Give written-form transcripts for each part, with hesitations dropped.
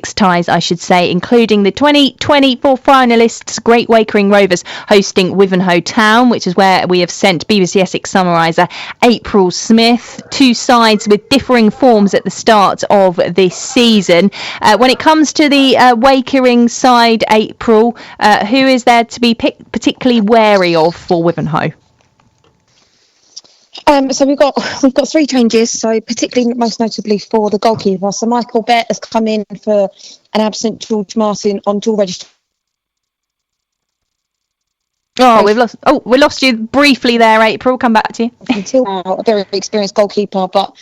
ties, I should say, including the 2024 finalists Great Wakering Rovers hosting Wivenhoe Town, which is where we have sent BBC Essex summariser April Smith. Two sides with differing forms at the start of this season. When it comes to the Wakering side, April, who is there to be particularly wary of for Wivenhoe? So we've got three changes. So particularly, most notably for the goalkeeper. So Michael Bett has come in for an absent George Martin on dual registration. We lost you briefly there, April. Come back to you. Until now, a very experienced goalkeeper, but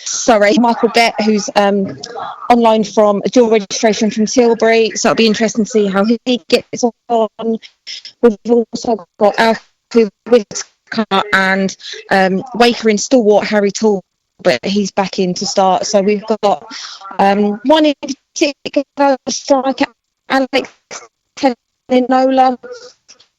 Michael Bett, who's online from a dual registration from Tilbury. So it'll be interesting to see how he gets on. We've also got Alfie and Wakering stalwart Harry Tall, but he's back in to start. So we've got one in particular striker, Alex Teninola.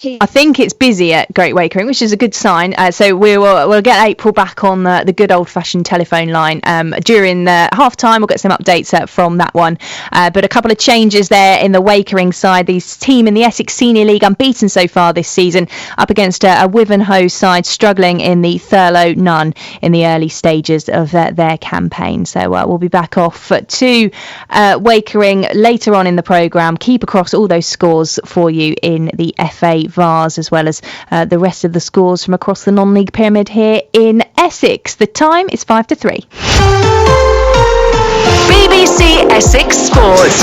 I think it's busy at Great Wakering, which is a good sign. So we'll get April back on the good old-fashioned telephone line during the half-time. We'll get some updates from that one. But a couple of changes there in the Wakering side. This team in the Essex Senior League unbeaten so far this season, up against a Wivenhoe side struggling in the Thurlow None in the early stages of their campaign. So we'll be back off to Wakering later on in the programme. Keep across all those scores for you in the FA Vars, as well as the rest of the scores from across the non-league pyramid here in Essex. The time is 5-3. BBC Essex Sport.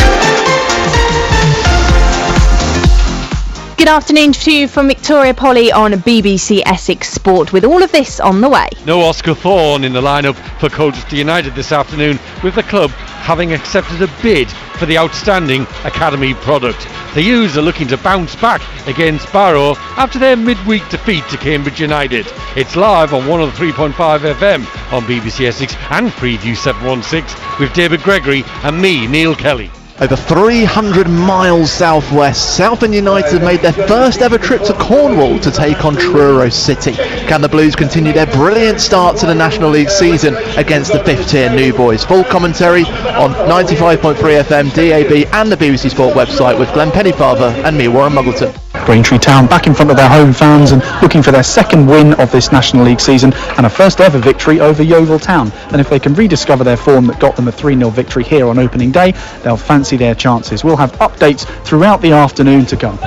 Good afternoon to you from Victoria Polly on BBC Essex Sport, with all of this on the way. No Oscar Thorne in the lineup for Colchester United this afternoon, with the club having accepted a bid for the outstanding academy product. The U's are looking to bounce back against Barrow after their midweek defeat to Cambridge United. It's live on 103.5 FM on BBC Essex and Preview 716 with David Gregory and me, Neil Kelly. Over 300 miles southwest, Southend United made their first ever trip to Cornwall to take on Truro City. Can the Blues continue their brilliant start to the National League season against the fifth tier New Boys? Full commentary on 95.3 FM, DAB and the BBC Sport website with Glenn Pennyfather and me, Warren Muggleton. Braintree Town back in front of their home fans and looking for their second win of this National League season and a first ever victory over Yeovil Town. And if they can rediscover their form that got them a 3-0 victory here on opening day, they'll fancy their chances. We'll have updates throughout the afternoon to come.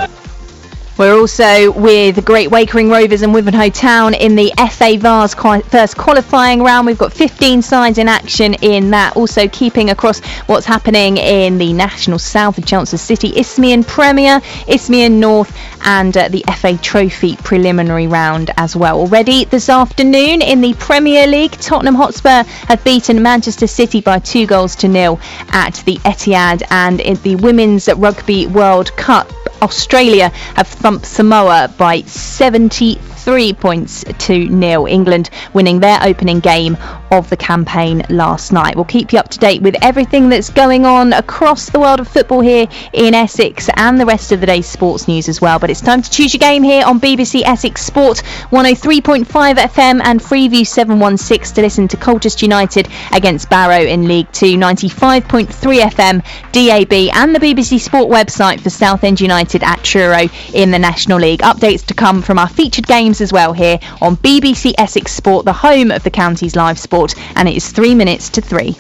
We're also with Great Wakering Rovers and Wivenhoe Town in the FA Vars first qualifying round. We've got 15 sides in action in that. Also keeping across what's happening in the National South of Chancellor City, Isthmian Premier, Isthmian North and the FA Trophy preliminary round as well. Already this afternoon in the Premier League, Tottenham Hotspur have beaten Manchester City by 2-0 at the Etihad, and in the Women's Rugby World Cup, Australia have thumped Samoa by 73 points to 0. England winning their opening game of the campaign last night. We'll keep you up to date with everything that's going on across the world of football here in Essex and the rest of the day's sports news as well. But it's time to choose your game here on BBC Essex Sport 103.5 FM and Freeview 716 to listen to Colchester United against Barrow in League 2, 95.3 FM, DAB and the BBC Sport website for Southend United at Truro in the National League. Updates to come from our featured games as well here on BBC Essex Sport, the home of the county's live sport, and it is 3 minutes to 3.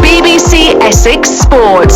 BBC Essex Sport.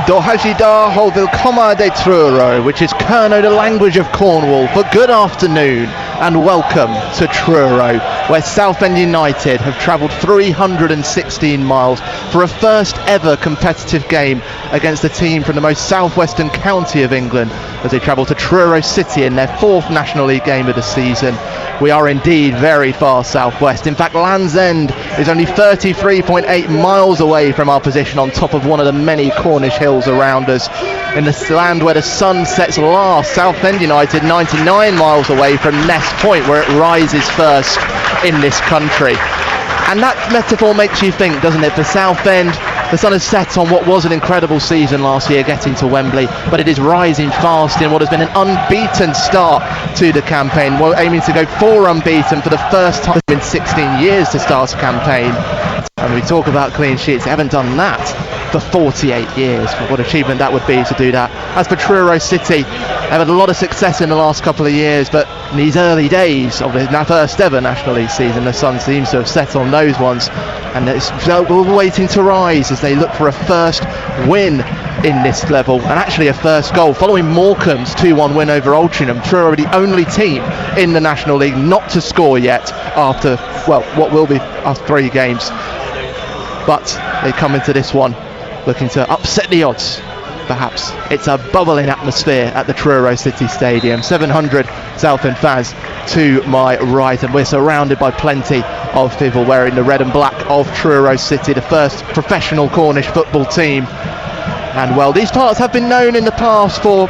Dohajida Holvilcoma de Truro, which is Kerno, the language of Cornwall, for good afternoon and welcome to Truro, where Southend United have travelled 316 miles for a first ever competitive game against a team from the most southwestern county of England as they travel to Truro City in their fourth National League game of the season. We are indeed very far southwest. In fact, Land's End is only 33.8 miles away from our position on top of one of the many Cornish hills around us. In the land where the sun sets last, Southend United 99 miles away from Ness Point, where it rises first in this country. And that metaphor makes you think, doesn't it? For Southend, The sun has set on what was an incredible season last year, getting to Wembley, but it is rising fast in what has been an unbeaten start to the campaign. We're aiming to go 4 unbeaten for the first time in 16 years to start a campaign. And we talk about clean sheets, they haven't done that for 48 years. What achievement that would be to do that. As for Truro City, they've had a lot of success in the last couple of years, but in these early days of the first ever National League season, the sun seems to have set on those ones, and it's waiting to rise as they look for a first win in this level, and actually a first goal following Morecambe's 2-1 win over Altrincham. Truro are the only team in the National League not to score yet after, well, what will be after 3 games, but they come into this one looking to upset the odds. Perhaps it's a bubbling atmosphere at the Truro City Stadium. 700 Southend fans to my right, and we're surrounded by plenty of people wearing the red and black of Truro City, the first professional Cornish football team. And well, these parts have been known in the past for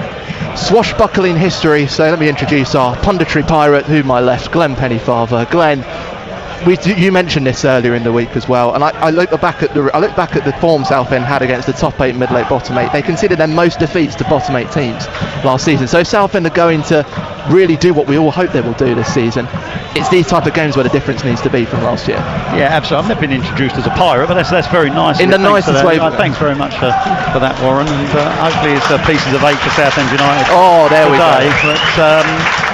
swashbuckling history, so let me introduce our punditry pirate to my left, Glenn Pennyfather. Glenn, you mentioned this earlier in the week as well, and I look back at the form Southend had against the top 8, middle 8, bottom 8. They conceded their most defeats to bottom 8 teams last season. So Southend are going to really do what we all hope they will do this season. It's these type of games where the difference needs to be from last year. Yeah, absolutely. I've never been introduced as a pirate, but that's very nice. In the nicest way. Thanks very much for that, Warren, and hopefully it's pieces of 8 for Southend United. Oh, there today. we go. But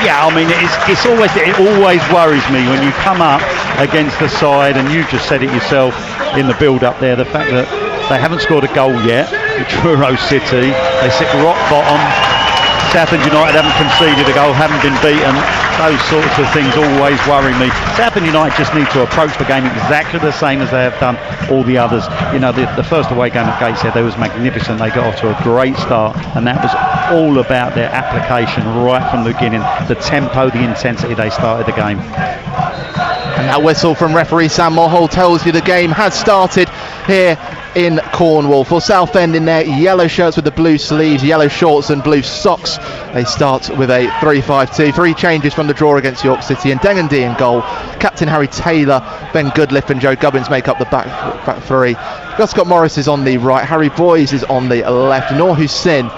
yeah, I mean, it always worries me when you come up against the side, and you just said it yourself in the build-up there, the fact that they haven't scored a goal yet. Truro City, they sit rock bottom. Southend United haven't conceded a goal, haven't been beaten. Those sorts of things always worry me. Southend United just need to approach the game exactly the same as they have done all the others. You know, the first away game at Gateshead, they was magnificent. They got off to a great start, and that was all about their application right from the beginning. The tempo, the intensity they started the game. And that whistle from referee Sam Mulhall tells you the game has started here in Cornwall. For Southend in their yellow shirts with the blue sleeves, yellow shorts and blue socks, they start with a 3-5-2. 3 changes from the draw against York City, and Dengendy in goal. Captain Harry Taylor, Ben Goodliff and Joe Gubbins make up the back 3. Gus Scott Morris is on the right, Harry Boyes is on the left, Noor Hussein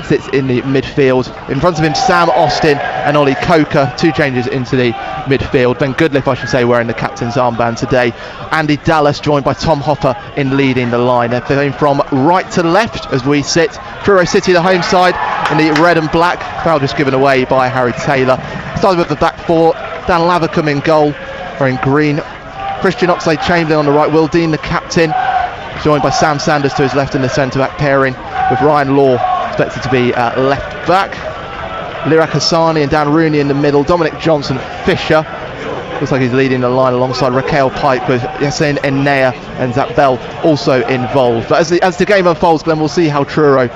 sits in the midfield. In front of him, Sam Austin and Ollie Coker, 2 changes into the midfield. Ben Goodliff, I should say, wearing the captain's armband today. Andy Dallas joined by Tom Hopper in leading the line. They're going from right to left as we sit. Truro City, the home side, in the red and black. Foul just given away by Harry Taylor. Started with the back 4. Dan Lavercombe in goal, wearing green. Christian Oxlade-Chamberlain on the right. Will Dean, the captain, joined by Sam Sanders to his left in the centre-back pairing, with Ryan Law expected to be left back. Lirak Hassani and Dan Rooney in the middle. Dominic Johnson, Fisher, looks like he's leading the line alongside Raquel Pike, with Yassine Ennea and Zach Bell also involved. But as the game unfolds, Glenn, we'll see how Truro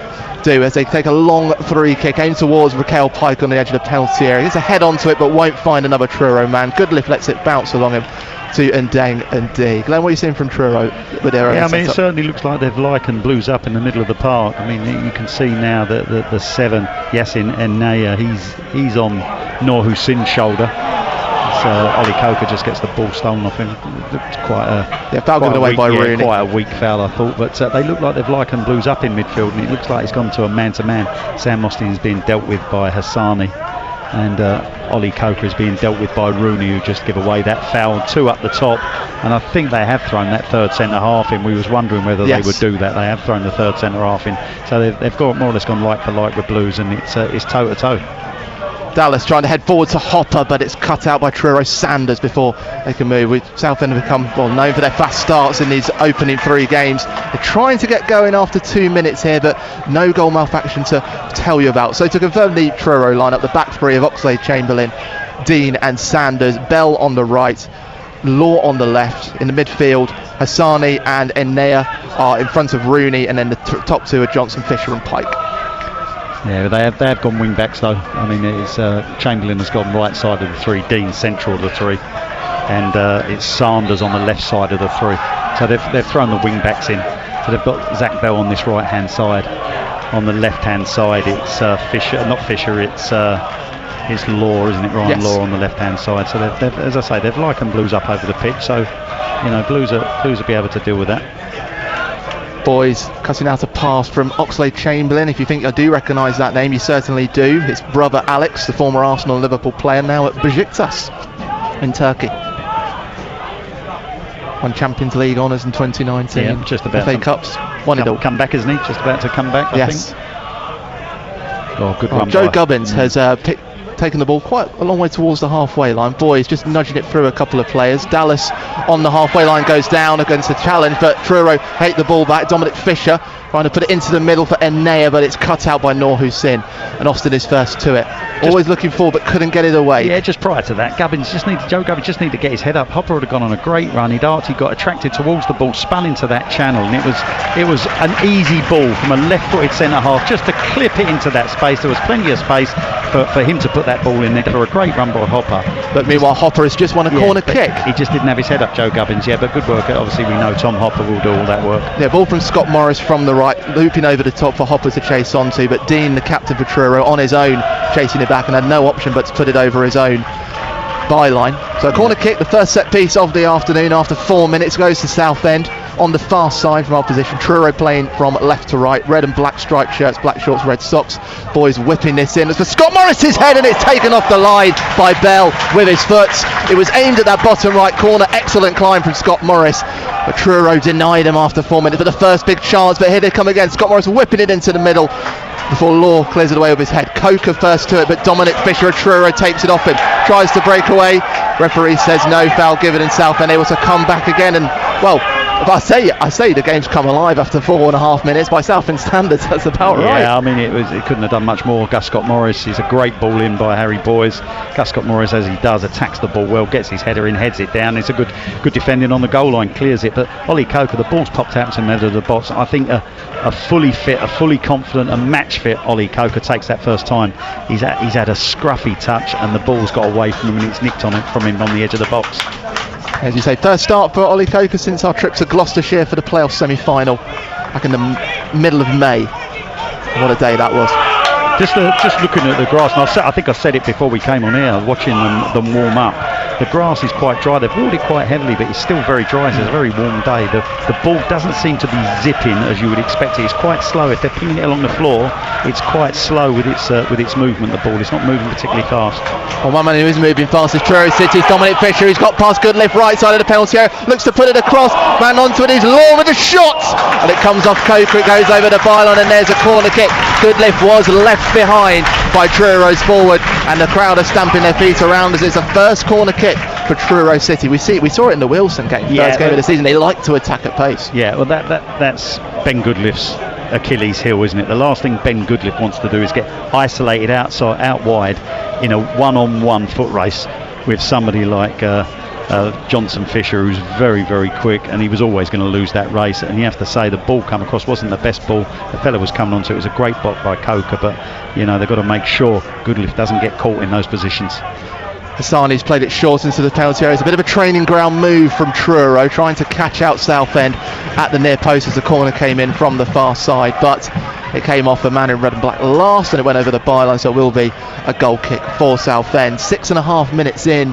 do as they take a long 3 kick aimed towards Raquel Pike on the edge of the penalty area. He gets a head onto it but won't find another Truro man. Goodliff lets it bounce along him to Ndang and D. Glenn, what are you seeing from Truro with their I mean, it certainly looks like they've likened Blues up in the middle of the park. I mean, you can see now that the 7, Yassine Ennea, he's on Noor Hussein's shoulder. Ollie Coker just gets the ball stolen off him. It's foul given away by Rooney. Quite a weak foul, I thought, but they look like they've likened Blues up in midfield, and it looks like it's gone to a man-to-man. Sam Austin is being dealt with by Hassani, and Ollie Coker is being dealt with by Rooney, who just give away that foul. 2 up the top, and I think they have thrown that third centre half in. We was wondering whether they would do that. They have thrown the third centre half in, so they've got more or less gone like for like with Blues, and it's toe to toe. Dallas trying to head forward to Hopper, but it's cut out by Truro Sanders before they can move. Southend have become known for their fast starts in these opening 3 games. They're trying to get going after 2 minutes here, but no goal malfaction to tell you about. So to confirm the Truro lineup, the back 3 of Oxlade-Chamberlain, Dean and Sanders, Bell on the right, Law on the left. In the midfield, Hassani and Ennea are in front of Rooney, and then the top 2 are Johnson, Fisher and Pike. Yeah, they have gone wing backs though. I mean, it's Chamberlain has gone right side of the 3, Dean central of the 3, and it's Sanders on the left side of the 3. So they've thrown the wing backs in. So they've got Zach Bell on this right hand side. On the left hand side, it's Fisher, not Fisher. It's Law, isn't it? Ryan Law on the left hand side. So they've, as I say, they've likened Blues up over the pitch. So you know, Blues will be able to deal with that. Boys cutting out a pass from Oxlade-Chamberlain. If you think I do recognise that name, you certainly do. It's brother Alex, the former Arsenal and Liverpool player, now at Besiktas in Turkey. Won Champions League honours in 2019. Yeah, just about FA Cups. Won it all. Come back, isn't he? Just about to come back, I think. Oh, good run. Joe Gubbins has taken the ball quite a long way towards the halfway line. Boys just nudging it through a couple of players. Dallas on the halfway line goes down against the challenge, but Truro hate the ball back. Dominic Fisher trying to put it into the middle for Enea, but it's cut out by Noor Hussein, and Austin is first to it. Always looking forward, but couldn't get it away. Yeah, just prior to that, Joe Gubbins just needed to get his head up. Hopper would have gone on a great run. He got attracted towards the ball, spun into that channel, and it was an easy ball from a left-footed centre half just to clip it into that space. There was plenty of space for him to put that ball in there for a great run by Hopper. But meanwhile, Hopper has just won a corner kick. He just didn't have his head up, Joe Gubbins. Yeah, but good work. Obviously, we know Tom Hopper will do all that work. Yeah, ball from Scott Morris from the right, looping over the top for Hopper to chase onto, but Dean, the captain for Truro, on his own, chasing it back and had no option but to put it over his own byline. So a corner kick, the first set piece of the afternoon after 4 minutes, goes to Southend on the far side from our position. Truro playing from left to right, red and black striped shirts, black shorts, red socks. Boys whipping this in. It's for Scott Morris's head, and it's taken off the line by Bell with his foot. It was aimed at that bottom right corner. Excellent climb from Scott Morris, but Truro denied him after 4 minutes. But the first big chance, but here they come again. Scott Morris whipping it into the middle before Law clears it away with his head. Coker first to it, but Dominic Fisher of Truro takes it off him, tries to break away. Referee says no foul given, in Southend able to come back again, and well, if I say the game's come alive after 4.5 minutes by Southend standards. That's about right. Yeah, I mean it couldn't have done much more. Gus Scott Morris is a great ball in by Harry Boyes. Gus Scott Morris, as he does, attacks the ball well, gets his header in, heads it down. It's a good defending on the goal line, clears it. But Ollie Coker, the ball's popped out to the middle of the box. I think a fully fit, a fully confident, a match fit Ollie Coker takes that first time. He's had a scruffy touch, and the ball's got away from him, and it's nicked from him on the edge of the box. As you say, first start for Ollie Coker since our trip to Gloucestershire for the playoff semi-final back in the middle of May. What a day that was. Just looking at the grass, and I think I said it before we came on air, watching them warm up. The grass is quite dry. They've ruled it quite heavily, but it's still very dry. So it's a very warm day. The ball doesn't seem to be zipping as you would expect it. It's quite slow. If they're pinging it along the floor, it's quite slow with its movement. The ball, it's not moving particularly fast. Well, one man who is moving fast is Truro City's Dominic Fisher. He's got past Goodliff, right side of the penalty area, looks to put it across. Man onto it is Law with a shot, and it comes off Coker. It goes over the byline, and there's a corner kick. Goodliff was left behind by Truro's forward, and the crowd are stamping their feet around as it's a first corner kick for Truro City. We saw it in the Wilson game, first game of the season. They like to attack at pace. Yeah, well that's Ben Goodliff's Achilles heel, isn't it? The last thing Ben Goodliff wants to do is get isolated out wide in a one-on-one foot race with somebody like Johnson Fisher, who's very, very quick, and he was always going to lose that race. And you have to say the ball come across wasn't the best ball the fella was coming onto. It was a great block by Coker, but they've got to make sure Goodliff doesn't get caught in those positions. Hassani's played it short into the penalty area. It's a bit of a training ground move from Truro, trying to catch out Southend at the near post as the corner came in from the far side, but it came off a man in red and black last, and it went over the byline, so it will be a goal kick for Southend. 6.5 minutes in,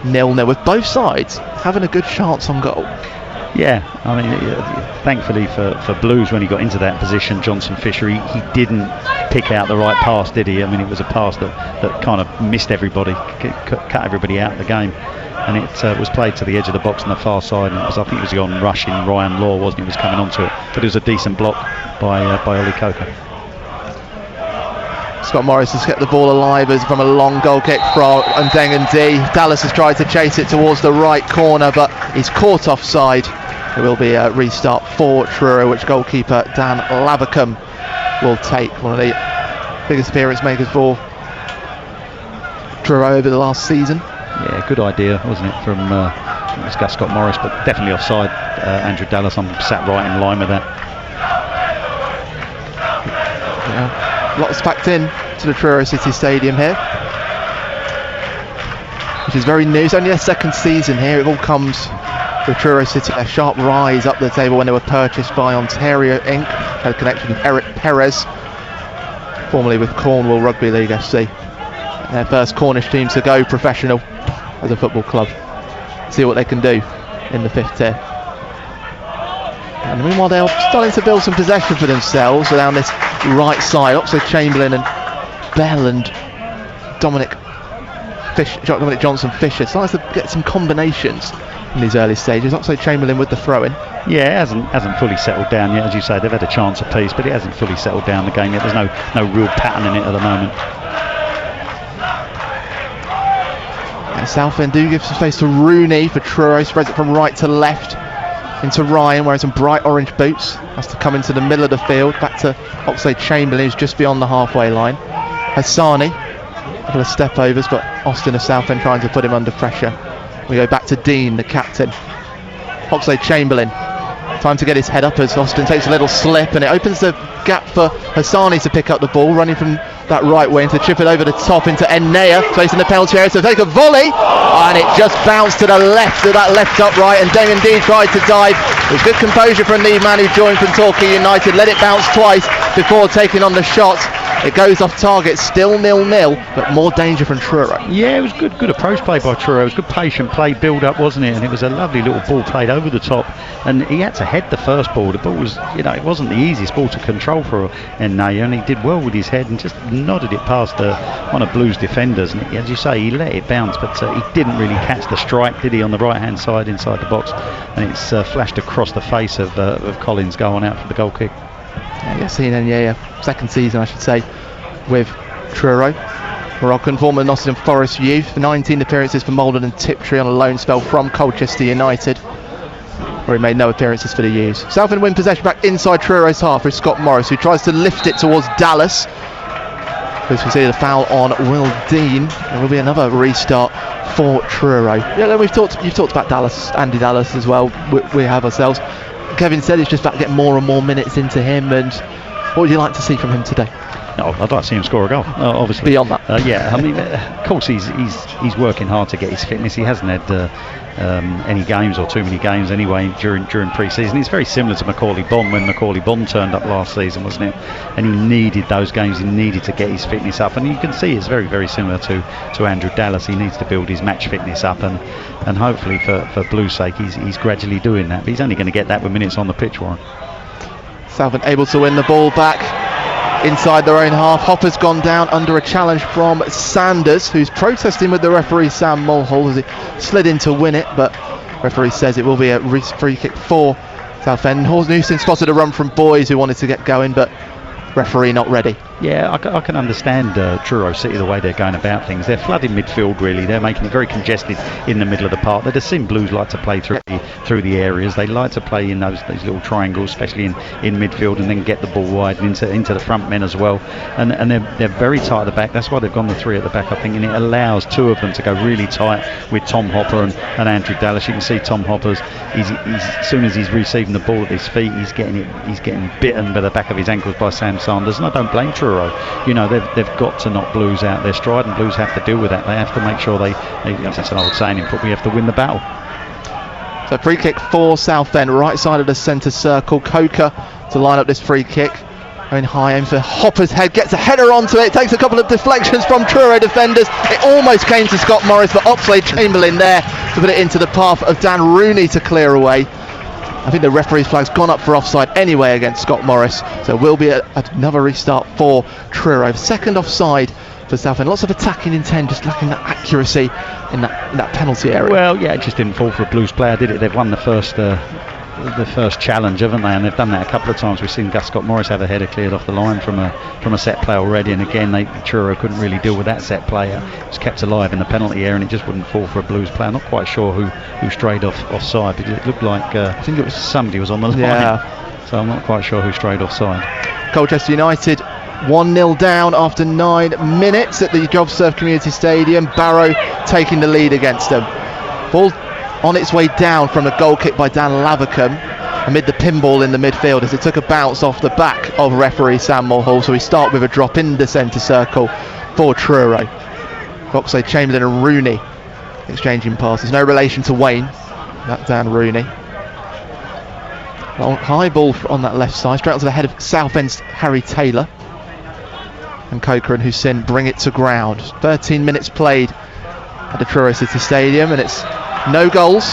0-0, with both sides having a good chance on goal. Yeah, I mean, thankfully for Blues, when he got into that position, Johnson Fisher, he didn't pick out the right pass, did he? I mean, it was a pass that kind of missed everybody, cut everybody out of the game, and it was played to the edge of the box on the far side, and I think it was on rushing Ryan Law, wasn't he? He was coming onto it, but it was a decent block by Ollie Coker. Scott Morris has kept the ball alive as from a long goal kick from Ndengen D. Dallas has tried to chase it towards the right corner, but he's caught offside. It will be a restart for Truro, which goalkeeper Dan Lavercombe will take. One of the biggest appearance makers for Truro over the last season. Yeah, good idea, wasn't it, from it was Gus Scott Morris, but definitely offside. Andrew Dallas, I'm sat right in line with that. Yeah. Lots packed in to the Truro City Stadium here, which is very new. It's only their second season here. It all comes with Truro City, a sharp rise up the table when they were purchased by Ontario Inc. Had a connection with Eric Perez, formerly with Cornwall Rugby League FC. Their first Cornish team to go professional as a football club. See what they can do in the fifth tier. And meanwhile they're starting to build some possession for themselves down this right side. Oxlade-Chamberlain and Bell and Dominic Johnson-Fisher starting to get some combinations in these early stages. Oxlade-Chamberlain with the throw-in. Yeah, it hasn't fully settled down yet. As you say, they've had a chance apiece, but it hasn't fully settled down the game yet. There's no real pattern in it at the moment. And Southend do give some space to Rooney for Truro. Spreads it from right to left into Ryan, wearing some bright orange boots. Has to come into the middle of the field. Back to Oxlade-Chamberlain, who's just beyond the halfway line. Hassani, a couple of step overs, but Austin of Southend trying to put him under pressure. We go back to Dean, the captain. Oxlade-Chamberlain, time to get his head up as Austin takes a little slip, and it opens the gap for Hassani to pick up the ball, running from that right wing to chip it over the top into Ennea, facing the penalty area to take a volley, and it just bounced to the left of that left upright, and Damien Dean tried to dive. It was good composure from the man who joined from Torquay United, let it bounce twice before taking on the shot. It goes off target, still 0-0, but more danger from Truro. Yeah, it was good approach play by Truro. It was good patient play, build up, wasn't it? And it was a lovely little ball played over the top. And he had to head the first ball. The ball was, it wasn't the easiest ball to control for Ennea, and he did well with his head and just nodded it past one of Blue's defenders. And as you say, he let it bounce, but he didn't really catch the strike, did he, on the right-hand side inside the box? And it's flashed across the face of Collins going out for the goal kick. Yassine Ennea, second season I should say, with Truro. Moroccan, former Nottingham Forest youth, 19 appearances for Maldon and Tiptree on a loan spell from Colchester United, where he made no appearances for the youths. Southend win possession back inside Truro's half with Scott Morris, who tries to lift it towards Dallas. As we see the foul on Will Dean, there will be another restart for Truro. Yeah, you've talked about Dallas, Andy Dallas as well. We have ourselves. Kevin said it's just about getting more and more minutes into him, and what would you like to see from him today? Oh, I'd like to see him score a goal, obviously. Beyond that. Yeah, I mean, of course he's working hard to get his fitness. He hasn't had any games or too many games anyway during pre-season. It's very similar to Macaulay Bonne when Macaulay Bonne turned up last season, wasn't it? And he needed those games. He needed to get his fitness up, and you can see it's very, very similar to Andrew Dallas. He needs to build his match fitness up, and hopefully for Blue's sake he's gradually doing that. But he's only going to get that with minutes on the pitch, Warren. Southend able to win the ball back inside their own half. Hopper's gone down under a challenge from Sanders, who's protesting with the referee Sam Mulhall as he slid in to win it, but referee says it will be a free kick for Southend. Hawes Newson spotted a run from Boys, who wanted to get going, but referee not ready. Yeah, I can understand Truro City, the way they're going about things. They're flooding midfield, really. They're making it very congested in the middle of the park. The Sim Blues like to play through the areas. They like to play in those little triangles, especially in midfield, and then get the ball wide and into the front men as well. And they're very tight at the back. That's why they've gone the three at the back, I think, and it allows two of them to go really tight with Tom Hopper and Andrew Dallas. You can see Tom Hopper's, he's as soon as he's receiving the ball at his feet, he's getting bitten by the back of his ankles by Sam Sanders, and I don't blame Truro. They've got to knock Blues out their stride, and Blues have to deal with that. They have to make sure that's an old saying in football, we have to win the battle. So free kick for Southend, right side of the centre circle. Coker to line up this free kick. Going high, aim for Hopper's head, gets a header onto it, takes a couple of deflections from Truro defenders. It almost came to Scott Morris, but Oxlade-Chamberlain there to put it into the path of Dan Rooney to clear away. I think the referee's flag's gone up for offside anyway against Scott Morris, so it will be another restart for Truro. Second offside for Southend. Lots of attacking intent, just lacking that accuracy in that penalty area. Well, yeah, it just didn't fall for a Blues player, did it? They've won the first challenge, haven't they? And they've done that a couple of times. We've seen Gus Scott Morris have a header cleared off the line from a set play already, and again Truro couldn't really deal with that set play. It was kept alive in the penalty area, and it just wouldn't fall for a Blues player. Not quite sure who strayed offside, but it looked like I think it was somebody was on the line. Yeah. So I'm not quite sure who strayed offside. Colchester United 1-0 down after 9 minutes at the JobServe Community Stadium. Barrow taking the lead against them. Ball on its way down from a goal kick by Dan Lavercombe amid the pinball in the midfield as it took a bounce off the back of referee Sam Mulhall. So we start with a drop in the centre circle for Truro. Oxlade-Chamberlain and Rooney exchanging passes. No relation to Wayne, that Dan Rooney. High ball on that left side, straight onto the head of Southend's Harry Taylor. And Coker and Hussein bring it to ground. 13 minutes played at the Truro City Stadium, and it's no goals.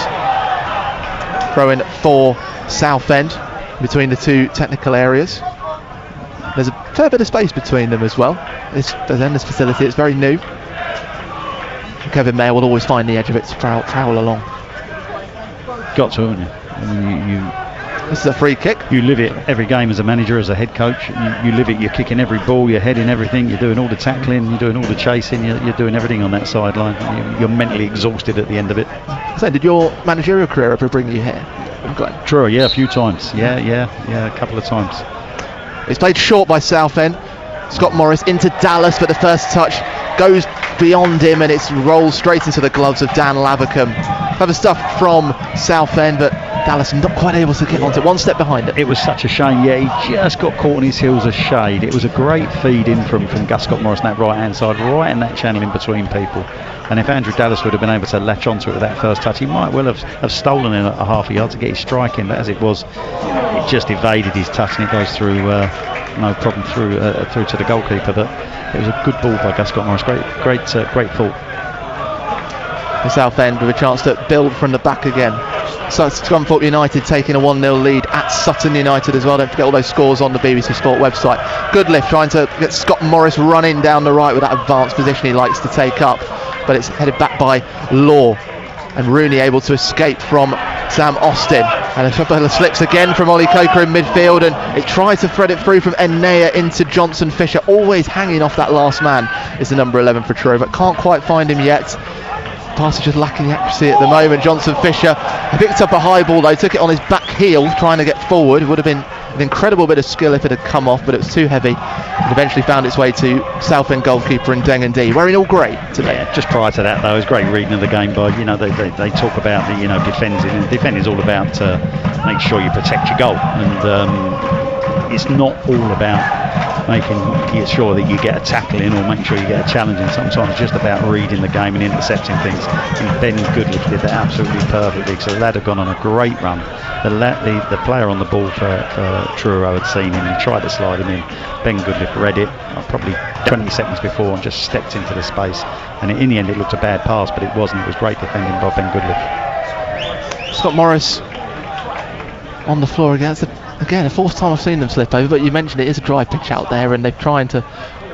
Throw in for Southend. between the two technical areas. There's a fair bit of space between them as well. This facility, it's very new. Kevin Mayer will always find the edge of it to prowl along. Got to, haven't you? I mean, this is a free kick. You live it every game as a manager, as a head coach. You live it. You're kicking every ball, you're heading everything, you're doing all the tackling, you're doing all the chasing, you're doing everything on that sideline. You're mentally exhausted at the end of it. So, did your managerial career ever bring you here? Truro, yeah, a few times. Yeah, a couple of times. It's played short by Southend. Scott Morris into Dallas, but the first touch goes beyond him and it's rolls straight into the gloves of Dan Lavercombe. Clever stuff from Southend, but Dallas not quite able to get onto it. One step behind it. It was such a shame. Yeah, he just got caught on his heels a shade. It was a great feed in from Gus Scott Morris on that right hand side, right in that channel in between people. And if Andrew Dallas would have been able to latch onto it with that first touch, he might well have stolen it a half a yard to get his strike in. But as it was, it just evaded his touch and it goes through no problem through to the goalkeeper. But it was a good ball by Gus Scott Morris. Great fault. The Southend with a chance to build from the back again. So Scunthorpe United taking a 1-0 lead at Sutton United as well. Don't forget all those scores on the BBC Sport website. Goodliff trying to get Scott Morris running down the right with that advanced position he likes to take up, but it's headed back by Law, and Rooney able to escape from Sam Austin, and a couple of slips again from Ollie Coker in midfield, and it tried to thread it through from Enea into Johnson Fisher. Always hanging off that last man is the number 11 for Truro, but can't quite find him yet. Pass is just lacking the accuracy at the moment. Johnson Fisher picked up a high ball though, took it on his back heel trying to get forward. It would have been an incredible bit of skill if it had come off, but it was too heavy. It eventually found its way to Southend goalkeeper and Dengan D, wearing all grey today. Yeah, just prior to that though, it was great reading of the game by, they talk about the, defending, and defending is all about make sure you protect your goal, and it's not all about making sure that you get a tackle in or make sure you get a challenge in. Sometimes it's just about reading the game and intercepting things, and Ben Goodliff did that absolutely perfectly. So the lad had gone on a great run. The player on the ball for Truro had seen him, he tried to slide him in. Ben Goodliff read it probably 20 seconds before and just stepped into the space, and in the end it looked a bad pass, but it wasn't. It was great defending by Ben Goodliff. Scott Morris on the floor again. Again, the fourth time I've seen them slip over, but you mentioned it is a dry pitch out there and they're trying to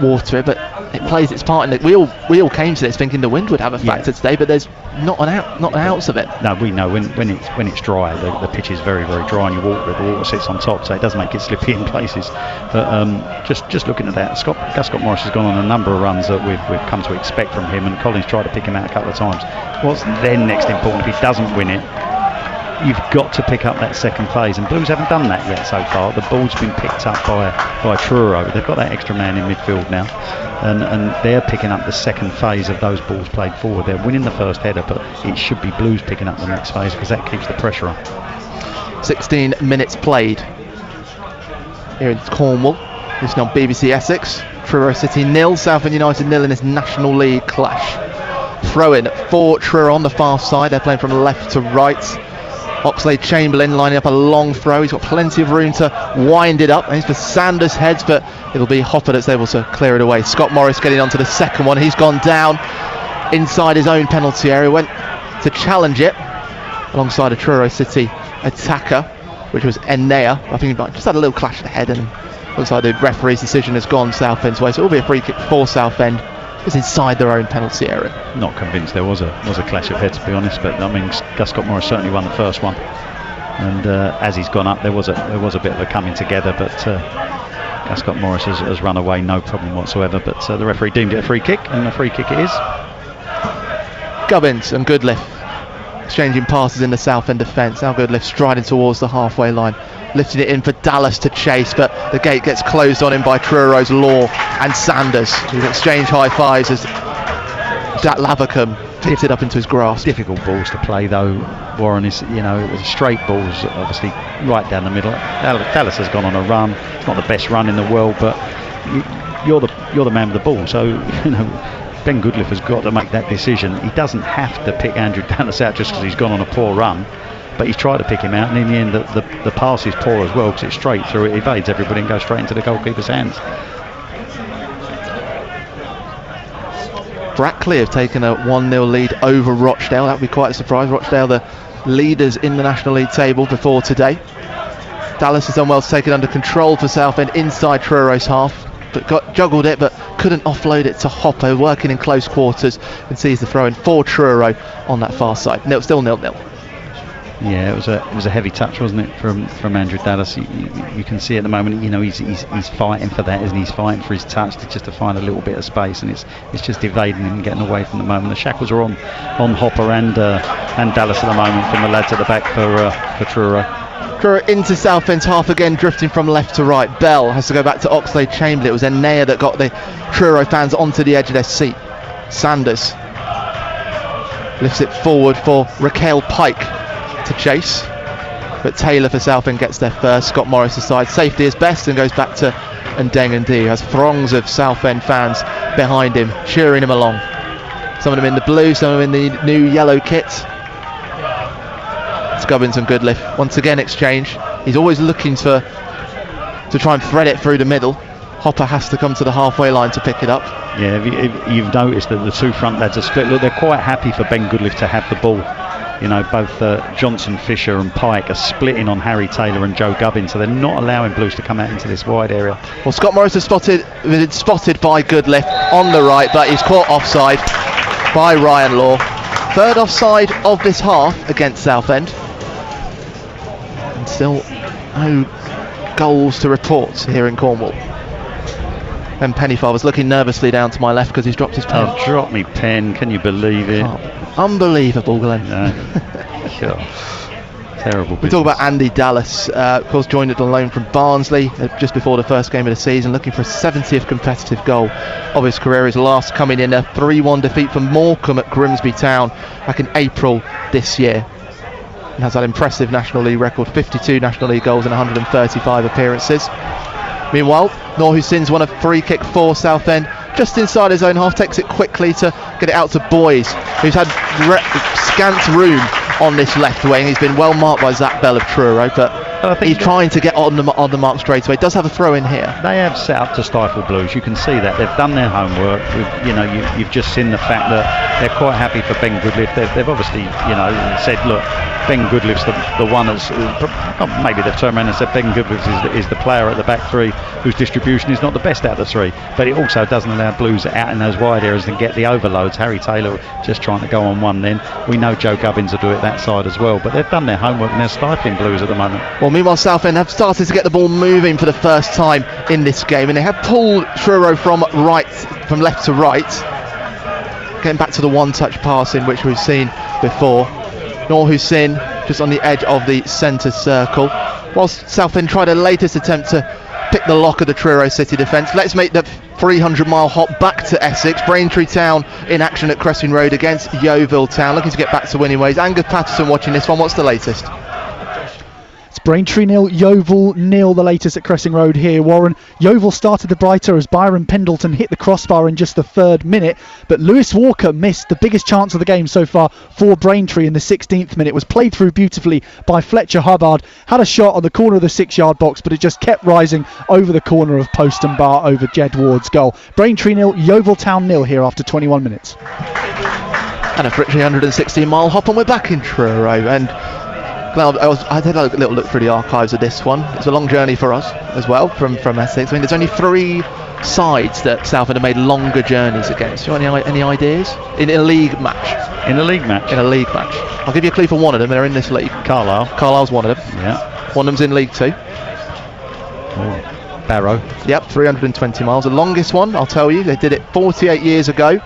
water it, but it plays its part in it. We all came to this thinking the wind would have a factor today, but there's not an ounce of it. No, we know when it's dry, the pitch is very, very dry, and you walk with the water sits on top, so it does make it slippy in places. But just looking at that, Gus Scott Morris has gone on a number of runs that we've come to expect from him, and Collins tried to pick him out a couple of times. What's then next important, if he doesn't win it, you've got to pick up that second phase, and Blues haven't done that yet so far. The ball's been picked up by Truro. They've got that extra man in midfield now, and they're picking up the second phase of those balls played forward. They're winning the first header, but it should be Blues picking up the next phase because that keeps the pressure on. 16 minutes played here in Cornwall. This is on BBC Essex. Truro City 0, Southend United 0 in this National League clash. Throw in for Truro on the far side. They're playing from left to right. Oxlade Chamberlain lining up a long throw. He's got plenty of room to wind it up. And he's for Sanders' heads, but it'll be Hopper that's able to clear it away. Scott Morris getting onto the second one. He's gone down inside his own penalty area. Went to challenge it alongside a Truro City attacker, which was Enea. I think he just had a little clash of the head, and looks like the referee's decision has gone Southend's way. So it'll be a free kick for Southend. It's inside their own penalty area. Not convinced there was a clash of heads, to be honest, but I mean Gus Scott Morris certainly won the first one, and as he's gone up there was a bit of a coming together, but Gus Scott Morris has run away no problem whatsoever, but the referee deemed it a free kick, and a free kick it is. Gubbins and Goodliff exchanging passes in the Southend defence. Now Goodliff striding towards the halfway line, lifting it in for Dallas to chase, but the gate gets closed on him by Truro's Law and Sanders, who exchange high fives as Jack Lavercombe tips it up into his grasp. Difficult balls to play though, Warren. Is it was straight balls, obviously right down the middle. Dallas has gone on a run. It's not the best run in the world, but you're the man with the ball, so Ben Goodliff has got to make that decision. He doesn't have to pick Andrew Dallas out just because he's gone on a poor run, but he's tried to pick him out, and in the end the pass is poor as well because it's straight through, it evades everybody and goes straight into the goalkeeper's hands. Brackley have taken a 1-0 lead over Rochdale. That would be quite a surprise. Rochdale, the leaders in the National League table before today. Dallas has done well to take it under control for Southend inside Truro's half, but juggled it but couldn't offload it to Hopper, working in close quarters, and sees the throw in for Truro on that far side. Still 0-0. Yeah, it was a heavy touch, wasn't it, from Andrew Dallas? You can see at the moment, he's fighting for that, isn't he? He's fighting for his touch just to find a little bit of space, and it's just evading him and getting away from the moment. The shackles are on Hopper and Dallas at the moment from the lads at the back for Truro. Truro into Southend's half again, drifting from left to right. Bell has to go back to Oxlade-Chamberlain. It was Enea that got the Truro fans onto the edge of their seat. Sanders lifts it forward for Raquel Pike to chase, but Taylor for Southend gets there first. Scott Morris aside, safety is best, and goes back to Ndeng Ndi, who has throngs of Southend fans behind him, cheering him along. Some of them in the blue, some of them in the new yellow kits. Scubbins and Goodliff once again exchange. He's always looking to try and thread it through the middle. Hopper has to come to the halfway line to pick it up. Yeah, you've noticed that the two front lads are split. Look, they're quite happy for Ben Goodliff to have the ball. Both Johnson, Fisher and Pike are splitting on Harry Taylor and Joe Gubbins, so they're not allowing Blues to come out into this wide area. Well, Scott Morris is spotted by Goodliff on the right, but he's caught offside by Ryan Law. Third offside of this half against Southend. And still no goals to report here in Cornwall. And Pennyfather's looking nervously down to my left because he's dropped his pen. Oh, drop me pen, can you believe it? Unbelievable, Glenn. Sure. Terrible business. We talk about Andy Dallas, of course joined on loan from Barnsley just before the first game of the season, looking for a 70th competitive goal of his career. His last coming in a 3-1 defeat for Morecambe at Grimsby Town back in April this year. And has that impressive National League record, 52 National League goals and 135 appearances. Meanwhile, Noor Hussein's won a free kick for Southend just inside his own half, takes it quickly to get it out to Boys, who's had scant room on this left wing. He's been well marked by Zach Bell of Truro, but he's trying to get on the mark straight away. Does have a throw in here. They have set up to stifle Blues. You can see that they've done their homework. You've just seen the fact that they're quite happy for Ben Goodliff. They've obviously said, look, Ben Goodliff's the one that's maybe they've turned around and said Ben Goodliff is the player at the back three whose distribution is not the best out of the three, but it also doesn't allow Blues out in those wide areas and get the overloads. Harry Taylor just trying to go on one then. We know Joe Gubbins will do it that side as well, but they've done their homework and they're stifling Blues at the moment. Well, meanwhile Southend have started to get the ball moving for the first time in this game, and they have pulled Truro from left to right, getting back to the one-touch passing which we've seen before. Noor Hussein just on the edge of the centre circle, whilst Southend tried a latest attempt to pick the lock of the Truro City defence. Let's make the 300-mile hop back to Essex. Braintree Town in action at Cressing Road against Yeovil Town, looking to get back to winning ways. Angus Patterson watching this one. What's the latest? It's Braintree 0, Yeovil 0, the latest at Cressing Road here, Warren. Yeovil started the brighter as Byron Pendleton hit the crossbar in just the 3rd minute, but Lewis Walker missed the biggest chance of the game so far for Braintree in the 16th minute. It was played through beautifully by Fletcher Hubbard, had a shot on the corner of the 6-yard box, but it just kept rising over the corner of post and bar over Jed Ward's goal. Braintree 0, Yeovil Town 0 here after 21 minutes. And a 316-mile hop, and we're back in Truro, and I had a little look through the archives of this one. It's a long journey for us as well from Essex. I mean, there's only 3 sides that Southend have made longer journeys against. Do you want any ideas? In a league match. In a league match? In a league match. I'll give you a clue for one of them. They're in this league. Carlisle's one of them. Yeah. One of them's in League 2. Barrow. Yep, 320 miles. The longest one, I'll tell you, they did it 48 years ago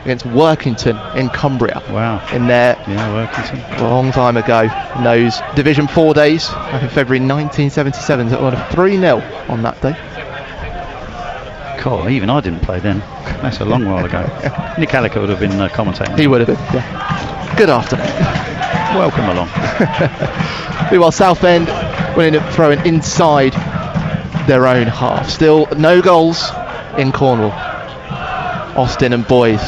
against Workington in Cumbria. Wow. In there. Yeah, Workington. A long time ago. In those Division 4 days, back in February 1977. So it won a 3-0 on that day. God, even I didn't play then. That's a long while ago. Nick Allicker would have been commentating. He would have been, yeah. Good afternoon. Welcome along. Meanwhile, Southend winning it, throwing inside their own half. Still no goals in Cornwall. Austin and Boys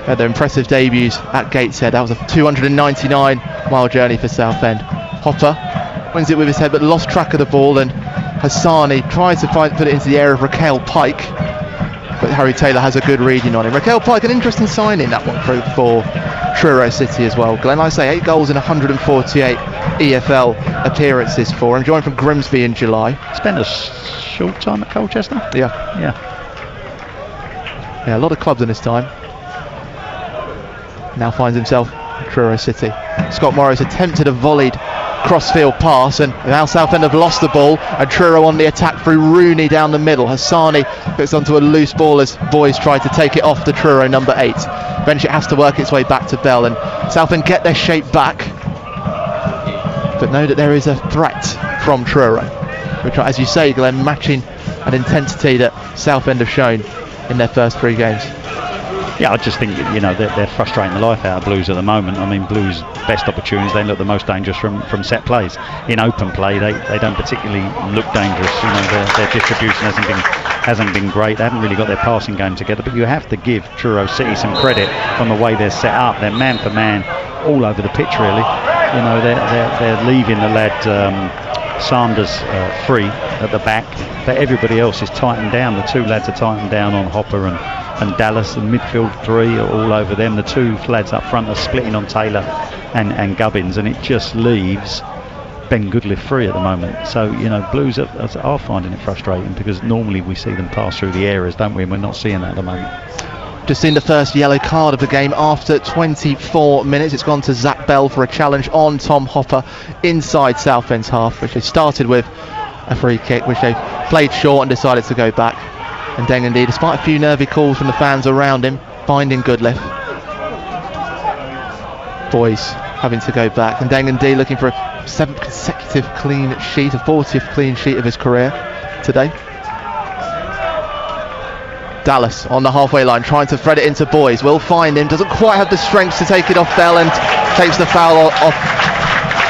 had their impressive debuts at Gateshead. That was a 299-mile journey for Southend. Hopper wins it with his head but lost track of the ball, and Hassani tries to put it into the area of Raquel Pike, but Harry Taylor has a good reading on him. Raquel Pike, an interesting signing that one for Truro City as well. Glenn, I say 8 goals in 148 EFL appearances for him. Joined from Grimsby in July. Spent a short time at Colchester. Yeah, a lot of clubs in his time. Now finds himself at Truro City. Scott Morris attempted a volleyed crossfield pass, and now Southend have lost the ball, and Truro on the attack through Rooney down the middle. Hassani puts onto a loose ball as Boys try to take it off the Truro number 8. Eventually it has to work its way back to Bell, and Southend get their shape back, but know that there is a threat from Truro, which, as you say, Glenn, matching an intensity that Southend have shown in their first 3 games. Yeah, I just think, they're frustrating the life out of Blues at the moment. I mean, Blues' best opportunities, they look the most dangerous from set plays. In open play, they don't particularly look dangerous. Their distribution hasn't been great. They haven't really got their passing game together. But you have to give Truro City some credit from the way they're set up. They're man for man all over the pitch, really. They're leaving the lad Sanders free at the back, but everybody else is tightened down. The 2 lads are tightened down on Hopper and Dallas, and midfield 3 are all over them. The 2 lads up front are splitting on Taylor and Gubbins, and it just leaves Ben Goodliff free at the moment. So Blues are finding it frustrating, because normally we see them pass through the areas, don't we, and we're not seeing that at the moment. Just seen the first yellow card of the game after 24 minutes. It's gone to Zach Bell for a challenge on Tom Hopper inside Southend's half, which they started with a free kick, which they played short and decided to go back. And Dengendy, despite a few nervy calls from the fans around him, finding Goodliff. Boys having to go back, and Dengendy looking for a 7th consecutive clean sheet, a 40th clean sheet of his career today. Dallas on the halfway line, trying to thread it into Boys. Will find him, doesn't quite have the strength to take it off Bell, and takes the foul off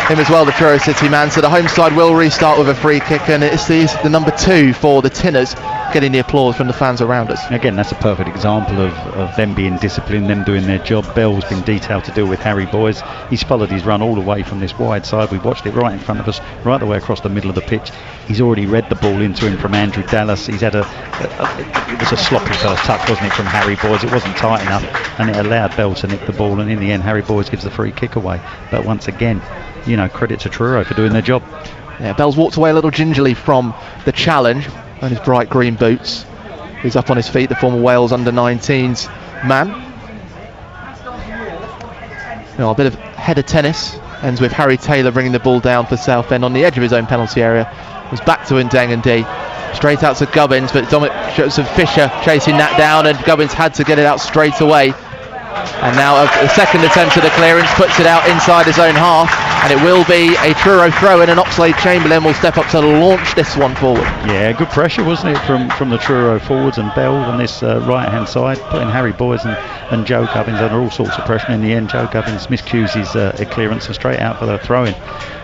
him as well, the Truro City man. So the home side will restart with a free kick, and it's the number 2 for the Tinners, getting the applause from the fans around us. Again, that's a perfect example of them being disciplined, them doing their job. Bell's been detailed to deal with Harry Boys. He's followed his run all the way from this wide side. We watched it right in front of us, right the way across the middle of the pitch. He's already read the ball into him from Andrew Dallas. He's had it was a sloppy first touch, wasn't it, from Harry Boys? It wasn't tight enough, and it allowed Bell to nick the ball, and in the end Harry Boys gives the free kick away. But once again, credit to Truro for doing their job. Yeah, Bell's walked away a little gingerly from the challenge in his bright green boots. He's up on his feet, the former Wales under-19s man. A bit of header tennis ends with Harry Taylor bringing the ball down for Southend on the edge of his own penalty area. It was back to Ndengendi, straight out to Gubbins, but Dominic Fisher chasing that down, and Gubbins had to get it out straight away. And now a second attempt at the clearance, puts it out inside his own half, and it will be a Truro throw in, and Oxlade-Chamberlain will step up to launch this one forward. Yeah, good pressure, wasn't it, from the Truro forwards, and Bell on this right hand side, putting Harry Boys and Joe Gubbins under all sorts of pressure. In the end, Joe Gubbins miscues his clearance and straight out for the throw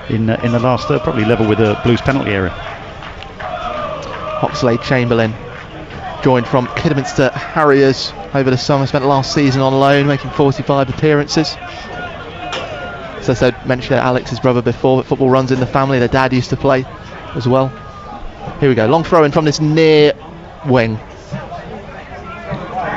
in the last third, probably level with the Blues penalty area. Oxlade-Chamberlain joined from Kidderminster Harriers over the summer, spent last season on loan, making 45 appearances. As I mentioned Alex's brother before, but football runs in the family. Their dad used to play as well. Here we go, long throw in from this near wing.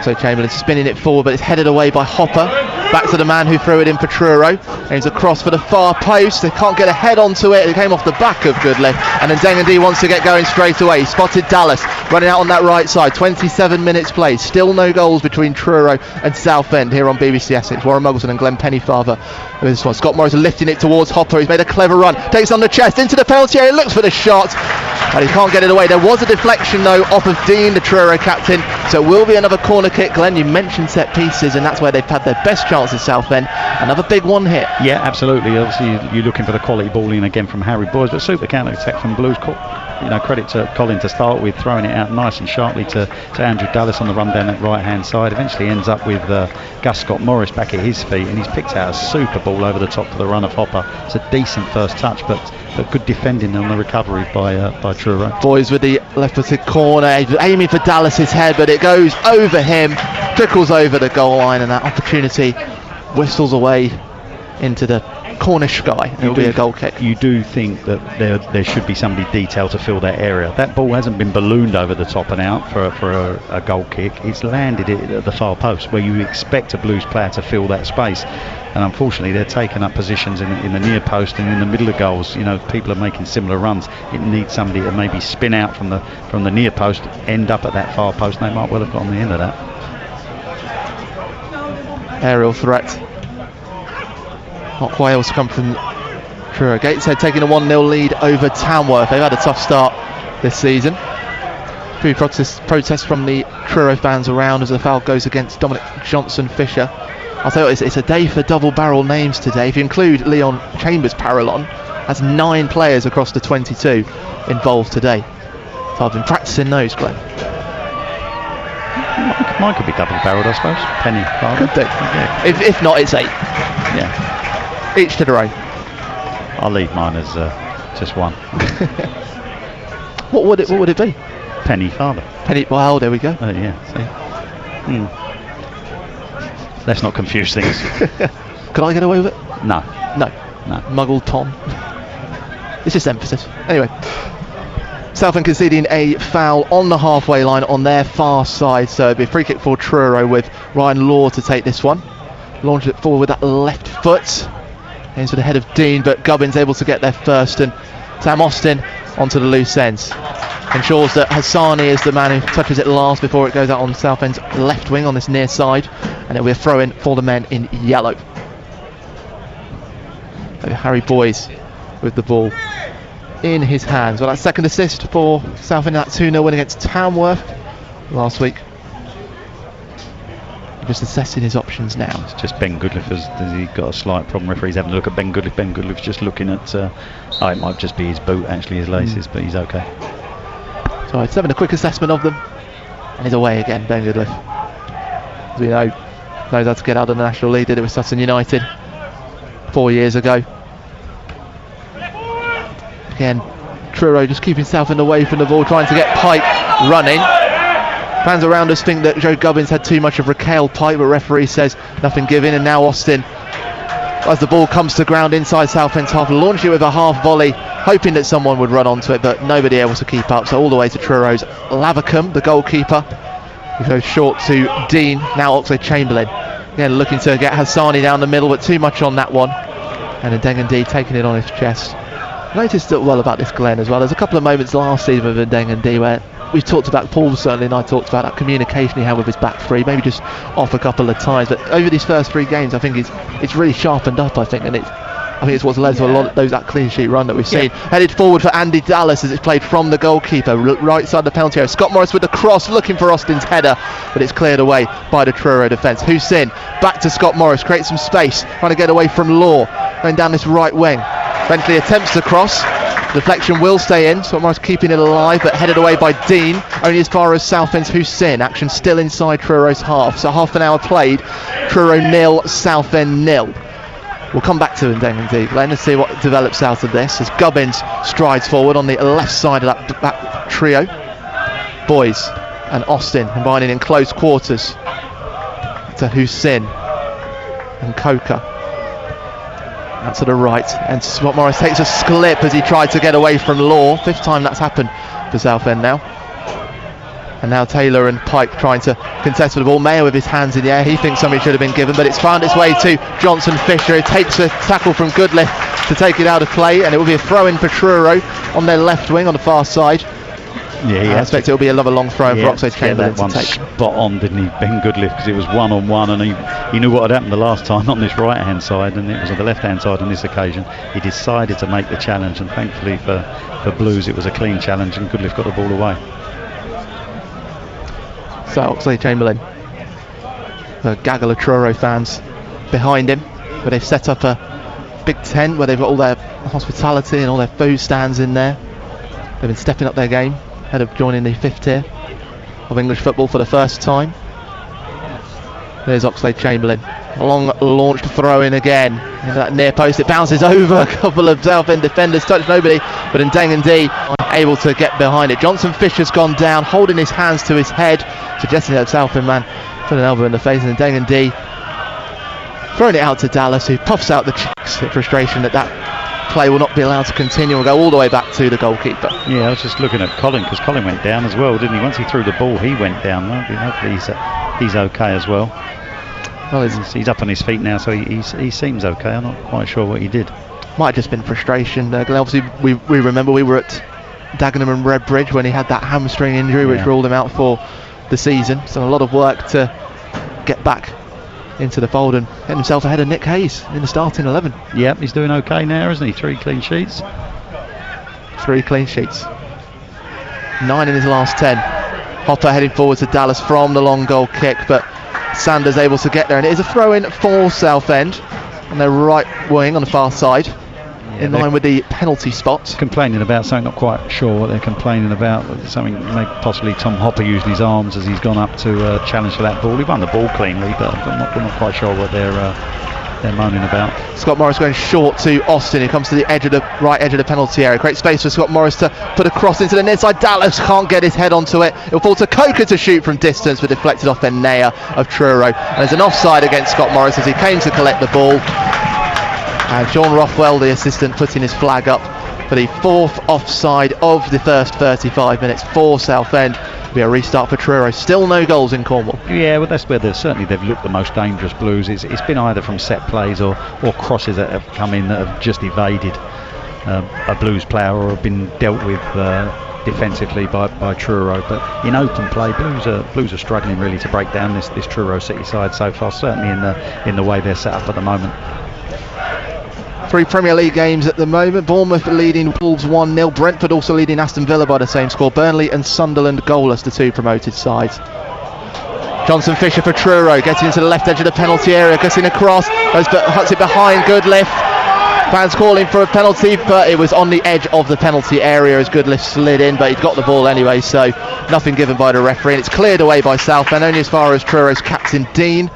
So Chamberlain spinning it forward, but it's headed away by Hopper. Back to the man who threw it in for Truro. Aims across for the far post. They can't get a head onto it. It came off the back of Goodliff. And then Dengendy wants to get going straight away. He spotted Dallas running out on that right side. 27 minutes played. Still no goals between Truro and Southend here on BBC Essex. Warren Muggleton and Glenn Pennyfather with this one. Scott Morris lifting it towards Hopper. He's made a clever run. Takes on the chest into the penalty area. Looks for the shot. But he can't get it away. There was a deflection though off of Dean, the Truro captain. So it will be another corner kick. Glenn, you mentioned set pieces, and that's where they've had their best chances, Southend. Another big one here. Yeah, absolutely. Obviously, you're looking for the quality ball in again from Harry Boys, but super counter attack from Blues. Credit to Colin to start with, throwing it out nice and sharply to Andrew Dallas on the run down that right hand side. Eventually ends up with Gus Scott Morris back at his feet, and he's picked out a super ball over the top for the run of Hopper. It's a decent first touch, but good defending on the recovery by Truro. Boys with the left-footed corner, aiming for Dallas's head, but it goes over him, trickles over the goal line, and that opportunity whistles away into the Cornish sky, and it'll be a goal kick. You do think that there should be somebody detailed to fill that area. That ball hasn't been ballooned over the top and out for a goal kick. It's landed it at the far post where you expect a Blues player to fill that space. And unfortunately, they're taking up positions in the near post and in the middle of goals. People are making similar runs. It needs somebody to maybe spin out from the near post, end up at that far post. And they might well have got on the end of that. Aerial threat. Not quite able to come from Truro. Gateshead taking a 1-0 lead over Tamworth. They've had a tough start this season. A few protests from the Truro fans around as the foul goes against Dominic Johnson-Fisher. I'll tell you what, it's a day for double barrel names today. If you include Leon Chambers-Parallon, that's 9 players across the 22 involved today. So I've been practicing those, Glenn. Mine could be double barreled, I suppose. Penny father. Could do. Yeah. If not, it's 8. Yeah. Each to their own. I'll leave mine as just one. What would it be? Penny father. Penny. Well, there we go. Yeah. See. Let's not confuse things. Could I get away with it? No. Muggle Tom. It's just emphasis. Anyway, Southend conceding a foul on the halfway line on their far side, so it'll be a free kick for Truro with Ryan Law to take this one. Launch it forward with that left foot. Aims for the head of Dean, but Gubbins able to get there first, and Sam Austin onto the loose ends. Ensures that Hassani is the man who touches it last before it goes out on Southend's left wing on this near side, and it'll be a throw in for the men in yellow. So Harry Boyes with the ball in his hands. Well, that second assist for Southend in that 2-0 win against Tamworth last week. Just assessing his options now. It's just Ben Goodliff has he got a slight problem. Referee's having a look at Ben Goodliff. Ben Goodliff's just looking at it might just be his boot, actually his laces, but he's okay. So it's having a quick assessment of them, and he's away again. Ben Goodliff, as we know, knows how to get out of the National League. Did it with Sutton United 4 years ago. Again, Truro just keeping Southend away from the ball, trying to get Pike running. Fans around us think that Joe Gubbins had too much of Raquel Pike, but referee says nothing given. And now Austin, as the ball comes to ground inside Southend's half, launch it with a half volley, hoping that someone would run onto it, but nobody able to keep up. So all the way to Truro's Lavacum, the goalkeeper, who goes short to Dean. Now Oxlade-Chamberlain again looking to get Hassani down the middle, but too much on that one. And Ndengendi taking it on his chest. Noticed it well about this, Glenn, as well. There's a couple of moments last season with Ndengendi where we've talked about, Paul certainly and I talked about that communication he had with his back three, maybe just off a couple of times, but over these first 3 games I think it's really sharpened up, I think, and it's what's led to a lot of that clean sheet run that we've seen. Headed forward for Andy Dallas as it's played from the goalkeeper, right side of the penalty area. Scott Morris with the cross, looking for Austin's header, but it's cleared away by the Truro defence. Hussein back to Scott Morris, creates some space, trying to get away from Law, going down this right wing. Eventually attempts the cross. Deflection will stay in, Scott Morris keeping it alive, but headed away by Dean, only as far as Southend's Hussein. Action still inside Truro's half, so half an hour played. Truro 0, Southend 0. We'll come back to Ndengendi, Glenn, and see what develops out of this as Gubbins strides forward on the left side of that back trio. Boyes and Austin combining in close quarters to Hussein and Coker. Out to the right, and Scott Morris takes a slip as he tried to get away from Law. 5th time that's happened for Southend now. And now Taylor and Pike trying to contest for the ball. Mayer with his hands in the air, he thinks something should have been given, but it's found its way to Johnson-Fisher. It takes a tackle from Goodliff to take it out of play, and it will be a throw-in for Truro on their left wing on the far side. Yeah, I expect it will be another long throw for Oxlade-Chamberlain to take. Spot on, didn't he, Ben Goodliff, because it was 1-on-1, and he knew what had happened the last time on this right hand side, and it was on the left hand side on this occasion. He decided to make the challenge, and thankfully for Blues it was a clean challenge, and Goodliff got the ball away. So Oxlade-Chamberlain, the gaggle of Truro fans behind him, where they've set up a big tent where they've got all their hospitality and all their food stands in there. They've been stepping up their game ahead of joining the 5th tier of English football for the first time. There's Oxlade-Chamberlain, a long launched throw in again into that near post. It bounces over a couple of Southend defenders, touched nobody, but Ndengendi able to get behind it. Johnson-Fisher's gone down, holding his hands to his head, suggesting that Southend man put an elbow in the face, and Ndengendi Throwing it out to Dallas, who puffs out the cheeks in frustration that play will not be allowed to continue and go all the way back to the goalkeeper. Yeah, I was just looking at Colin, because Colin went down as well, didn't he? Once he threw the ball, he went down. Hopefully he's okay as well. Well, he's up on his feet now, so he seems okay. I'm not quite sure what he did. Might have just been frustration. Obviously, we remember we were at Dagenham and Redbridge when he had that hamstring injury, which ruled him out for the season. So a lot of work to get back into the fold and get himself ahead of Nick Hayes in the starting 11. Yep, he's doing okay now, isn't he? 3 clean sheets. 3 clean sheets. 9 in his last 10. Hopper heading forward to Dallas from the long goal kick, but Sanders able to get there, and it is a throw-in for Southend on their right wing on the far side, in line with the penalty spot. Complaining about something, not quite sure what they're complaining about. Something maybe possibly Tom Hopper using his arms as he's gone up to challenge for that ball. He won the ball cleanly, but we're not quite sure what they're moaning about. Scott Morris going short to Austin, who comes to the edge of the right edge of the penalty area. Great space for Scott Morris to put a cross into the near side. Dallas can't get his head onto it. It'll fall to Coker to shoot from distance, but deflected off Enea of Truro. And there's an offside against Scott Morris as he came to collect the ball. And Sean Rothwell, the assistant, putting his flag up for the 4th offside of the first 35 minutes for Southend. Be a restart for Truro. Still no goals in Cornwall. Yeah, well, that's where they've looked the most dangerous, Blues. It's been either from set plays or crosses that have come in that have just evaded a Blues player or have been dealt with defensively by Truro. But in open play, Blues are struggling really to break down this Truro City side so far. Certainly in the way they're set up at the moment. 3 Premier League games at the moment. Bournemouth leading Wolves 1-0. Brentford also leading Aston Villa by the same score. Burnley and Sunderland goalless, the 2 promoted sides. Johnson Fisher for Truro, getting into the left edge of the penalty area, cutting across, huts it behind Goodliff. Fans calling for a penalty, but it was on the edge of the penalty area as Goodliff slid in, but he'd got the ball anyway, so nothing given by the referee. And it's cleared away by Southend, only as far as Truro's captain Dean.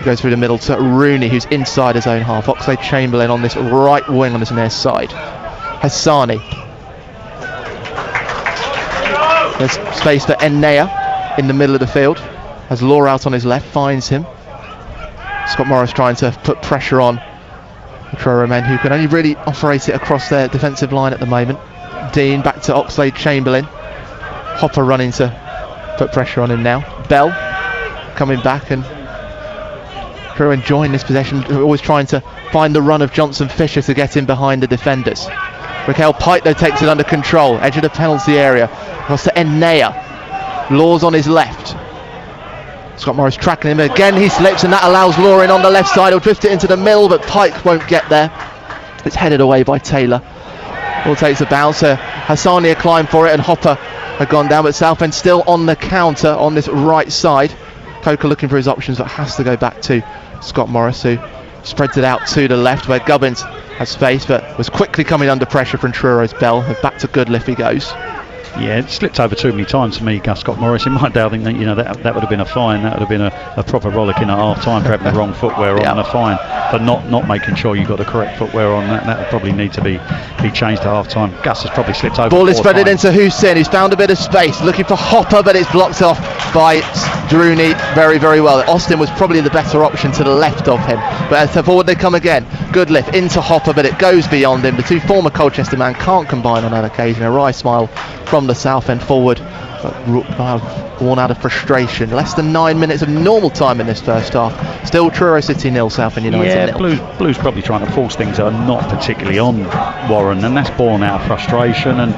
Goes through the middle to Rooney, who's inside his own half. Oxlade-Chamberlain on this right wing on his near side. Hassani. There's space for Enea in the middle of the field. Has Law out on his left, finds him. Scott Morris trying to put pressure on the Truro men, who can only really operate it across their defensive line at the moment. Dean back to Oxlade-Chamberlain. Hopper running to put pressure on him now. Bell coming back, and Truro enjoying this possession, always trying to find the run of Johnson Fisher to get in behind the defenders. Raquel Pike though takes it under control, edge of the penalty area, across to Enea. Law's on his left. Scott Morris tracking him again, he slips, and that allows Law in on the left side. He'll drift it into the middle, but Pike won't get there. It's headed away by Taylor. Ball takes a bounce. Hassani climbed for it, and Hopper had gone down, but Southend still on the counter on this right side. Coker looking for his options, but has to go back to Scott Morris, who spreads it out to the left where Gubbins has space, but was quickly coming under pressure from Truro's Bell. Back to Goodliff he goes. Yeah, it slipped over too many times for me, Scott Morris. In my day, I think that would have been a fine. That would have been a proper rollicking at half time for having the wrong footwear on, and a fine for not making sure you got the correct footwear on. That would probably need to be changed at half time. Gus has probably slipped over. Ball is spreaded into Hussein, who's found a bit of space, looking for Hopper, but it's blocked off by Rooney very, very well. Austin was probably the better option to the left of him, but as forward they come again. Goodliff into Hopper, but it goes beyond him. The 2 former Colchester men can't combine on that occasion. A wry smile from the Southend forward, worn out of frustration. Less than 9 minutes of normal time in this first half. Still Truro City 0, Southend United 0. Blues probably trying to force things that are not particularly on Warren, and that's born out of frustration. And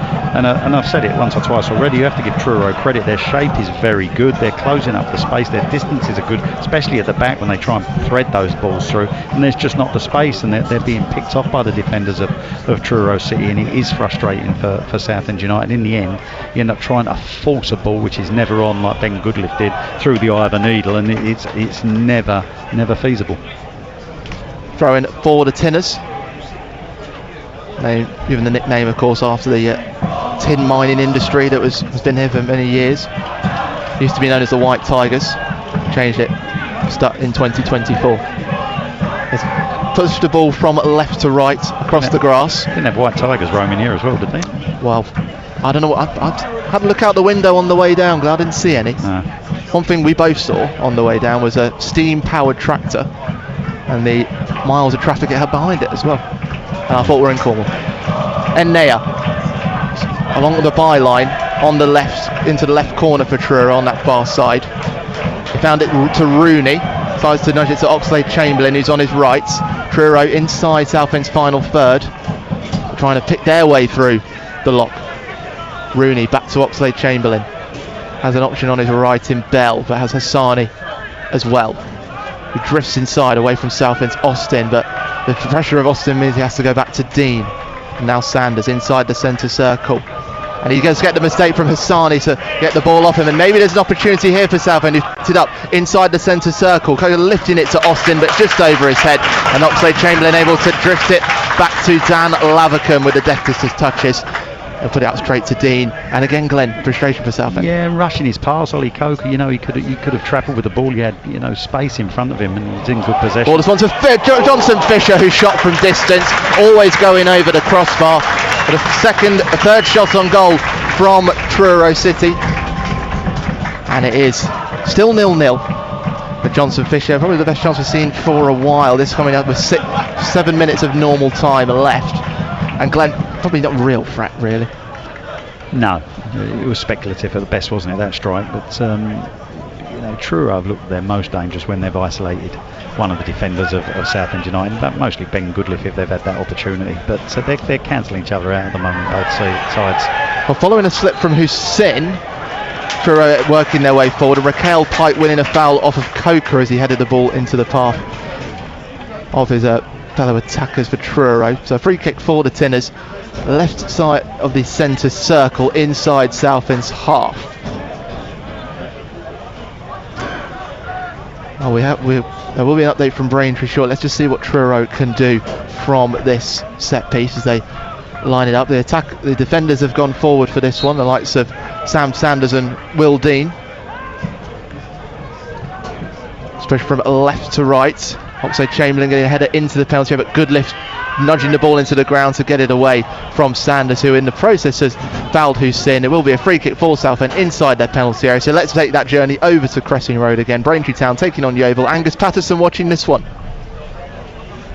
I've said it once or twice already. You have to give Truro credit. Their shape is very good. They're closing up the space. Their distances are good, especially at the back when they try and thread those balls through. And there's just not the space, and they're being picked off by the defenders of Truro City. And it is frustrating for Southend United. In the end, you end up trying to force a ball which is never on, like Ben Goodliff did, through the eye of a needle, and it's never feasible. Throwing for the Tinners, given the nickname of course after the tin mining industry that has been here for many years. Used to be known as the White Tigers, changed it in 2024. Pushed the ball from left to right across the grass. Didn't have White Tigers roaming here as well, did they? Well, I don't know. I had to look out the window on the way down because I didn't see any. No. One thing we both saw on the way down was a steam-powered tractor and the miles of traffic it had behind it as well. And I thought we're in Cornwall. Enea along the byline on the left, into the left corner for Truro on that far side. He found it to Rooney, tries to nudge it to Oxlade-Chamberlain, who's on his right. Truro inside Southend's final third, trying to pick their way through the lock. Rooney back to Oxlade-Chamberlain, has an option on his right in Bell, but has Hassani as well, who drifts inside away from Southend's Austin, but the pressure of Austin means he has to go back to Dean. And now Sanders inside the centre circle, and he goes to get the mistake from Hassani to get the ball off him, and maybe there's an opportunity here for Southend, who's picked it up inside the centre circle, kind of lifting it to Austin but just over his head, and Oxlade-Chamberlain able to drift it back to Dan Lavercombe with the deftest of touches and put it out straight to Dean. And again, Glenn, frustration for Southend. Yeah, rushing his pass, Ollie Coker, he could have travelled with the ball. He had space in front of him and was in good possession. Ball this one to Johnson Fisher, who shot from distance, always going over the crossbar. But a third shot on goal from Truro City, and it is still 0-0. But Johnson Fisher, probably the best chance we've seen for a while. This coming up with 7 minutes of normal time left, and Glenn, probably not a real threat really. No, it was speculative at the best, wasn't it, that strike? But Truro have looked their most dangerous when they've isolated one of the defenders of Southend United, but mostly Ben Goodliff if they've had that opportunity. But they're cancelling each other out at the moment, both sides. Well, following a slip from Hussein, Truro working their way forward, and Raquel Pike winning a foul off of Coker as he headed the ball into the path of his fellow attackers for Truro. So free kick for the Tinners, left side of the centre circle inside Southend's half. There will be an update from Braintree short. Let's just see what Truro can do from this set piece as they line it up. The defenders have gone forward for this one, the likes of Sam Sanders and Will Dean. Especially from left to right. Oxlade-Chamberlain getting a header into the penalty area, but Goodliff nudging the ball into the ground to get it away from Sanders, who in the process has fouled Hussein. It will be a free kick for Southend inside their penalty area. So let's take that journey over to Cressing Road again. Braintree Town taking on Yeovil. Angus Patterson watching this one.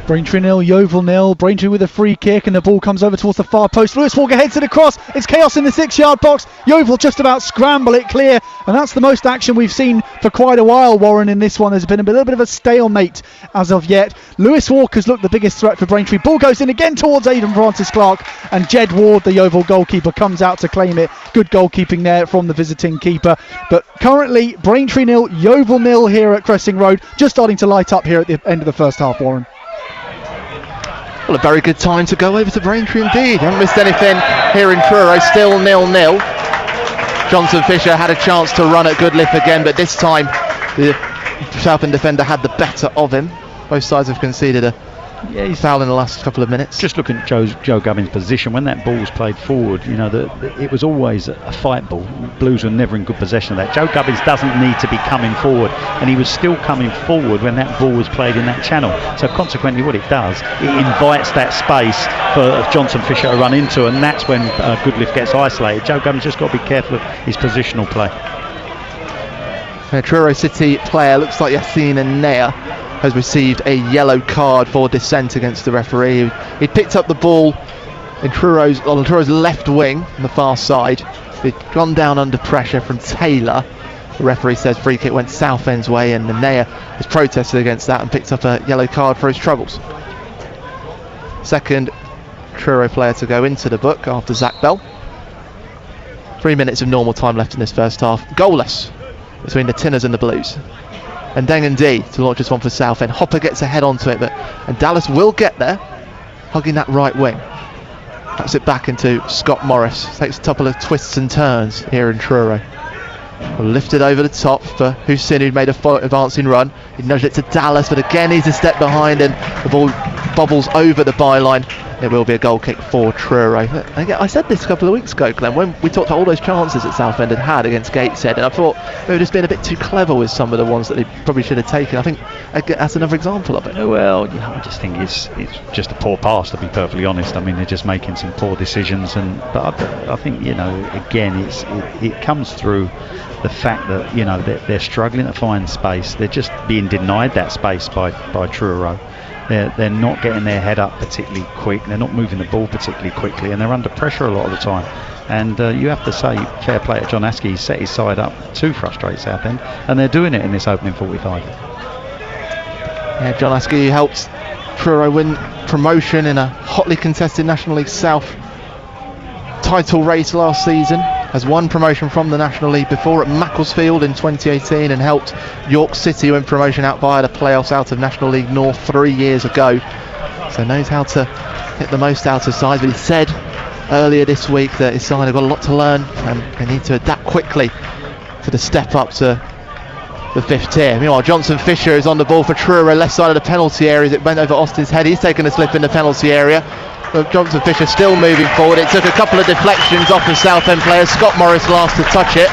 Braintree 0, Yeovil 0. Braintree with a free kick, and the ball comes over towards the far post. Lewis Walker heads to the cross. It's chaos in the 6-yard box. Yeovil just about scramble it clear, and that's the most action we've seen for quite a while, Warren, in this one. There's been a little bit of a stalemate as of yet. Lewis Walker's looked the biggest threat for Braintree. Ball goes in again towards Aidan Francis-Clark, and Jed Ward, the Yeovil goalkeeper, comes out to claim it. Good goalkeeping there from the visiting keeper. But currently, Braintree 0, Yeovil 0 here at Cressing Road. Just starting to light up here at the end of the first half, Warren. Well, a very good time to go over to Braintree indeed. Haven't missed anything here in Truro. Still 0-0. Johnson Fisher had a chance to run at Goodliff again, but this time the Southend defender had the better of him. Both sides have conceded a he's foul in the last couple of minutes. Just looking at Joe Gubbins' position when that ball's played forward, it was always a fight ball. Blues were never in good possession of that. Joe Gubbins doesn't need to be coming forward, and he was still coming forward when that ball was played in that channel. So consequently, what it does, it invites that space for Johnson Fisher to run into, and that's when Goodliff gets isolated. Joe Gubbins just got to be careful of his positional play. A Truro City player, looks like Yassine Nea, has received a yellow card for dissent against the referee. He picked up the ball on Truro's left wing on the far side. He'd gone down under pressure from Taylor. The referee says free kick went Southend's way, and Nea has protested against that and picked up a yellow card for his troubles. Second Truro player to go into the book after Zach Bell. 3 minutes of normal time left in this first half. Goalless between the Tinners and the Blues. And Dengan D to launch this one for Southend. Hopper gets a head onto it, and Dallas will get there, hugging that right wing. That's it back into Scott Morris. Takes a couple of twists and turns here in Truro. Lifted over the top for Hussein, who made a advancing run. He nudged it to Dallas, but again he's a step behind, and the ball bobbles over the byline It will be a goal kick for Truro. Again, I said this a couple of weeks ago, Glenn, when we talked about all those chances that Southend had against Gateshead, and I thought they were just being a bit too clever with some of the ones that they probably should have taken. I think that's another example of it. Well, I just think it's just a poor pass, to be perfectly honest. I mean, they're just making some poor decisions, but I think, again, it comes through the fact that they're struggling to find space. They're just being denied that space by Truro. They're not getting their head up particularly quick. They're not moving the ball particularly quickly, and they're under pressure a lot of the time. And you have to say, fair play to John Askey. He's set his side up to frustrate Southend, and they're doing it in this opening 45. Yeah, John Askey helped Truro win promotion in a hotly contested National League South title race last season. Has won promotion from the National League before at Macclesfield in 2018 and helped York City win promotion out via the playoffs out of National League North 3 years ago. So knows how to get the most out of sides. But he said earlier this week that his side have got a lot to learn and they need to adapt quickly to the step up to the 5th tier. Meanwhile, Johnson Fisher is on the ball for Truro, left side of the penalty area as it went over Austin's head. He's taken a slip in the penalty area. Johnson Fisher still moving forward. It took a couple of deflections off the Southend players. Scott Morris last to touch it.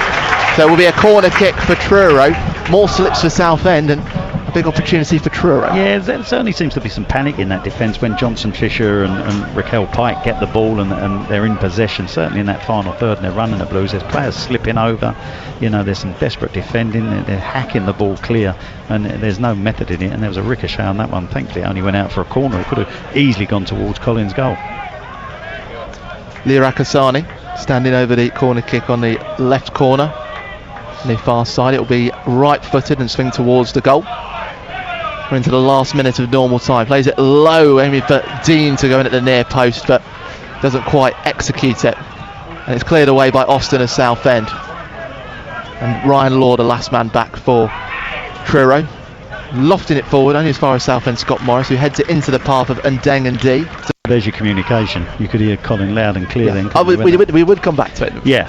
So it will be a corner kick for Truro. More slips for Southend and a big opportunity for Truro. Yeah, there certainly seems to be some panic in that defence when Johnson Fisher and Raquel Pike get the ball and they're in possession. Certainly in that final third, and they're running the Blues. There's players slipping over. There's some desperate defending. They're hacking the ball clear, and there's no method in it. And there was a ricochet on that one. Thankfully, it only went out for a corner. It could have easily gone towards Collins' goal. Lira Kasani standing over the corner kick on the left corner. On the far side, it will be right-footed and swing towards the goal. We're into the last minute of normal time. Plays it low, aiming for Dean to go in at the near post, but doesn't quite execute it. And it's cleared away by Austin of Southend. And Ryan Law, the last man back for Truro. Lofting it forward only as far as Southend Scott Morris, who heads it into the path of Ndeng and D. There's your communication. You could hear Colin loud and clear then. We would come back to it. Yeah.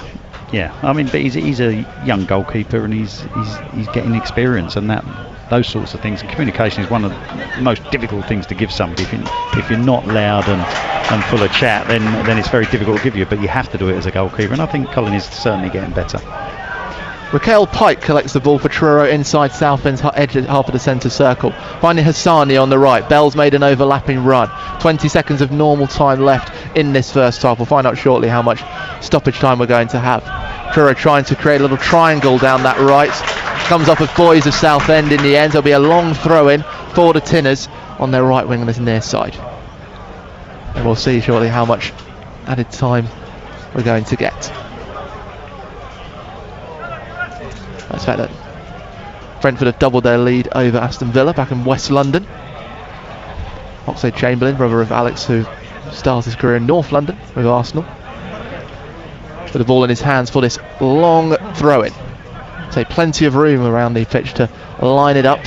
I mean, but he's a young goalkeeper and he's getting experience, and those sorts of things. And communication is one of the most difficult things to give somebody. If you're not loud and full of chat, then it's very difficult to give you. But you have to do it as a goalkeeper, and I think Colin is certainly getting better. Raquel Pike collects the ball for Truro inside Southend's edge at half of the centre circle. Finding Hassani on the right. Bell's made an overlapping run. 20 seconds of normal time left in this first half. We'll find out shortly how much stoppage time we're going to have. Truro trying to create a little triangle down that right. Comes off with Boys of Southend in the end. There'll be a long throw in for the Tinners on their right wing on this near side. And we'll see shortly how much added time we're going to get. That's the fact that Brentford have doubled their lead over Aston Villa back in West London. Oxlade-Chamberlain, brother of Alex, who started his career in North London with Arsenal, with the ball in his hands for this long throw-in. So plenty of room around the pitch to line it up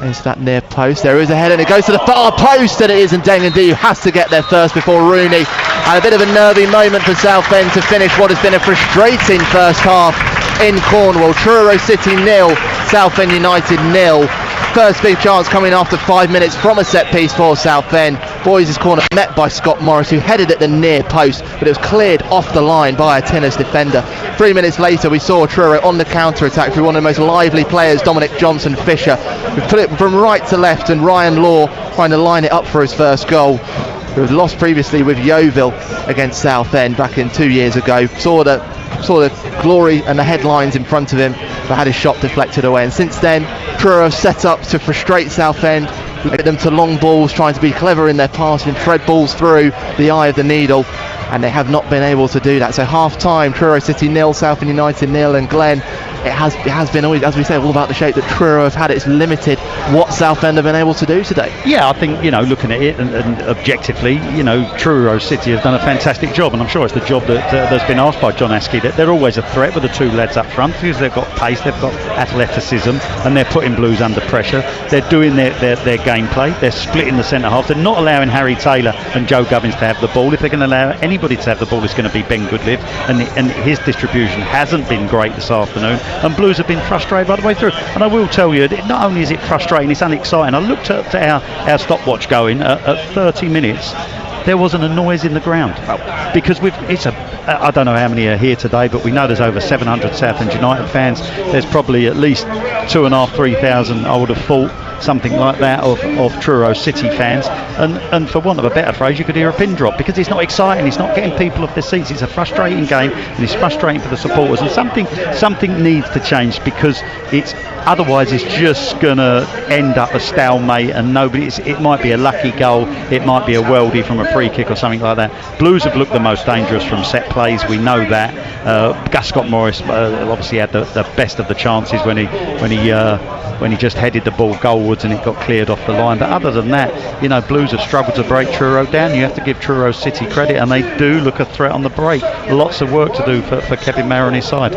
into that near post. There is a header and it goes to the far post, and it is Ndeng and D who has to get there first before Rooney. And a bit of a nervy moment for Southend to finish what has been a frustrating first half in Cornwall. Truro City 0, Southend United 0. First big chance coming after 5 minutes from a set piece for Southend. Boys' corner met by Scott Morris, who headed at the near post, but it was cleared off the line by a Tinners defender. 3 minutes later we saw Truro on the counter-attack through one of the most lively players, Dominic Johnson Fisher, who put it from right to left, and Ryan Law trying to line it up for his first goal, who had lost previously with Yeovil against Southend back in 2 years ago. Saw the glory and the headlines in front of him, but had his shot deflected away. And since then, Truro have set up to frustrate Southend, get them to long balls, trying to be clever in their passing, thread balls through the eye of the needle, and they have not been able to do that. So half time, Truro City 0, Southend United 0, and Glenn, it has been always, as we say, all about the shape that Truro have had. It's limited what Southend have been able to do today. Yeah, I think, looking at it and objectively, Truro City has done a fantastic job, and I'm sure it's the job that's been asked by John Askey. That they're always a threat with the two lads up front, because they've got pace, they've got athleticism, and they're putting Blues under pressure. They're doing their gameplay. They're splitting the centre half. They're not allowing Harry Taylor and Joe Gubbins to have the ball. If they're going to allow anybody to have the ball, it's going to be Ben Goodlive, and his distribution hasn't been great this afternoon. And Blues have been frustrated right the way through. And I will tell you, not only is it frustrating, it's unexciting. I looked at our stopwatch going at 30 minutes. there wasn't a noise in the ground. Because I don't know how many are here today, but we know there's over 700 Southend United fans. There's probably at least 2,500, 3,000, I would have thought, something like that, of Truro City fans, and for want of a better phrase, you could hear a pin drop, because it's not exciting, it's not getting people off their seats. It's a frustrating game, and it's frustrating for the supporters, and something needs to change, because otherwise it's just gonna end up a stalemate, and it might be a lucky goal, it might be a worldie from a free kick or something like that. Blues have looked the most dangerous from set plays, we know that. Gus Scott Morris obviously had the best of the chances when he just headed the ball goalwards and it got cleared off the line. But other than that, Blues have struggled to break Truro down. You have to give Truro City credit, and they do look a threat on the break. Lots of work to do for Kevin Mayer and his side.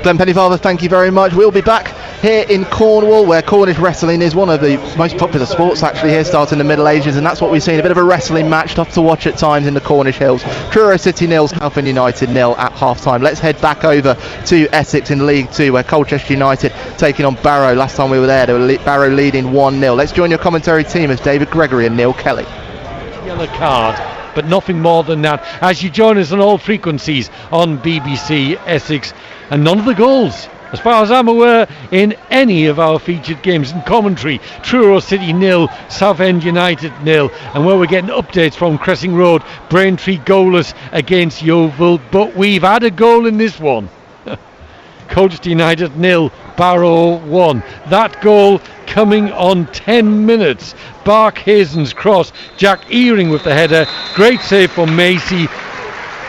Glenn Pennyfather, thank you very much. We'll be back here in Cornwall, where Cornish wrestling is one of the most popular sports actually here, starting in the Middle Ages, and that's what we've seen, a bit of a wrestling match, tough to watch at times in the Cornish Hills. Truro City 0, Southend United 0 at half-time. Let's head back over to Essex in League 2, where Colchester United taking on Barrow. Last time we were there, Barrow leading 1-0. Let's join your commentary team as David Gregory and Neil Kelly. Yellow card, but nothing more than that, as you join us on all frequencies on BBC Essex. And none of the goals, as far as I'm aware, in any of our featured games. In commentary, Truro City 0, Southend United 0. And where we're getting updates from Cressing Road, Braintree goalless against Yeovil. But we've had a goal in this one. Colchester United 0, Barrow 1. That goal coming on 10 minutes. Bark Hazen's cross, Jack Earing with the header. Great save from Macy.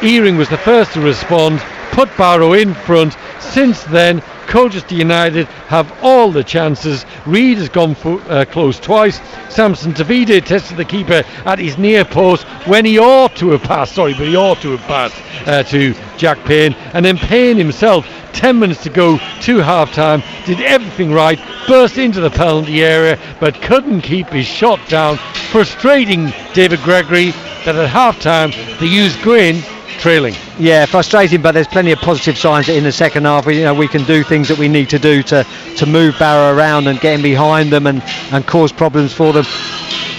Earing was the first to respond, put Barrow in front. Since then, Colchester United have all the chances. Reid has gone close twice. Samson Tavide tested the keeper at his near post when he ought to have passed. To Jack Payne. And then Payne himself, 10 minutes to go to half-time, did everything right, burst into the penalty area, but couldn't keep his shot down. Frustrating David Gregory that at half-time they used Green trailing. Yeah, frustrating, but there's plenty of positive signs that in the second half we can do things that we need to do to move Barrow around and get in behind them and cause problems for them.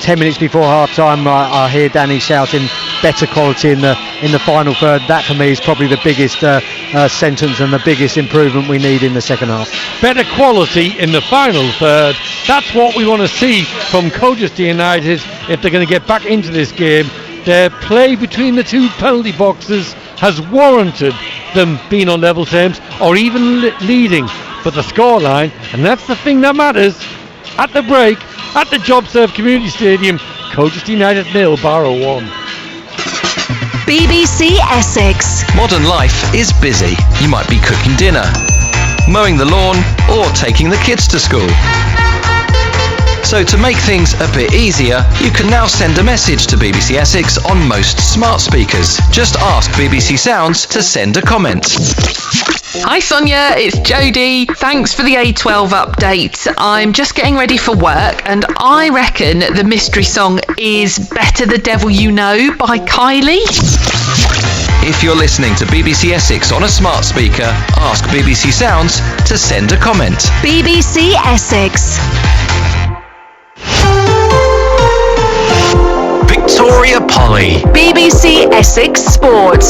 10 minutes before half time, I hear Danny shouting better quality in the final third. That for me is probably the biggest sentence and the biggest improvement we need in the second half. Better quality in the final third. That's what we want to see from Colchester United if they're going to get back into this game. Their play between the two penalty boxes has warranted them being on level terms or even leading. But the scoreline, and that's the thing that matters, at the break, at the JobServe Community Stadium, Colchester United 0, Barrow 1. BBC Essex. Modern life is busy. You might be cooking dinner, mowing the lawn, or taking the kids to school. So to make things a bit easier, you can now send a message to BBC Essex on most smart speakers. Just ask BBC Sounds to send a comment. Hi Sonia, it's Jodie. Thanks for the A12 update. I'm just getting ready for work and I reckon the mystery song is Better the Devil You Know by Kylie. If you're listening to BBC Essex on a smart speaker, ask BBC Sounds to send a comment. BBC Essex. Victoria Polly. BBC Essex Sport.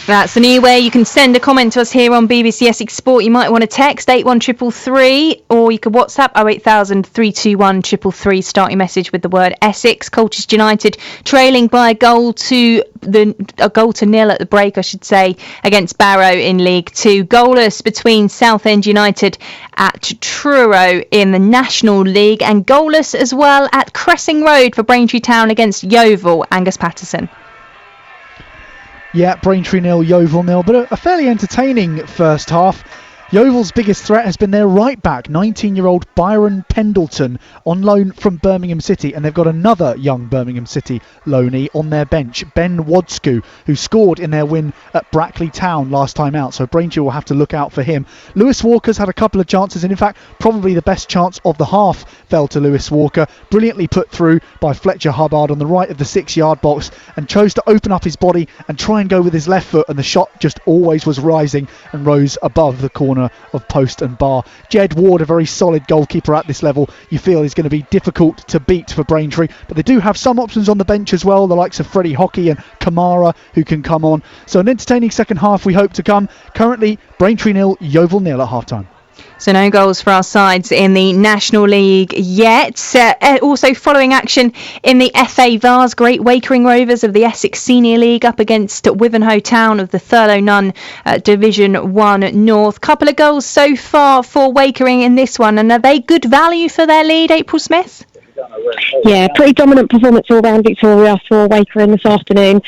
That's the new way you can send a comment to us here on BBC Essex Sport. You might want to text 81333 or you could WhatsApp 08000 321 333. Start your message with the word Essex. Colchester United trailing by a goal to nil at the break, I should say, against Barrow in League 2. Goalless between Southend United at Truro in the National League, and goalless as well at Cressing Road for Braintree Town against Yeovil. Angus Patterson. Yeah, Braintree 0, Yeovil 0, but a fairly entertaining first half. Yeovil's biggest threat has been their right back, 19-year-old Byron Pendleton, on loan from Birmingham City, and they've got another young Birmingham City loanee on their bench, Ben Wodsku, who scored in their win at Brackley Town last time out, so Braintree will have to look out for him. Lewis Walker's had a couple of chances, and in fact probably the best chance of the half fell to Lewis Walker, brilliantly put through by Fletcher Hubbard on the right of the 6-yard box, and chose to open up his body and try and go with his left foot, and the shot just always was rising and rose above the corner corner of post and bar. Jed Ward, a very solid goalkeeper at this level, you feel is going to be difficult to beat for Braintree, but they do have some options on the bench as well, the likes of Freddie Hockey and Kamara who can come on. So an entertaining second half we hope to come. Currently Braintree 0, Yeovil 0 at half time. So no goals for our sides in the National League yet. Also following action in the FA Vars, Great Wakering Rovers of the Essex Senior League up against Wivenhoe Town of the Thurlow Nunn Division 1 North. Couple of goals so far for Wakering in this one, and are they good value for their lead, April Smith? Yeah, pretty dominant performance all round Victoria for Wakering this afternoon.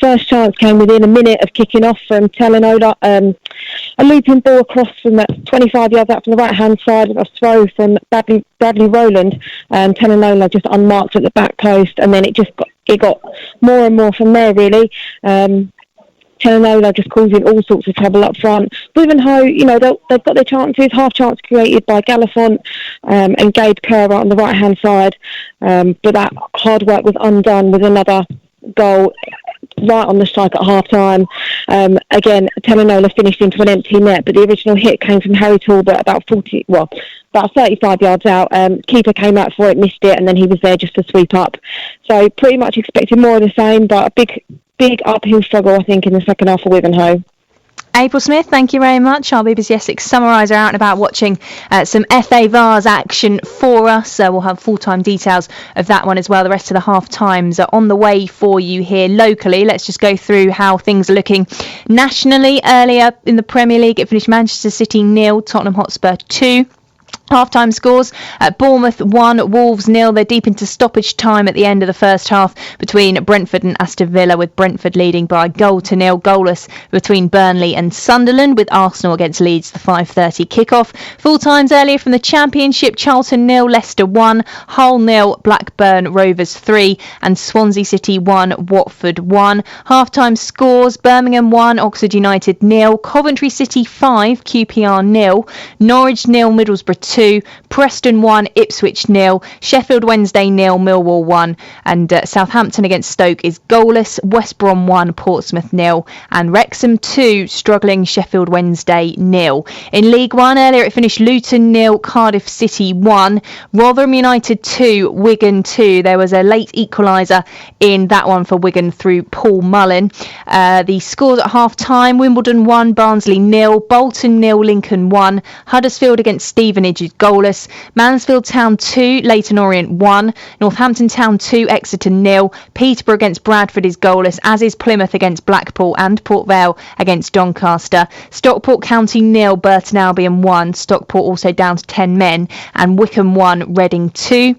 First chance came within a minute of kicking off from Telenola. A looping ball across from that 25 yards out from the right hand side, a throw from Bradley Rowland. Telenola just unmarked at the back post, and then it got more and more from there really. Telenola just causing all sorts of trouble up front. Wivenhoe, they've got their chances, half chance created by Galifont and Gabe Kerr on the right hand side, but that hard work was undone with another goal right on the strike at half time. Again, Telenola finished into an empty net, but the original hit came from Harry Talbot about 35 yards out. Keeper came out for it, missed it, and then he was there just to sweep up. So pretty much expected more of the same, but a big uphill struggle, I think, in the second half for Wivenhoe. April Smith, thank you very much. Our BBC Essex summariser out and about watching some FA Vars action for us. We'll have full-time details of that one as well. The rest of the half-times are on the way for you here locally. Let's just go through how things are looking nationally. Earlier in the Premier League, it finished Manchester City 0, Tottenham Hotspur 2. Half-time scores, Bournemouth 1, Wolves 0. They're deep into stoppage time at the end of the first half between Brentford and Aston Villa, with Brentford leading by 1-0. Goalless between Burnley and Sunderland, with Arsenal against Leeds, the 5:30 kickoff. Full times earlier from the Championship, Charlton 0, Leicester 1, Hull 0, Blackburn Rovers 3, and Swansea City 1, Watford 1. Half-time scores, Birmingham 1, Oxford United 0, Coventry City 5, QPR 0, Norwich 0, Middlesbrough 2, Preston 1, Ipswich 0, Sheffield Wednesday 0, Millwall 1, and Southampton against Stoke is goalless, West Brom 1, Portsmouth 0, and Wrexham 2, struggling Sheffield Wednesday 0. In League 1 earlier it finished Luton 0, Cardiff City 1, Rotherham United 2, Wigan 2. There was a late equaliser in that one for Wigan through Paul Mullen. The scores at half time, Wimbledon 1, Barnsley 0, Bolton 0, Lincoln 1, Huddersfield against Stevenage is goalless, Mansfield Town 2, Leyton Orient 1, Northampton Town 2, Exeter 0, Peterborough against Bradford is goalless, as is Plymouth against Blackpool, and Port Vale against Doncaster. Stockport County 0, Burton Albion 1, Stockport also down to 10 men, and Wickham 1, Reading 2.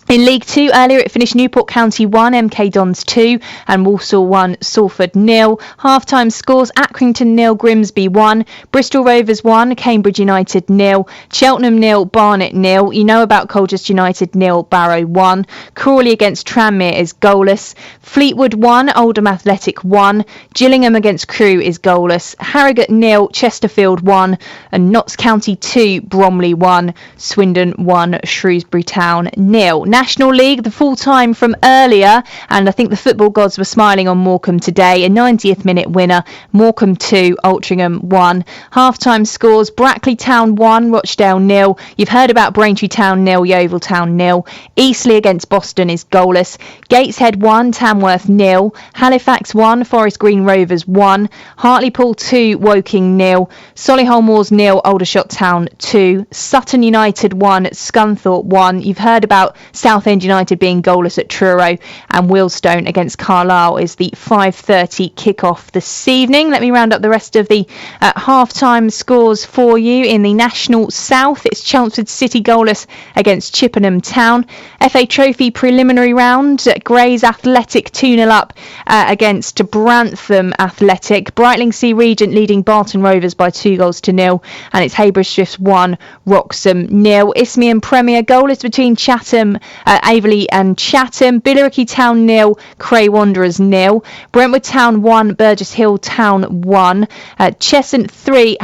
In League 2, earlier it finished Newport County 1, MK Dons 2, and Walsall 1, Salford 0. Half-time scores, Accrington 0, Grimsby 1, Bristol Rovers 1, Cambridge United 0, Cheltenham 0, Barnet 0. You know about Colchester United 0, Barrow 1. Crawley against Tranmere is goalless. Fleetwood 1, Oldham Athletic 1. Gillingham against Crewe is goalless. Harrogate 0, Chesterfield 1, and Notts County 2, Bromley 1, Swindon 1, Shrewsbury Town 0. National League, the full time from earlier, and I think the football gods were smiling on Morecambe today. A 90th minute winner, Morecambe 2, Altrincham 1. Half-time scores, Brackley Town 1, Rochdale 0. You've heard about Braintree Town 0, Yeovil Town 0. Eastleigh against Boston is goalless. Gateshead 1, Tamworth 0. Halifax 1, Forest Green Rovers 1. Hartlepool 2, Woking 0. Solihull Moors 0, Aldershot Town 2. Sutton United 1, Scunthorpe 1. You've heard about Southend United being goalless at Truro, and Wealdstone against Carlisle is the 5:30 kickoff this evening. Let me round up the rest of the half-time scores for you. In the National South, it's Chelmsford City goalless against Chippenham Town. FA Trophy preliminary round, Grays Athletic 2-0 up against Brantham Athletic. Brightlingsea Regent leading Barton Rovers by 2-0, and it's Haybridge Swifts 1, Wroxham 0. Isthmian Premier goalless between Chatham Averley and Chatham, Billericay Town 0, Cray Wanderers 0, Brentwood Town 1, Burgess Hill Town 1, Cheshunt 3,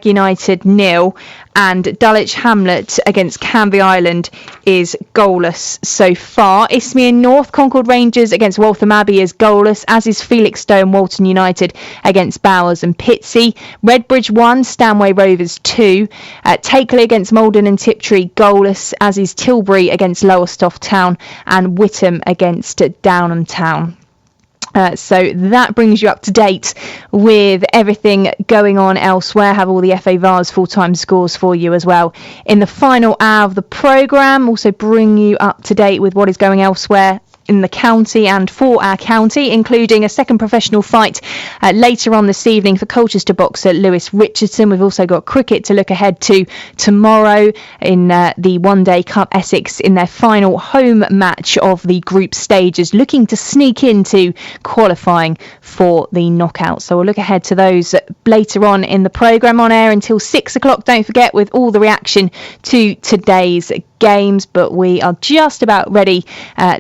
#United 0, and Dulwich Hamlet against Canvey Island is goalless so far. Isthmian North, Concord Rangers against Waltham Abbey is goalless, as is Felixstowe and Walton United against Bowers and Pitsea. Redbridge 1, Stanway Rovers 2. Takeley against Maldon and Tiptree goalless, as is Tilbury against Lowestoft Town and Whittam against Downham Town. So that brings you up to date with everything going on elsewhere. Have all the FA Vars full-time scores for you as well in the final hour of the programme. Also bring you up to date with what is going elsewhere in the county and for our county, including a second professional fight later on this evening for Colchester boxer Lewis Richardson. We've also got cricket to look ahead to tomorrow in the One Day Cup. Essex in their final home match of the group stages, looking to sneak into qualifying for the knockout. So we'll look ahead to those later on in the programme, on air until 6 o'clock. Don't forget, with all the reaction to today's games, but we are just about ready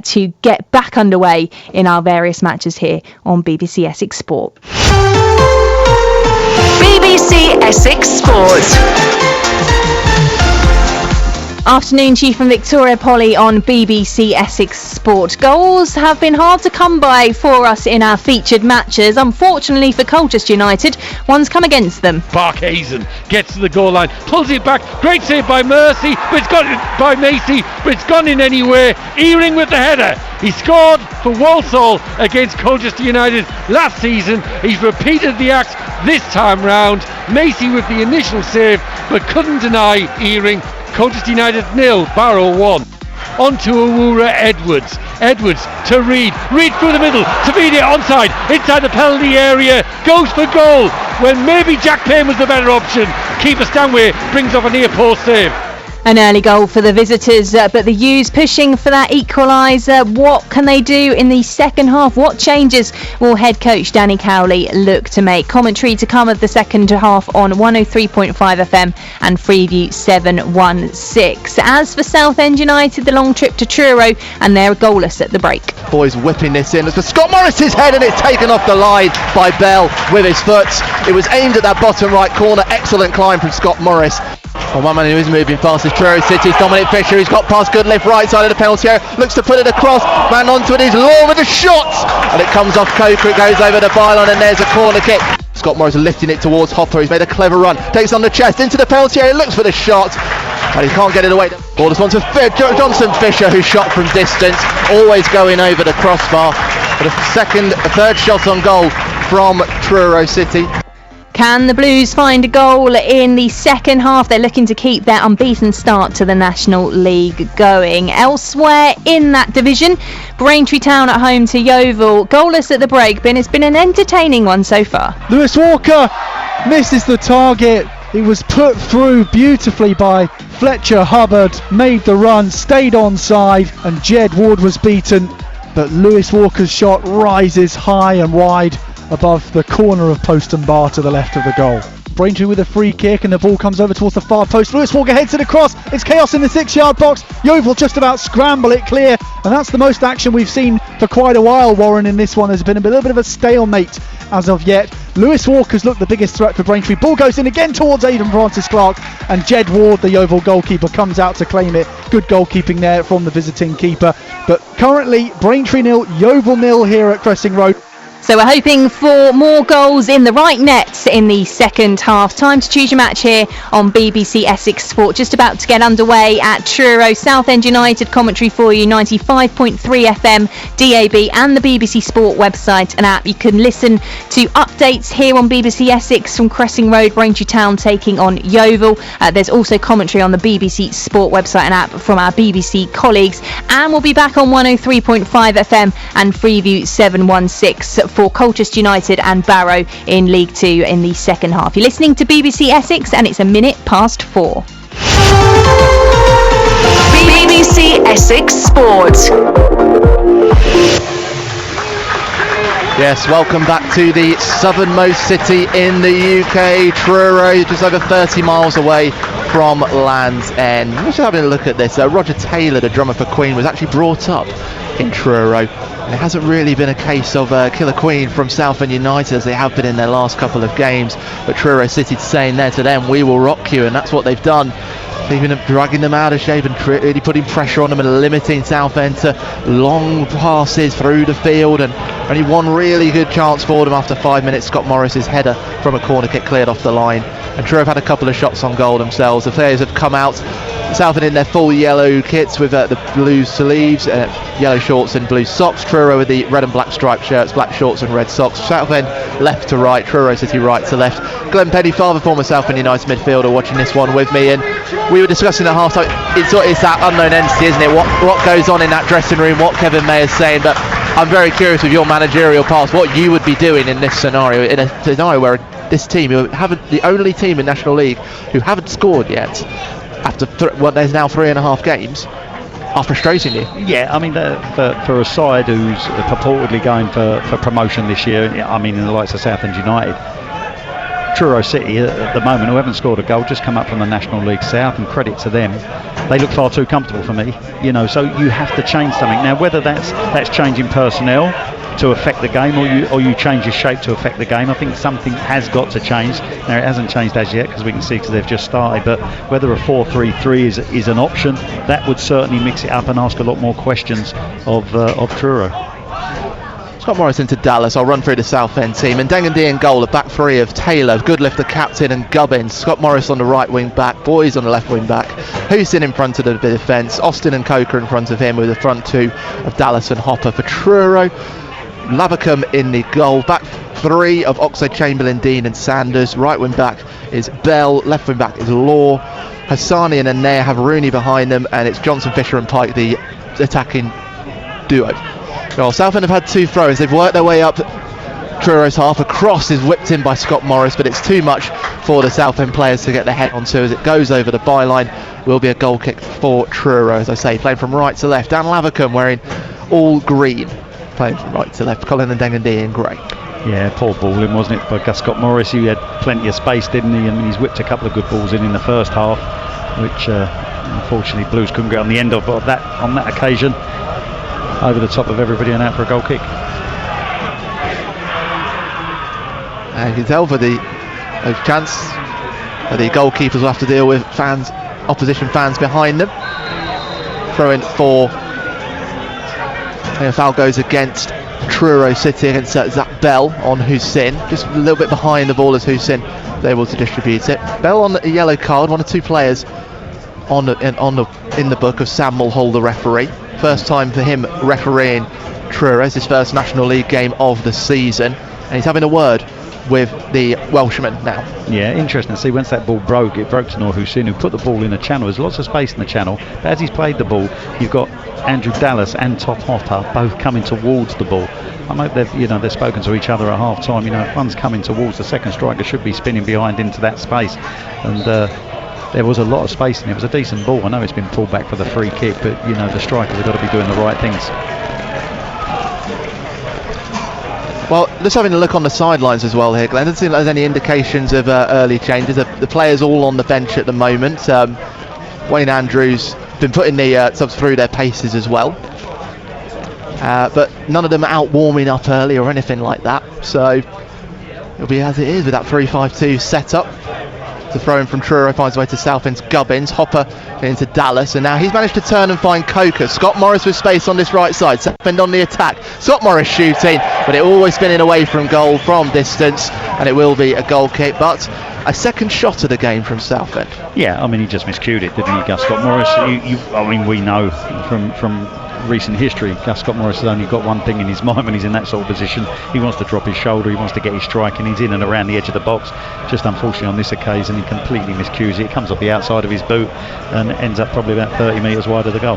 to get back underway in our various matches here on BBC Essex Sport. BBC Essex Sport. Afternoon, Chief and Victoria Polly on BBC Essex Sport. Goals have been hard to come by for us in our featured matches. Unfortunately for Colchester United, one's come against them. Barkhazen gets to the goal line, pulls it back, great save by Macy, but it's gone in anyway. Earing with the header. He scored for Walsall against Colchester United last season. He's repeated the act this time round. Macy with the initial save, but couldn't deny Earing. Colchester United 0, Barrow 1. On to Awura Edwards. Edwards to Reid. Reid through the middle. Tavidi onside. Inside the penalty area. Goes for goal when maybe Jack Payne was the better option. Keeper Stanway brings off a near post save. An early goal for the visitors, but the U's pushing for that equaliser. What can they do in the second half? What changes will head coach Danny Cowley look to make? Commentary to come of the second half on 103.5 FM and Freeview 716. As for Southend United, the long trip to Truro, and they're goalless at the break. Boys whipping this in. It's for Scott Morris's head, and it's taken off the line by Bell with his foot. It was aimed at that bottom right corner. Excellent climb from Scott Morris. Well, one man who is moving fast is Truro City's Dominic Fisher, who's got past Goodliff, right side of the penalty area, looks to put it across, man onto it is Law with a shot, and it comes off Coker, it goes over the byline, and there's a corner kick. Scott Morris lifting it towards Hopper, he's made a clever run, takes on the chest, into the penalty area, looks for the shot, and he can't get it away. Ball this one to Johnson Fisher, who shot from distance, always going over the crossbar, but a third shot on goal from Truro City. Can the Blues find a goal in the second half? They're looking to keep their unbeaten start to the National League going. Elsewhere in that division, Braintree Town at home to Yeovil. Goalless at the break, but it's been an entertaining one so far. Lewis Walker misses the target. It was put through beautifully by Fletcher Hubbard, made the run, stayed onside, and Jed Ward was beaten. But Lewis Walker's shot rises high and wide above the corner of post and bar to the left of the goal. Braintree with a free kick, and the ball comes over towards the far post. Lewis Walker heads it across. It's chaos in the 6-yard box. Yeovil just about scramble it clear, and that's the most action we've seen for quite a while, Warren, in this one. There's been a little bit of a stalemate as of yet. Lewis Walker's looked the biggest threat for Braintree. Ball goes in again towards Aidan Francis-Clark, and Jed Ward, the Yeovil goalkeeper, comes out to claim it. Good goalkeeping there from the visiting keeper. But currently, Braintree 0, Yeovil 0 here at Cressing Road. So we're hoping for more goals in the right nets in the second half. Time to choose your match here on BBC Essex Sport. Just about to get underway at Truro. Southend United commentary for you, 95.3 FM, DAB and the BBC Sport website and app. You can listen to updates here on BBC Essex from Cressing Road, Braintree Town taking on Yeovil. There's also commentary on the BBC Sport website and app from our BBC colleagues. And we'll be back on 103.5 FM and Freeview 716 for Colchester United and Barrow in League 2 in the second half. You're listening to BBC Essex and it's 4:01. BBC Essex Sport. Yes, welcome back to the southernmost city in the UK, Truro, just over 30 miles away from Land's End. Just having a look at this. Roger Taylor, the drummer for Queen, was actually brought up in Truro. And it hasn't really been a case of Killer Queen from Southend United as they have been in their last couple of games. But Truro City saying there to them, we will rock you, and that's what they've done. Even dragging them out of shape and really putting pressure on them and limiting Southend to long passes through the field, and only one really good chance for them after 5 minutes. Scott Morris's header from a corner kick cleared off the line, and Truro have had a couple of shots on goal themselves. The players have come out, Southend in their full yellow kits with the blue sleeves, yellow shorts and blue socks. Truro with the red and black striped shirts, black shorts and red socks. Southend left to right, Truro City right to left. Glenn Pennyfather, former Southend United midfielder, watching this one with me, and we were discussing at half time, it's that unknown entity, isn't it? What goes on in that dressing room, what Kevin May is saying, but I'm very curious with your managerial past, what you would be doing in this scenario, in a scenario where this team, who haven't, the only team in National League who haven't scored yet, after there's now 3.5 games, are frustrating you. Yeah, I mean, for a side who's purportedly going for promotion this year, I mean, in the likes of Southend United, Truro City at the moment, who haven't scored a goal, just come up from the National League South, and credit to them, they look far too comfortable for me, so you have to change something. Now, whether that's changing personnel to affect the game, or you change your shape to affect the game, I think something has got to change. Now, it hasn't changed as yet, because we can see because they've just started, but whether a 4-3-3 is an option, that would certainly mix it up and ask a lot more questions of Truro. Scott Morris into Dallas. I'll run through the Southend team. And Dengendy in goal, a back three of Taylor, Goodliff the captain, and Gubbins. Scott Morris on the right wing back, Boys on the left wing back, Houston in front of the defence, Austin and Coker in front of him, with the front two of Dallas and Hopper for Truro. Lavacum in the goal, back three of Oxlade, Chamberlain, Dean and Sanders. Right wing back is Bell, left wing back is Law. Hassani and Anair have Rooney behind them, and it's Johnson, Fisher and Pike, the attacking duo. Well, Southend have had two throws. They've worked their way up Truro's half. A cross is whipped in by Scott Morris, but it's too much for the Southend players to get their head onto as it goes over the byline. Will be a goal kick for Truro, as I say, playing from right to left. Dan Lavacum wearing all green, playing from right to left. Colin and Dengendy in grey. Yeah, poor ball in, wasn't it, by Gus Scott Morris? He had plenty of space, didn't he? I mean, he's whipped a couple of good balls in the first half, which unfortunately Blues couldn't get on the end of that on that occasion. Over the top of everybody and out for a goal kick. And you can tell for the chance that the goalkeepers will have to deal with opposition fans behind them. Throw-in for foul goes against Truro City against Zach Bell on Hussein. Just a little bit behind the ball as Hussein is able to distribute it. Bell on the yellow card, one of two players in the book of Sam Mulhall, the referee. First time for him refereeing Truro. It's his first National League game of the season, and he's having a word with the Welshman now. Yeah, interesting to see. Once that ball broke, it broke to Noor Hussein, who put the ball in the channel. There's lots of space in the channel, but as he's played the ball, you've got Andrew Dallas and Top Hopper both coming towards the ball. I hope they've spoken to each other at half time. If one's coming towards, the second striker should be spinning behind into that space, and there was a lot of space in it. It was a decent ball. I know it's been pulled back for the free kick, but the strikers have got to be doing the right things. Well, just having a look on the sidelines as well here, Glenn. Doesn't seem like there's any indications of early changes. The players all on the bench at the moment. Wayne Andrews been putting the subs through their paces as well. But none of them are out warming up early or anything like that. So it'll be as it is with that 3-5-2 setup. The throw in from Truro finds way to Southend's Gubbins. Hopper into Dallas, and now he's managed to turn and find Coker. Scott Morris with space on this right side. Southend on the attack. Scott Morris shooting, but it always spinning away from goal from distance, and it will be a goal kick. But a second shot of the game from Southend. Yeah, I mean, he just miscued it, didn't he, Gus Scott Morris? I mean, we know from recent history, Gus Scott Morris has only got one thing in his mind when he's in that sort of position. He wants to drop his shoulder, he wants to get his strike, and he's in and around the edge of the box. Just unfortunately on this occasion, he completely miscues it. It comes off the outside of his boot and ends up probably about 30 metres wide of the goal.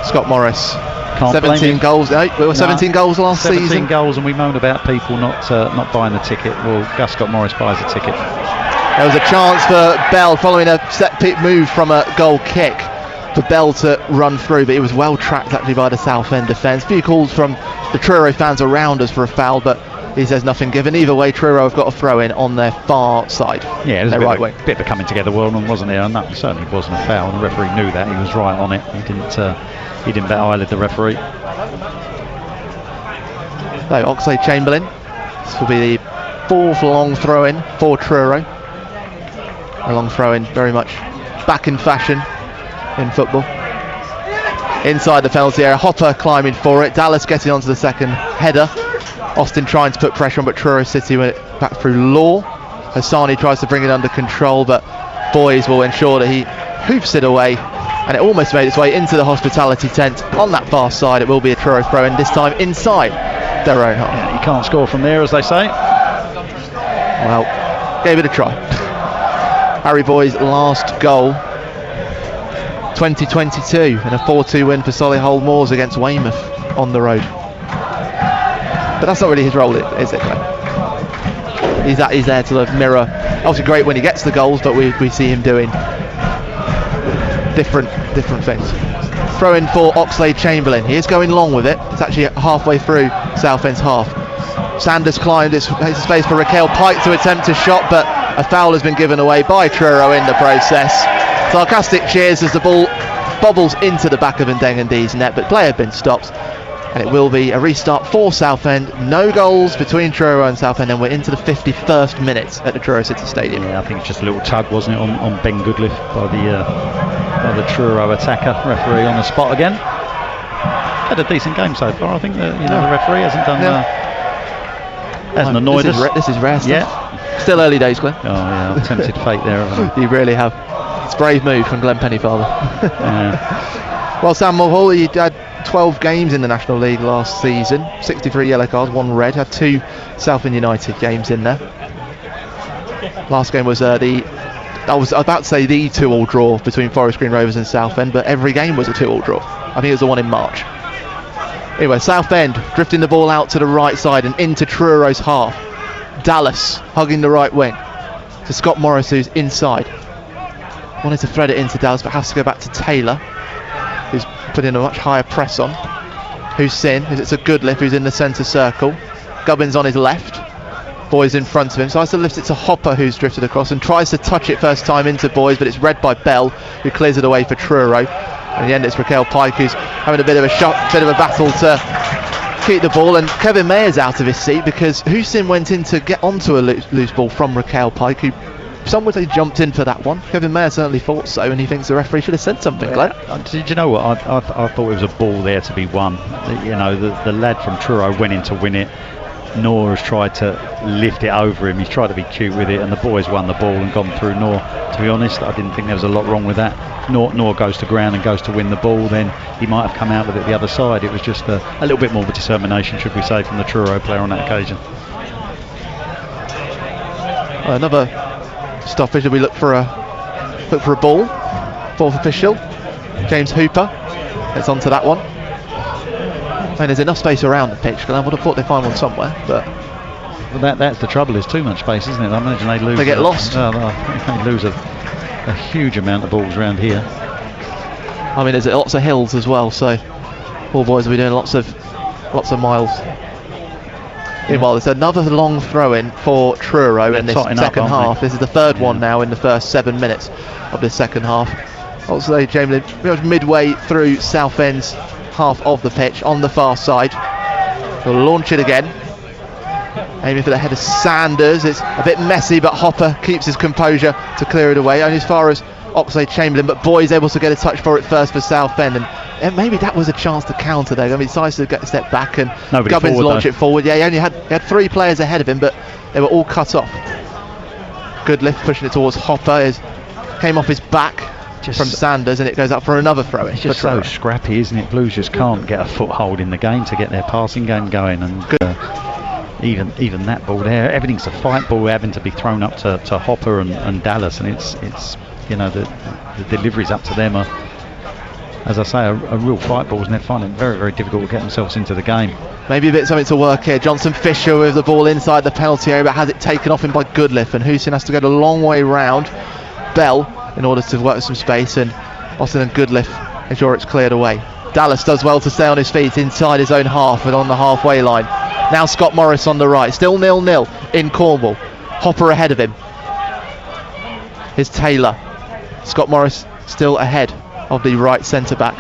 Scott Morris, Can't 17 goals. No, we were 17 goals last 17 season. 17 goals, and we moan about people not buying the ticket. Well, Gus Scott Morris buys a ticket. There was a chance for Bell following a set pick move from a goal kick for Bell to run through, but it was well tracked actually by the Southend defence. A few calls from the Truro fans around us for a foul, but He says nothing given. Either way, Truro have got a throw in on their far side. Yeah, there's their right wing. bit of a coming together well, wasn't there? And that certainly wasn't a foul. And the referee knew that. He was right on it. He didn't bat eyelid, the referee. So Oxlade Chamberlain. This will be the 4th long throw in for Truro. A long throw in, very much back in fashion in football. Inside the penalty area, Hopper climbing for it. Dallas getting onto the second header. Austin trying to put pressure on, but Truro City went it back through Law. Hassani tries to bring it under control, but Boys will ensure that he hoops it away, and it almost made its way into the hospitality tent on that far side. It will be a Truro throw in, this time inside their own half. Yeah, you can't score from there, as they say. Well, gave it a try. Harry Boy's last goal, 2022, and a 4-2 win for Solihull Moors against Weymouth on the road. But that's not really his role, is it? He's there to mirror. Obviously great when he gets the goals, but we see him doing different things. Throw in for Oxlade Chamberlain. He is going long with it. It's actually halfway through Southend's half. Sanders climbed. It's space for Raquel Pike to attempt a shot, but a foul has been given away by Truro in the process. Sarcastic cheers as the ball bobbles into the back of Ndengendi's net, but play had been stopped. And it will be a restart for Southend. No goals between Truro and Southend, and we're into the 51st minute at the Truro City Stadium. Yeah, I think it's just a little tug, wasn't it, on Ben Goodliff by the Truro attacker. Referee on the spot again. Had a decent game so far. I think the referee hasn't done hasn't annoyed us. This is rare stuff. Yeah. Still early days, Glenn. Oh yeah, I've tempted fate there. You really have. It's a brave move from Glenn Pennyfather. Yeah. Well, Sam Mulhall, you had 12 games in the National League last season, 63 yellow cards, 1 red, had 2 Southend United games in there. Last game was I was about to say the 2-2 draw between Forest Green Rovers and Southend, but every game was a 2-2 draw. I think it was the one in March. Anyway, Southend drifting the ball out to the right side and into Truro's half. Dallas hugging the right wing to Scott Morris, who's inside. Wanted to thread it into Dallas, but has to go back to Taylor, who's put in a much higher press on. Hussein, it's a Goodliff who's in the centre circle. Gubbins on his left. Boys in front of him. So has to lift it to Hopper, who's drifted across and tries to touch it first time into Boys, but it's read by Bell, who clears it away for Truro. In the end, it's Raquel Pike who's having a bit of a battle to keep the ball, and Kevin Mayer's out of his seat because Hussein went in to get onto a loose ball from Raquel Pike, who some would say jumped in for that one. Kevin Mayer certainly thought so, and he thinks the referee should have said something. Glenn? Did you know what? I thought it was a ball there to be won. You know, the lad from Truro went in to win it. Noor has tried to lift it over him. He's tried to be cute with it, and the boys won the ball and gone through Noor. To be honest, I didn't think there was a lot wrong with that. Noor goes to ground and goes to win the ball, then he might have come out with it the other side. It was just a little bit more of a determination, should we say, from the Truro player on that occasion. Another stoppage. We look for a ball. 4th official, James Hooper. It's onto that one. I mean, there's enough space around the pitch, and I would have thought they'd find one somewhere, but that's the trouble. There's too much space, isn't it? I imagine they lose. They get lost. They lose a huge amount of balls around here. I mean, there's lots of hills as well, so poor boys will be doing lots of miles. Meanwhile, there's another long throw-in for Truro in this second half. This is the third one now in the first 7 minutes of the second half. Also, Chamberlain midway through Southend's half of the pitch on the far side. He'll launch it again, aiming for the head of Sanders. It's a bit messy, but Hopper keeps his composure to clear it away, only as far as Oxlade Chamberlain, but Boy's able to get a touch for it first for Southend, and maybe that was a chance to counter there. I mean, he decides to get a step back, and Gubbins launch it forward. Yeah, he had 3 players ahead of him, but they were all cut off. Goodliff pushing it towards Hopper, came off his back from Sanders, and it goes up for another throw. It's just so scrappy, isn't it? Blues just can't get a foothold in the game to get their passing game going, and even that ball there, everything's a fight ball having to be thrown up to Hopper and Dallas, and it's you know, the deliveries up to them are, as I say, a real fight balls, and they're finding it very, very difficult to get themselves into the game. Maybe a bit something to work here. Johnson Fisher with the ball inside the penalty area, but has it taken off him by Goodliff, and Hussein has to go the long way round Bell in order to work some space, and Austin and Goodliff ensure it's cleared away. Dallas does well to stay on his feet inside his own half and on the halfway line. Now Scott Morris on the right, still 0-0 in Cornwall. Hopper ahead of him. Here's Taylor. Scott Morris still ahead of the right centre back.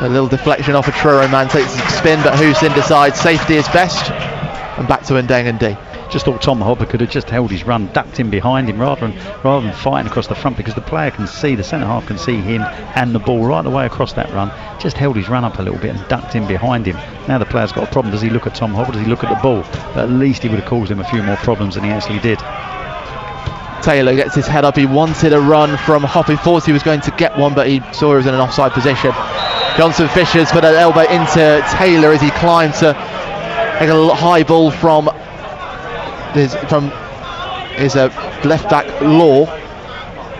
A little deflection off a Truro man, takes a spin, but Houston decides safety is best. And back to Ndengendi. Just thought Tom Hopper could have just held his run, ducked in behind him rather than fighting across the front, because the player can see, the centre half can see him and the ball right the way across that run. Just held his run up a little bit and ducked in behind him. Now the player's got a problem. Does he look at Tom Hopper? Does he look at the ball? But at least he would have caused him a few more problems than he actually did. Taylor gets his head up. He wanted a run from Hopper. He thought he was going to get one, but he saw he was in an offside position. Johnson Fisher's put an elbow into Taylor as he climbed to take a high ball from his left back Law.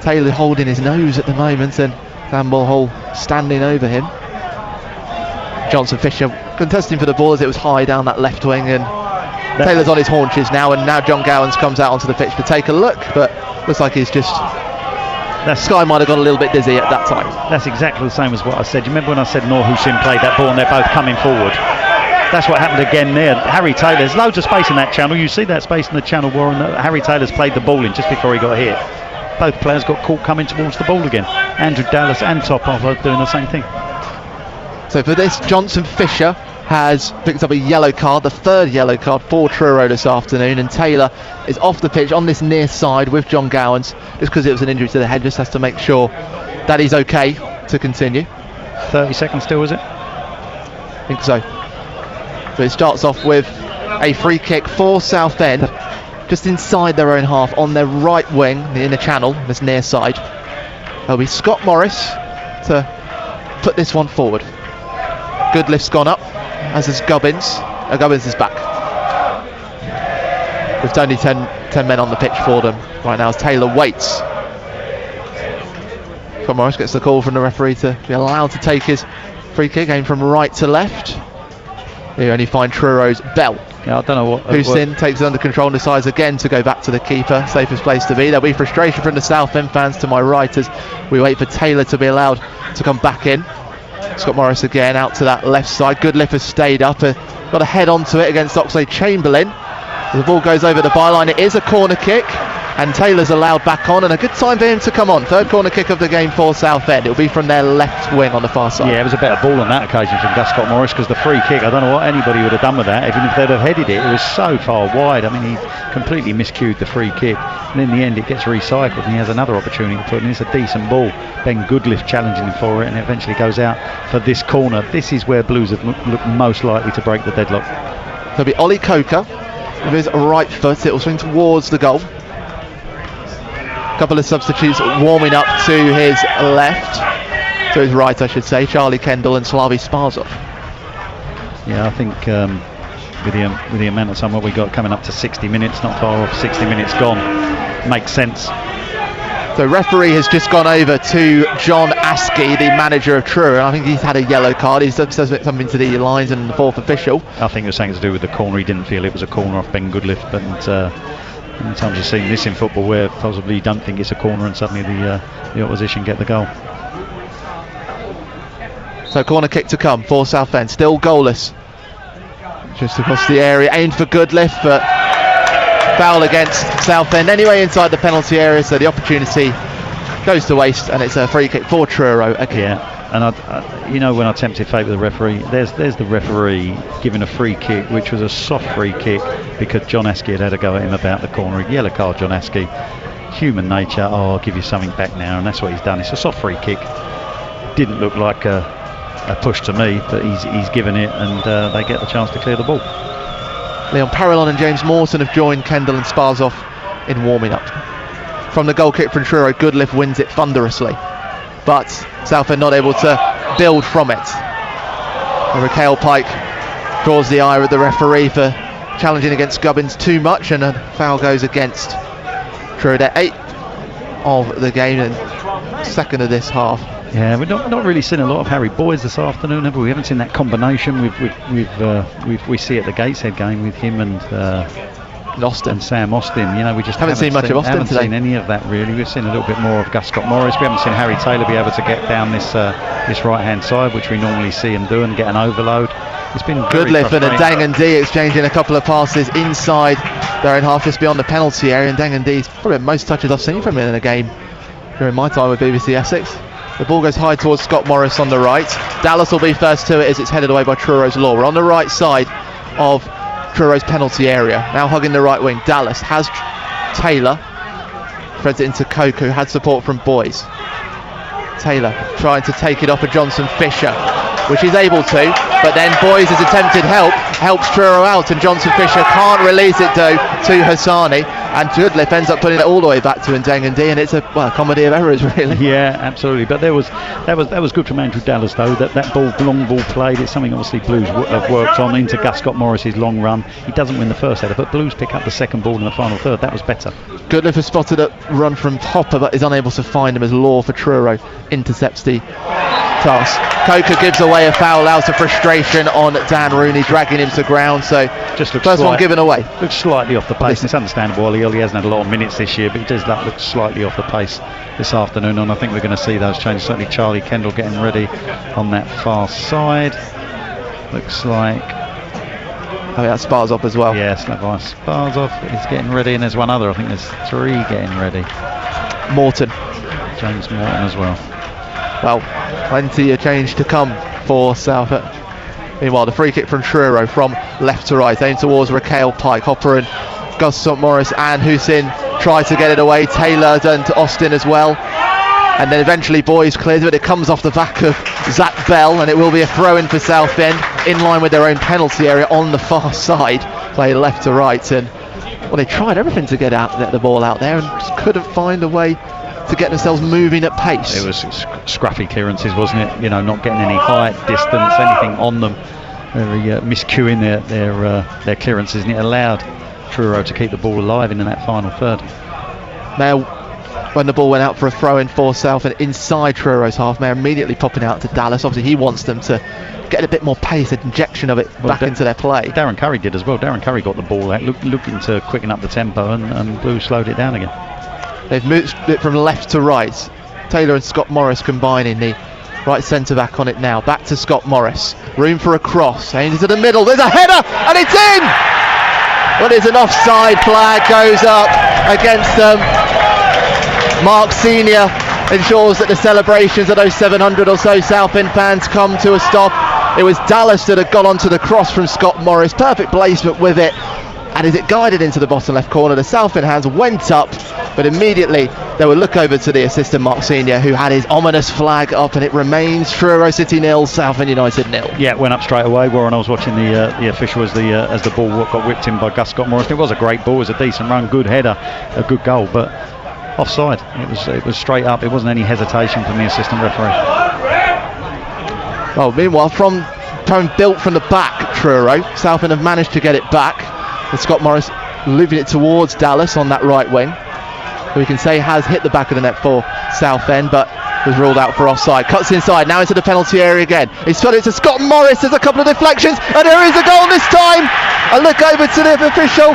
Taylor holding his nose at the moment, and Campbell Hall standing over him. Johnson Fisher contesting for the ball as it was high down that left wing, and Taylor's on his haunches now, and now John Gowans comes out onto the pitch to take a look, but looks like he's just... Sky might have got a little bit dizzy at that time. That's exactly the same as what I said. You remember when I said Noor Hussein played that ball and they're both coming forward? That's what happened again there. Harry Taylor, there's loads of space in that channel. You see that space in the channel, Warren, that Harry Taylor's played the ball in just before he got hit. Both players got caught coming towards the ball again. Andrew Dallas and Topov are doing the same thing. So for this, Johnson Fisher has picked up a yellow card, the third yellow card for Truro this afternoon, and Taylor is off the pitch on this near side with John Gowans, just because it was an injury to the head. Just has to make sure that he's okay to continue. 30 seconds still, is it? I think so. But it starts off with a free kick for Southend, just inside their own half on their right wing in the channel, this near side. There'll be Scott Morris to put this one forward. Goodlift's gone up, as is Gubbins. Gubbins is back. With only 10 men on the pitch for them right now as Taylor waits. Scott Morris gets the call from the referee to be allowed to take his free kick, aimed from right to left. You only find Truro's Bell. Yeah, I don't know what... Hussein takes it under control and decides again to go back to the keeper. Safest place to be. There'll be frustration from the Southend fans to my right as we wait for Taylor to be allowed to come back in. Scott Morris again out to that left side. Goodlift has stayed up, got a head onto it against Oxlade-Chamberlain. The ball goes over the byline. It is a corner kick, and Taylor's allowed back on, and a good time for him to come on. Third corner kick of the game for Southend. It'll be from their left wing on the far side. Yeah, it was a better ball on that occasion from Gus Scott Morris, because the free kick, I don't know what anybody would have done with that, even if they'd have headed it. It was so far wide. I mean, he completely miscued the free kick, and in the end it gets recycled and he has another opportunity to put it in. It's a decent ball. Ben Goodlift challenging him for it, and it eventually goes out for this corner. This is where Blues have looked most likely to break the deadlock. There'll be Ollie Coker with his right foot. It will swing towards the goal. Couple of substitutes warming up to his left, to his right I should say, Charlie Kendall and Slavi Sparzov. Yeah, I think with the amount of time what we got coming up to 60 minutes, not far off 60 minutes gone, makes sense. So referee has just gone over to John Askey, the manager of Truro. I think he's had a yellow card. He's said something to the lines and the fourth official. I think it was something to do with the corner. He didn't feel it was a corner off Ben Goodlift, but sometimes you've seen this in football where possibly you don't think it's a corner and suddenly the opposition get the goal. So corner kick to come for Southend, still goalless. Just across the area, aimed for Goodlift, but foul against Southend anyway inside the penalty area, so the opportunity goes to waste, and it's a free kick for Truro again. Yeah, and I when I tempted fate with the referee, there's the referee giving a free kick, which was a soft free kick because John Askey had a go at him about the corner. Yellow card, John Askey. Human nature. I'll give you something back now, and that's what he's done. It's a soft free kick. Didn't look like a push to me, but he's given it, and they get the chance to clear the ball. Leon Parallon and James Mawson have joined Kendall and Sparzov in warming up. From the goal kick from Truro, Goodlift wins it thunderously, but Southend not able to build from it. Raquel Pike draws the ire of the referee for challenging against Gubbins too much, and a foul goes against Truro. They're 8th of the game and second of this half. Yeah, we've not really seen a lot of Harry Boys this afternoon, have we? We haven't seen that combination we see at the Gateshead game with him and and Sam Austin. We just haven't seen much of Austin haven't today. seen any of that really. We've seen a little bit more of Gus Scott Morris. We haven't seen Harry Taylor be able to get down this right hand side, which we normally see him do, and get an overload. It's been Goodliff and Dang and D exchanging a couple of passes inside their own half, just beyond the penalty area, and Dang and D's probably the most touches I've seen from him in a game during my time with BBC Essex. The ball goes high towards Scott Morris on the right. Dallas will be first to it as it's headed away by Truro's Law. We're on the right side of Truro's penalty area. Now hugging the right wing. Dallas has Taylor. Threads it into Coke, who had support from Boys. Taylor trying to take it off of Johnson Fisher, which he's able to, but then Boys' attempted help helps Truro out, and Johnson Fisher can't release it though to Hassani, and Goodliff ends up putting it all the way back to Ndengendi, and it's a comedy of errors really. Yeah, absolutely. But that was good from Andrew Dallas though. That long ball played. It's something obviously Blues have worked on into Gus Scott Morris's long run. He doesn't win the first header, but Blues pick up the second ball in the final third. That was better. Goodliff has spotted a run from Hopper, but is unable to find him as Law for Truro intercepts the pass. Coker gives away a foul out of frustration on Dan Rooney, dragging him to ground. So just looks first one given away. Looks slightly off the pace. It's understandable. He hasn't had a lot of minutes this year, but he does look slightly off the pace this afternoon, and I think we're going to see those changes. Certainly Charlie Kendall getting ready on that far side. Looks like that's Sparzov as well. Yeah, Sparzov is getting ready, and there's one other. I think there's three getting ready. Morton. James Morton as well. Well, plenty of change to come for Southend. Meanwhile, the free kick from Truro from left to right, aimed towards Raquel Pike. Hopper and Gus St. Morris and Hussein try to get it away. Taylor and Austin as well. And then eventually Boys clears, but it comes off the back of Zach Bell, and it will be a throw-in for Southend in line with their own penalty area on the far side. Play left to right, and they tried everything to get the ball out there and just couldn't find a way to get themselves moving at pace. It was scruffy clearances, wasn't it? Not getting any height, distance, anything on them. Very miscuing their clearances, and it allowed Truro to keep the ball alive in that final third. Now, when the ball went out for a throw-in for Southend inside Truro's half, Mayer immediately popping out to Dallas. Obviously, he wants them to get a bit more pace, an injection of it back into their play. Darren Curry did as well. Darren Curry got the ball out, looking to quicken up the tempo, and Blue slowed it down again. They've moved it from left to right. Taylor and Scott Morris combining, the right centre back on it now. Back to Scott Morris. Room for a cross. Aimed into the middle. There's a header and it's in! But it's an offside flag goes up against them. Mark Senior ensures that the celebrations of those 700 or so Southend fans come to a stop. It was Dallas that had got onto the cross from Scott Morris. Perfect placement with it. And as it guided into the bottom left corner, the Southend hands went up, but immediately they would look over to the assistant Mark Senior, who had his ominous flag up, and it remains Truro City 0, Southend United 0. Yeah, it went up straight away. Warren, I was watching the official as the ball got whipped in by Gus Scott Morris. It was a great ball, it was a decent run, good header, a good goal, but offside. It was straight up. It wasn't any hesitation from the assistant referee. Well, meanwhile, from built from the back, Truro, Southend have managed to get it back. And Scott Morris moving it towards Dallas on that right wing, who we can say has hit the back of the net for Southend, but was ruled out for offside. Cuts inside, now into the penalty area again. He's put it to Scott Morris. There's a couple of deflections, and there is a goal this time. A look over to the official.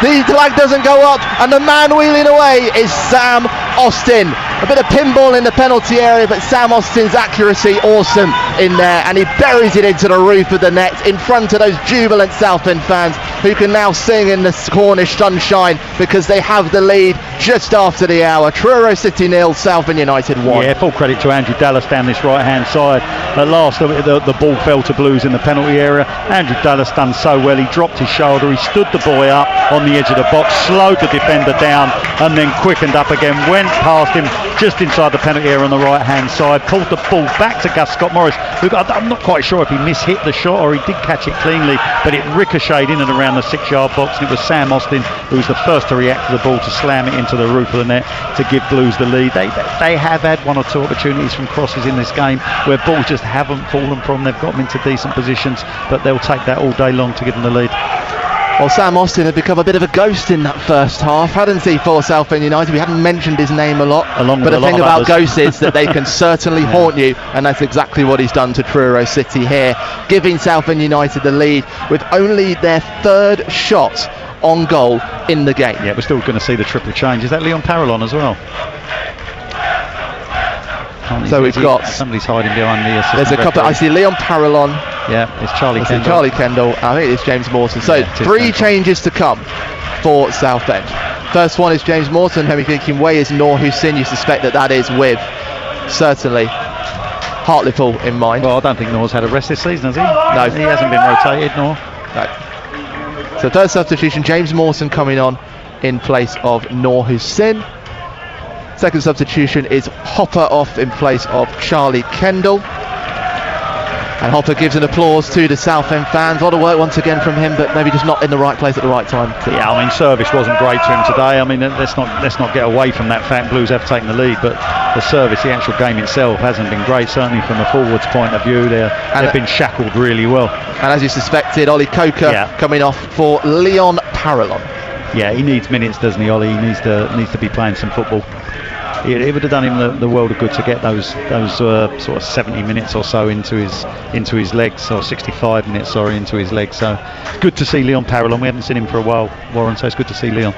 The flag doesn't go up, and the man wheeling away is Sam Austin. A bit of pinball in the penalty area, but Sam Austin's accuracy awesome in there, and he buries it into the roof of the net in front of those jubilant Southend fans who can now sing in the Cornish sunshine because they have the lead just after the hour. Truro City 0, Southend United 1. Yeah, full credit to Andrew Dallas down this right hand side. At last the ball fell to Blues in the penalty area. Andrew Dallas done so well. He dropped his shoulder, he stood the boy up on the edge of the box, slowed the defender down, and then quickened up again, went past him just inside the penalty area on the right hand side, pulled the ball back to Gus Scott Morris, who I'm not quite sure if he mishit the shot or he did catch it cleanly, but it ricocheted in and around the 6-yard box, and it was Sam Austin who was the first to react to the ball to slam it into the roof of the net to give Blues the lead. They have had one or two opportunities from crosses in this game where balls just haven't fallen from. They've got them into decent positions, but they'll take that all day long to give them the lead. Well, Sam Austin had become a bit of a ghost in that first half, hadn't he, for Southend United? We haven't mentioned his name a lot, but the thing about ghosts is that they can certainly haunt you, and that's exactly what he's done to Truro City here, giving Southend United the lead with only their third shot on goal in the game. Yeah, we're still going to see the triple change. Is that Leon Parallon as well? So we've got somebody's hiding behind the assistant there's a couple. referee. I see Leon Parallon. Yeah, it's Charlie Kendall. Charlie Kendall. I think it's James Morton. So Yeah, it is 3 James changes to come for Southend. First one is James Morton. Heavy thinking way is Noor Hussein. You suspect that is with certainly Hartlepool in mind. Well, I don't think Noor's had a rest this season, has he? No, he hasn't been rotated, Noor. No. So first substitution, James Morton coming on in place of Noor Hussein. Second substitution is Hopper off in place of Charlie Kendall. And Hopper gives an applause to the Southend fans. A lot of work once again from him, but maybe just not in the right place at the right time. Yeah, I mean, service wasn't great to him today. I mean, let's not get away from that fact. Blues have taken the lead, but the service, the actual game itself, hasn't been great. Certainly from a forwards point of view, they've been shackled really well. And as you suspected, Ollie Coker coming off for Leon Parallon. Yeah, he needs minutes, doesn't he, Ollie? He needs to be playing some football. It would have done him the world of good to get those sort of 70 minutes or so into his legs, or 65 minutes, into his legs. So it's good to see Leon Parallon. We haven't seen him for a while, Warren. So it's good to see Leon.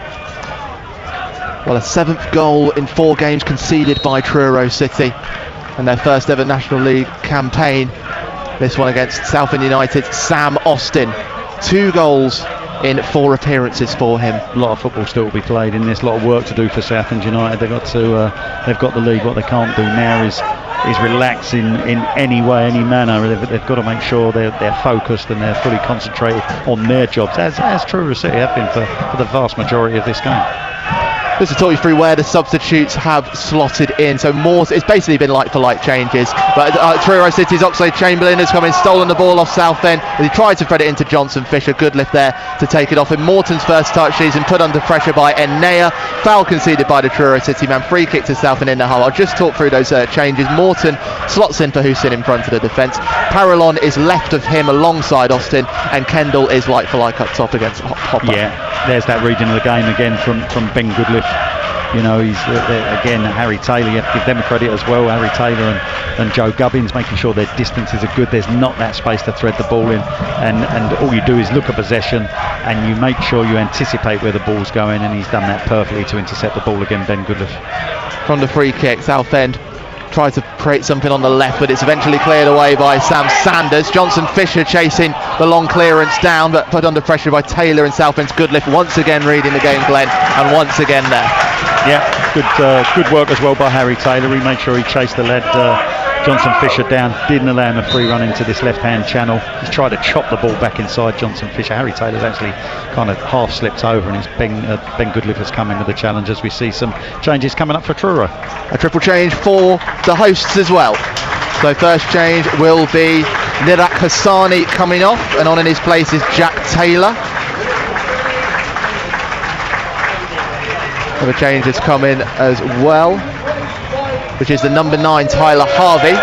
Well, a 7th goal in 4 games conceded by Truro City, and their first ever National League campaign. This one against Southend United's Sam Austin. 2 goals in 4 appearances for him. A lot of football still to be played in this. A lot of work to do for Southend United. They've got the lead. What they can't do now is relax in any way, any manner. They've got to make sure they're focused and they're fully concentrated on their jobs, as Truro City have been for the vast majority of this game. Just to talk you through where the substitutes have slotted in. So it's basically been like for like changes. But Truro City's Oxlade-Chamberlain has come in, stolen the ball off Southend. He tried to thread it into Johnson Fisher. Good lift there to take it off. In Morton's first touch, he's been put under pressure by Enea. Foul conceded by the Truro City man. Free kick to Southend in the hull. I'll just talk through those changes. Morton slots in for Hussein in front of the defence. Parallon is left of him alongside Austin, and Kendall is like for like up top against Hopper. Yeah, there's that reading of the game again from Ben Goodliff. You know, he's again Harry Taylor. You have to give them credit as well. Harry Taylor and Joe Gubbins, making sure their distances are good. There's not that space to thread the ball in, and all you do is look at possession and you make sure you anticipate where the ball's going, and he's done that perfectly to intercept the ball again, Ben Goodliff. From the free kick, Southend tried to create something on the left, but it's eventually cleared away by Sam Sanders. Johnson Fisher chasing the long clearance down, but put under pressure by Taylor, and Southend's Goodliff once again reading the game plan, and once again there. Yeah, good work as well by Harry Taylor. He made sure he chased the lad Johnson Fisher down, didn't allow him a free run into this left-hand channel. He's tried to chop the ball back inside Johnson Fisher. Harry Taylor's actually kind of half slipped over, and it's Ben Goodliff has come in with the challenge, as we see some changes coming up for Truro. A triple change for the hosts as well. So first change will be Nirak Hassani coming off, and on in his place is Jack Taylor. Another change has come in as well, which is the number 9 Tyler Harvey.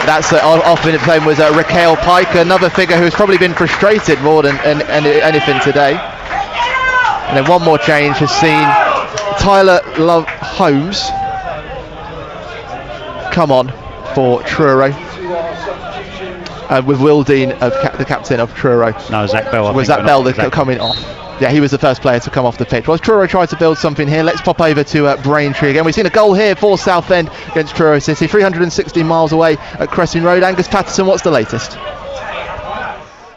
That's often playing with Raquel Pike, another figure who's probably been frustrated more than anything today. And then one more change has seen Tyler Love Holmes come on for Truro, with Will Dean, the captain of Truro. No, Zach Bell. Was Zach Bell coming off? Yeah, he was the first player to come off the pitch. Well, Truro tried to build something here. Let's pop over to Braintree again. We've seen a goal here for Southend against Truro City, 360 miles away at Cressing Road. Angus Patterson, what's the latest?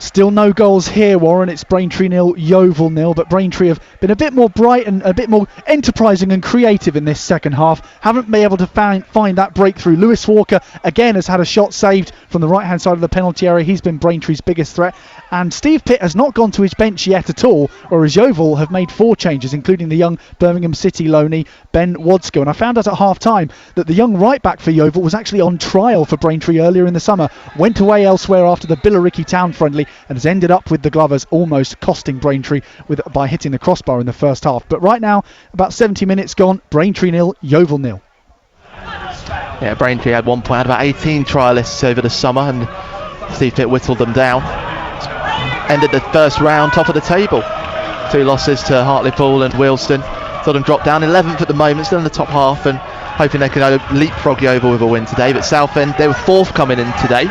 Still no goals here, Warren. It's Braintree 0, Yeovil 0, but Braintree have been a bit more bright and a bit more enterprising and creative in this second half. Haven't been able to find that breakthrough. Lewis Walker again has had a shot saved from the right hand side of the penalty area. He's been Braintree's biggest threat, and Steve Pitt has not gone to his bench yet at all, whereas Yeovil have made 4 changes, including the young Birmingham City loanee Ben Wadsko. And I found out at half time that the young right back for Yeovil was actually on trial for Braintree earlier in the summer, went away elsewhere after the Billericay Town friendly, and has ended up with the Glovers, almost costing Braintree by hitting the crossbar in the first half. But right now, about 70 minutes gone, Braintree 0, Yeovil 0. Yeah, Braintree had 1 point, had about 18 trialists over the summer, and Steve Pitt whittled them down. Ended the first round top of the table. 2 losses to Hartlepool and Wealdstone. Saw them drop down 11th at the moment, still in the top half, and hoping they can leapfrog Yeovil with a win today. But Southend, they were 4th coming in today.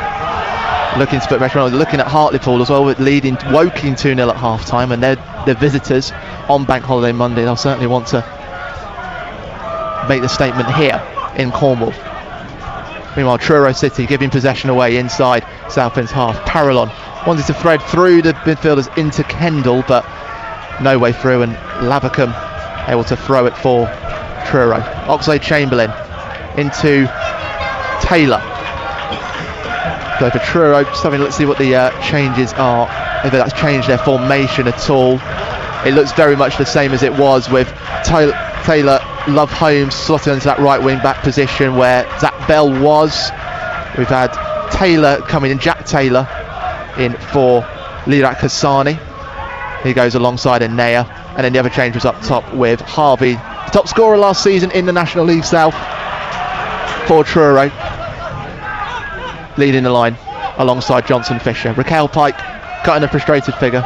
looking to put pressure on. Looking at Hartlepool as well, with leading Woking 2-0 at half time, and they're visitors on Bank Holiday Monday. They'll certainly want to make the statement here in Cornwall. Meanwhile, Truro City giving possession away inside Southend's half. Parallon wanted to thread through the midfielders into Kendall, but no way through, and Lavercombe able to throw it for Truro. Oxlade-Chamberlain into Taylor. So for Truro, let's see what the changes are, if that's changed their formation at all. It looks very much the same as it was, with Taylor, Love Holmes slotting into that right wing back position where Zach Bell was. We've had Taylor coming in, Jack Taylor in for Lirat Hassani. He goes alongside Enea, and then the other change was up top with Harvey, the top scorer last season in the National League South for Truro, leading the line alongside Johnson Fisher. Raquel Pike cutting a frustrated figure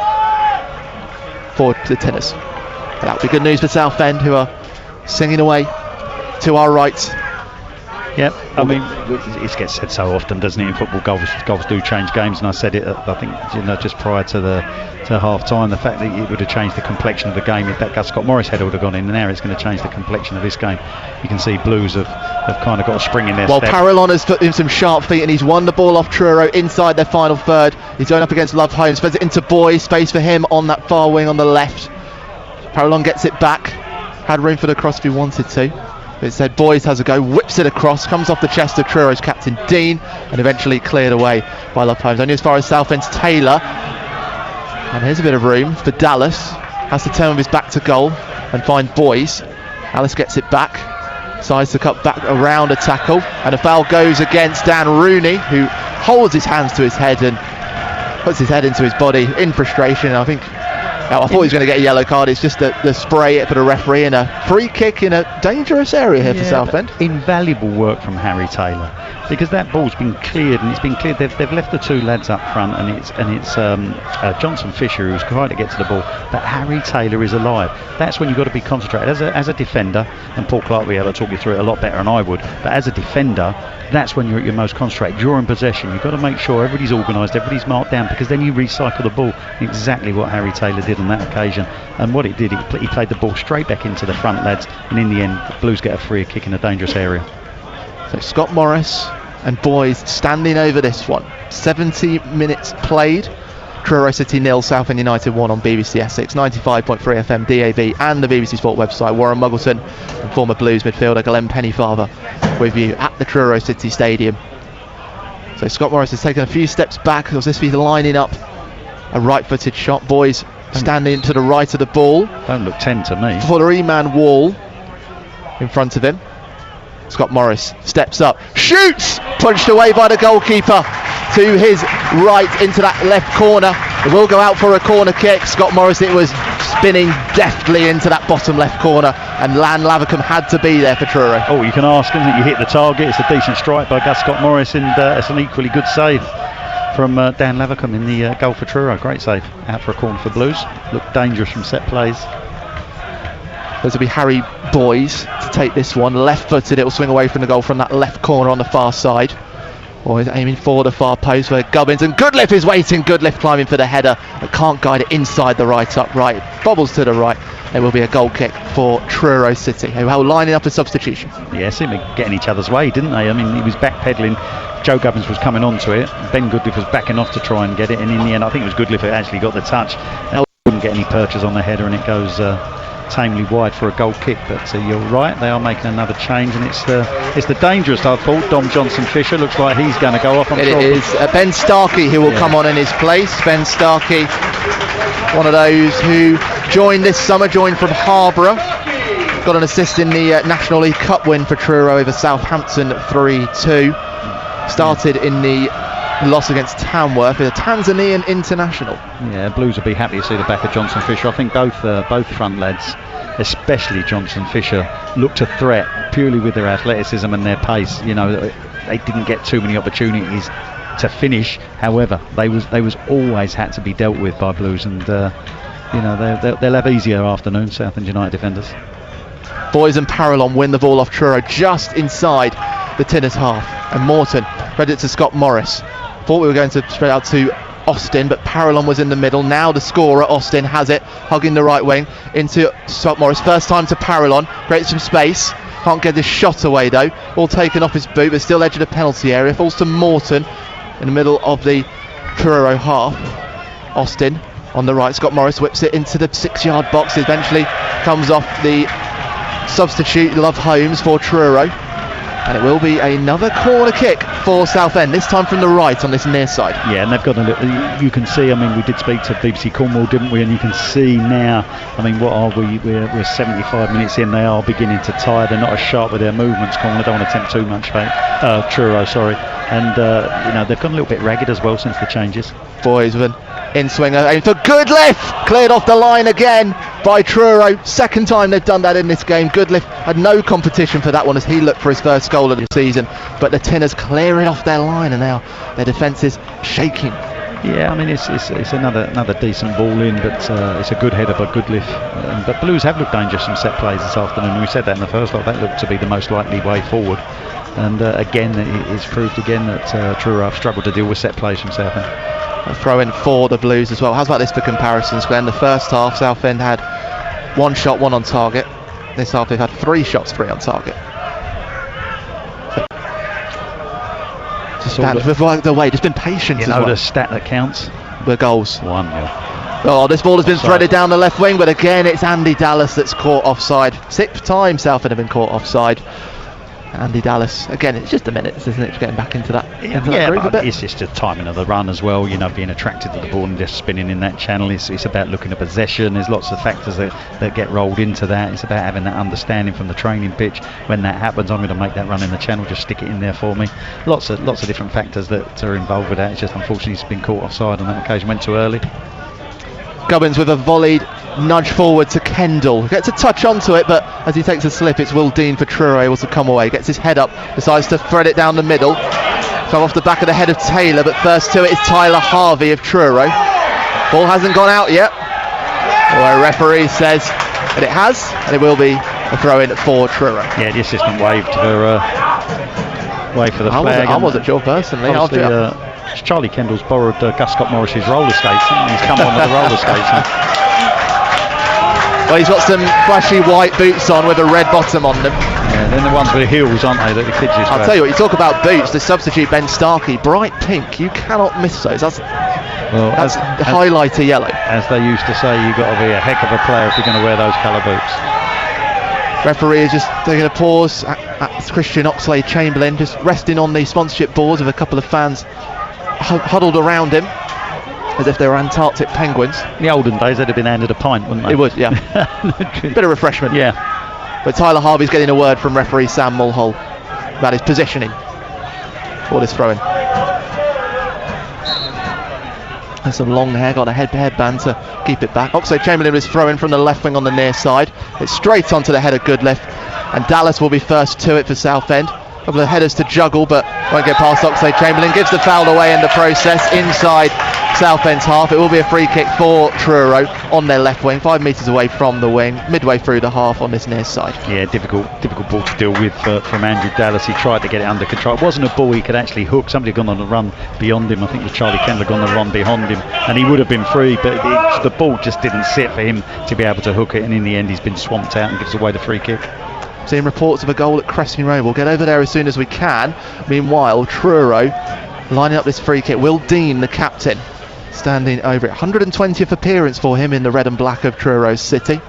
for the Tinners. That would be good news for Southend, who are singing away to our right. Yep, I mean, it gets said so often, doesn't it, in football, goals do change games, and I said it, I think, just prior to half time, the fact that it would have changed the complexion of the game if that Scott Morris header would have gone in, and now it's going to change the complexion of this game. You can see Blues have kind of got a spring in their step. Parallon has put in some sharp feet, and he's won the ball off Truro inside their final third. He's going up against Love Holmes, spreads it into Boy, space for him on that far wing on the left. Parallon gets it back, had room for the cross if he wanted to. It said Boys has a go, whips it across, comes off the chest of Truro's captain Dean, and eventually cleared away by Love Holmes. Only as far as Southend's Taylor. And here's a bit of room for Dallas. Has to turn with his back to goal and find Boys. Dallas gets it back, decides to cut back around a tackle, and a foul goes against Dan Rooney, who holds his hands to his head and puts his head into his body in frustration. I thought he was going to get a yellow card. It's just the spray for the referee, and a free kick in a dangerous area here for Southend. Invaluable work from Harry Taylor, because that ball's been cleared, and it's been cleared. They've left the two lads up front, and it's Johnson Fisher who's trying to get to the ball, but Harry Taylor is alive. That's when you've got to be concentrated as a defender, and Paul Clark will be able to talk you through it a lot better than I would, but as a defender, that's when you're at your most concentrated. You're in possession. You've got to make sure everybody's organised, everybody's marked down, because then you recycle the ball. Exactly what Harry Taylor did on that occasion, and what it did, he played the ball straight back into the front lads, and in the end the Blues get a free kick in a dangerous area. So Scott Morris and Boys standing over this one. 70 minutes played. Truro City 0, Southend United 1 on BBC Essex, 95.3 FM DAB and the BBC Sport website. Warren Muggleton and former Blues midfielder Glenn Pennyfather with you at the Truro City Stadium. So Scott Morris has taken a few steps back, as if he's lining up a right-footed shot. Boys standing to the right of the ball. Don't look 10 to me. 3-man wall in front of him. Scott Morris steps up, shoots, punched away by the goalkeeper to his right into that left corner. It will go out for a corner kick. Scott Morris, it was spinning deftly into that bottom left corner, and Lan Lavercombe had to be there for Truro. Oh, you can ask, isn't it? You hit the target. It's a decent strike by Gus Scott Morris, and it's an equally good save from Dan Lavercombe in the goal for Truro. Great save out for a corner for Blues. Looked dangerous from set plays. This will be Harry Boys to take this one. Left-footed, it will swing away from the goal from that left corner on the far side. Boys aiming for the far post where Gubbins, and Goodliff is waiting. Goodliff climbing for the header, but can't guide it inside the right upright. Bobbles to the right. There will be a goal kick for Truro City, who are lining up a substitution. Yeah, seemed to get in each other's way, didn't they? I mean, he was backpedaling. Joe Gubbins was coming onto it. Ben Goodliff was backing off to try and get it, and in the end, I think it was Goodliff who actually got the touch. Now, wouldn't get any purchase on the header, and it goes tamely wide for a goal kick. But you're right, they are making another change, and it's the dangerous, I thought. Dom Johnson Fisher looks like he's going to go off. It is Ben Starkey who will come on in his place. Ben Starkey, one of those who joined this summer, joined from Harborough. Got an assist in the National League Cup win for Truro over Southampton 3-2. Started in the loss against Tamworth, a Tanzanian international. Yeah, Blues will be happy to see the back of Johnson Fisher. I think both front lads, especially Johnson Fisher, looked a threat purely with their athleticism and their pace. You know, they didn't get too many opportunities to finish. However, they was always had to be dealt with by Blues, and they'll have easier afternoon, Southend United defenders. Boys and Parallon win the ball off Truro just inside the Tinners half, and Morton credit to Scott Morris. Thought we were going to spread out to Austin, but Parallon was in the middle. Now the scorer, Austin, has it, hugging the right wing into Scott Morris. First time to Parallon, creates some space. Can't get this shot away though. All taken off his boot, but still edge of the penalty area. Falls to Morton in the middle of the Truro half. Austin on the right. Scott Morris whips it into the 6-yard box. Eventually comes off the substitute Love Holmes for Truro. And it will be another corner kick for Southend, this time from the right on this near side. Yeah, and they've got a little, you can see, I mean, we did speak to BBC Cornwall, didn't we? And you can see now, I mean, what are we? We're 75 minutes in, they are beginning to tire. They're not as sharp with their movements, Cornwall. They don't want to attempt too much, Truro, sorry. And, they've gone a little bit ragged as well since the changes. Boys with an in-swinger, aim for Goodliff! Cleared off the line again by Truro. Second time they've done that in this game. Goodliff had no competition for that one as he looked for his first goal of the season, but the Tinners clear it off their line, and now their defence is shaking. Yeah, I mean, it's another decent ball in, but it's a good header by Goodliff. But Blues have looked dangerous from set plays this afternoon. We said that in the first half. That looked to be the most likely way forward. And again, it's proved again that Truro have struggled to deal with set plays from Southend. A throw in for the Blues as well. How's about this for comparisons, Glenn? The first half, Southend had 1 shot, 1 on target. This half they've had 3 shots, 3 on target. Just the way, just been patient. You know the stat that counts? The goals. 1-0. Oh, this ball has been threaded down the left wing, but again it's Andy Dallas that's caught offside. 6th time Southend have been caught offside. Andy Dallas, again, it's just a minute, isn't it, getting back into that, that groove a bit. It's just the timing of the run as well, being attracted to the ball and just spinning in that channel. It's about looking at possession. There's lots of factors that get rolled into that. It's about having that understanding from the training pitch. When that happens, I'm going to make that run in the channel, just stick it in there for me. Lots of different factors that are involved with that. It's just unfortunately it's been caught offside on that occasion, went too early. Gubbins with a volleyed nudge forward to Kendall. Gets a touch onto it, but as he takes a slip, it's Will Dean for Truro able to come away. Gets his head up, decides to thread it down the middle. Come off the back of the head of Taylor, but first to it is Tyler Harvey of Truro. Ball hasn't gone out yet. Well, a referee says that it has, and it will be a throw in for Truro. Yeah, the assistant waved for the flag. I wasn't sure personally. Charlie Kendall's borrowed Gus Scott Morris's roller skates, and he's come on with the roller skates. Well, he's got some flashy white boots on with a red bottom on them. Yeah, they're the ones with the heels, aren't they, that the kids used to I'll tell you what, you talk about boots, the substitute Ben Starkey, bright pink, you cannot miss those. That's highlighter yellow. As they used to say, you've got to be a heck of a player if you're going to wear those colour boots. Referee is just taking a pause at Christian Oxlade-Chamberlain, just resting on the sponsorship boards with a couple of fans huddled around him as if they were Antarctic penguins. In the olden days they'd have been handed a pint, wouldn't they? It would, yeah. Bit of refreshment. Yeah. But Tyler Harvey's getting a word from referee Sam Mulhall about his positioning for this throw-in. And some long hair, got a headband to keep it back. Oxlade-Chamberlain is throwing from the left wing on the near side. It's straight onto the head of Goodliff, and Dallas will be first to it for Southend. A couple of headers to juggle, but won't get past Oxlade-Chamberlain. Gives the foul away in the process inside Southend's half. It will be a free kick for Truro on their left wing, 5 metres away from the wing, midway through the half on this near side. Yeah, difficult ball to deal with from Andrew Dallas. He tried to get it under control. It wasn't a ball he could actually hook. Somebody had gone on the run beyond him. I think it was Charlie Kendall gone on the run behind him, and he would have been free, but the ball just didn't sit for him to be able to hook it, and in the end he's been swamped out and gives away the free kick. Seeing reports of a goal at Crescent Road. We'll get over there as soon as we can. Meanwhile, Truro lining up this free kick. Will Dean, the captain, standing over it. 120th appearance for him in the red and black of Truro City.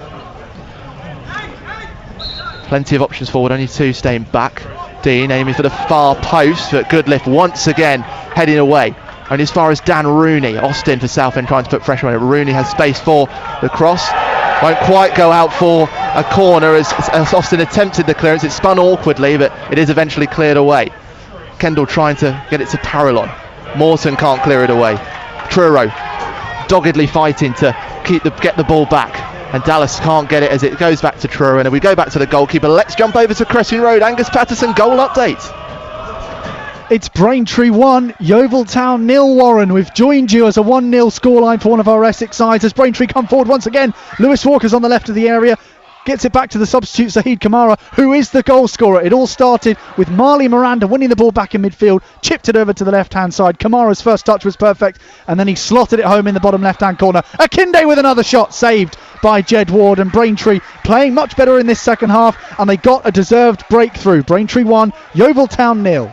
Plenty of options forward, only 2 staying back. Dean aiming for the far post, but Goodliff once again heading away. Only as far as Dan Rooney. Austin for Southend trying to put pressure on it. Rooney has space for the cross. Won't quite go out for a corner as Austin attempted the clearance. It spun awkwardly, but it is eventually cleared away. Kendall trying to get it to Parallon. Morton can't clear it away. Truro doggedly fighting to get the ball back, and Dallas can't get it as it goes back to Truro, and we go back to the goalkeeper. Let's jump over to Crescent Road. Angus Patterson, goal update. It's Braintree 1, Yeovil Town 0. Warren. We've joined you as a 1-0 scoreline for one of our Essex sides as Braintree come forward once again. Lewis Walker's on the left of the area. gets it back to the substitute Zahid Kamara, who is the goal scorer. It all started with Marley Miranda winning the ball back in midfield, chipped it over to the left-hand side. Kamara's first touch was perfect, and then he slotted it home in the bottom left-hand corner. Akinde with another shot, saved by Jed Ward, and Braintree playing much better in this second half, and they got a deserved breakthrough. Braintree 1, Yeovil Town 0.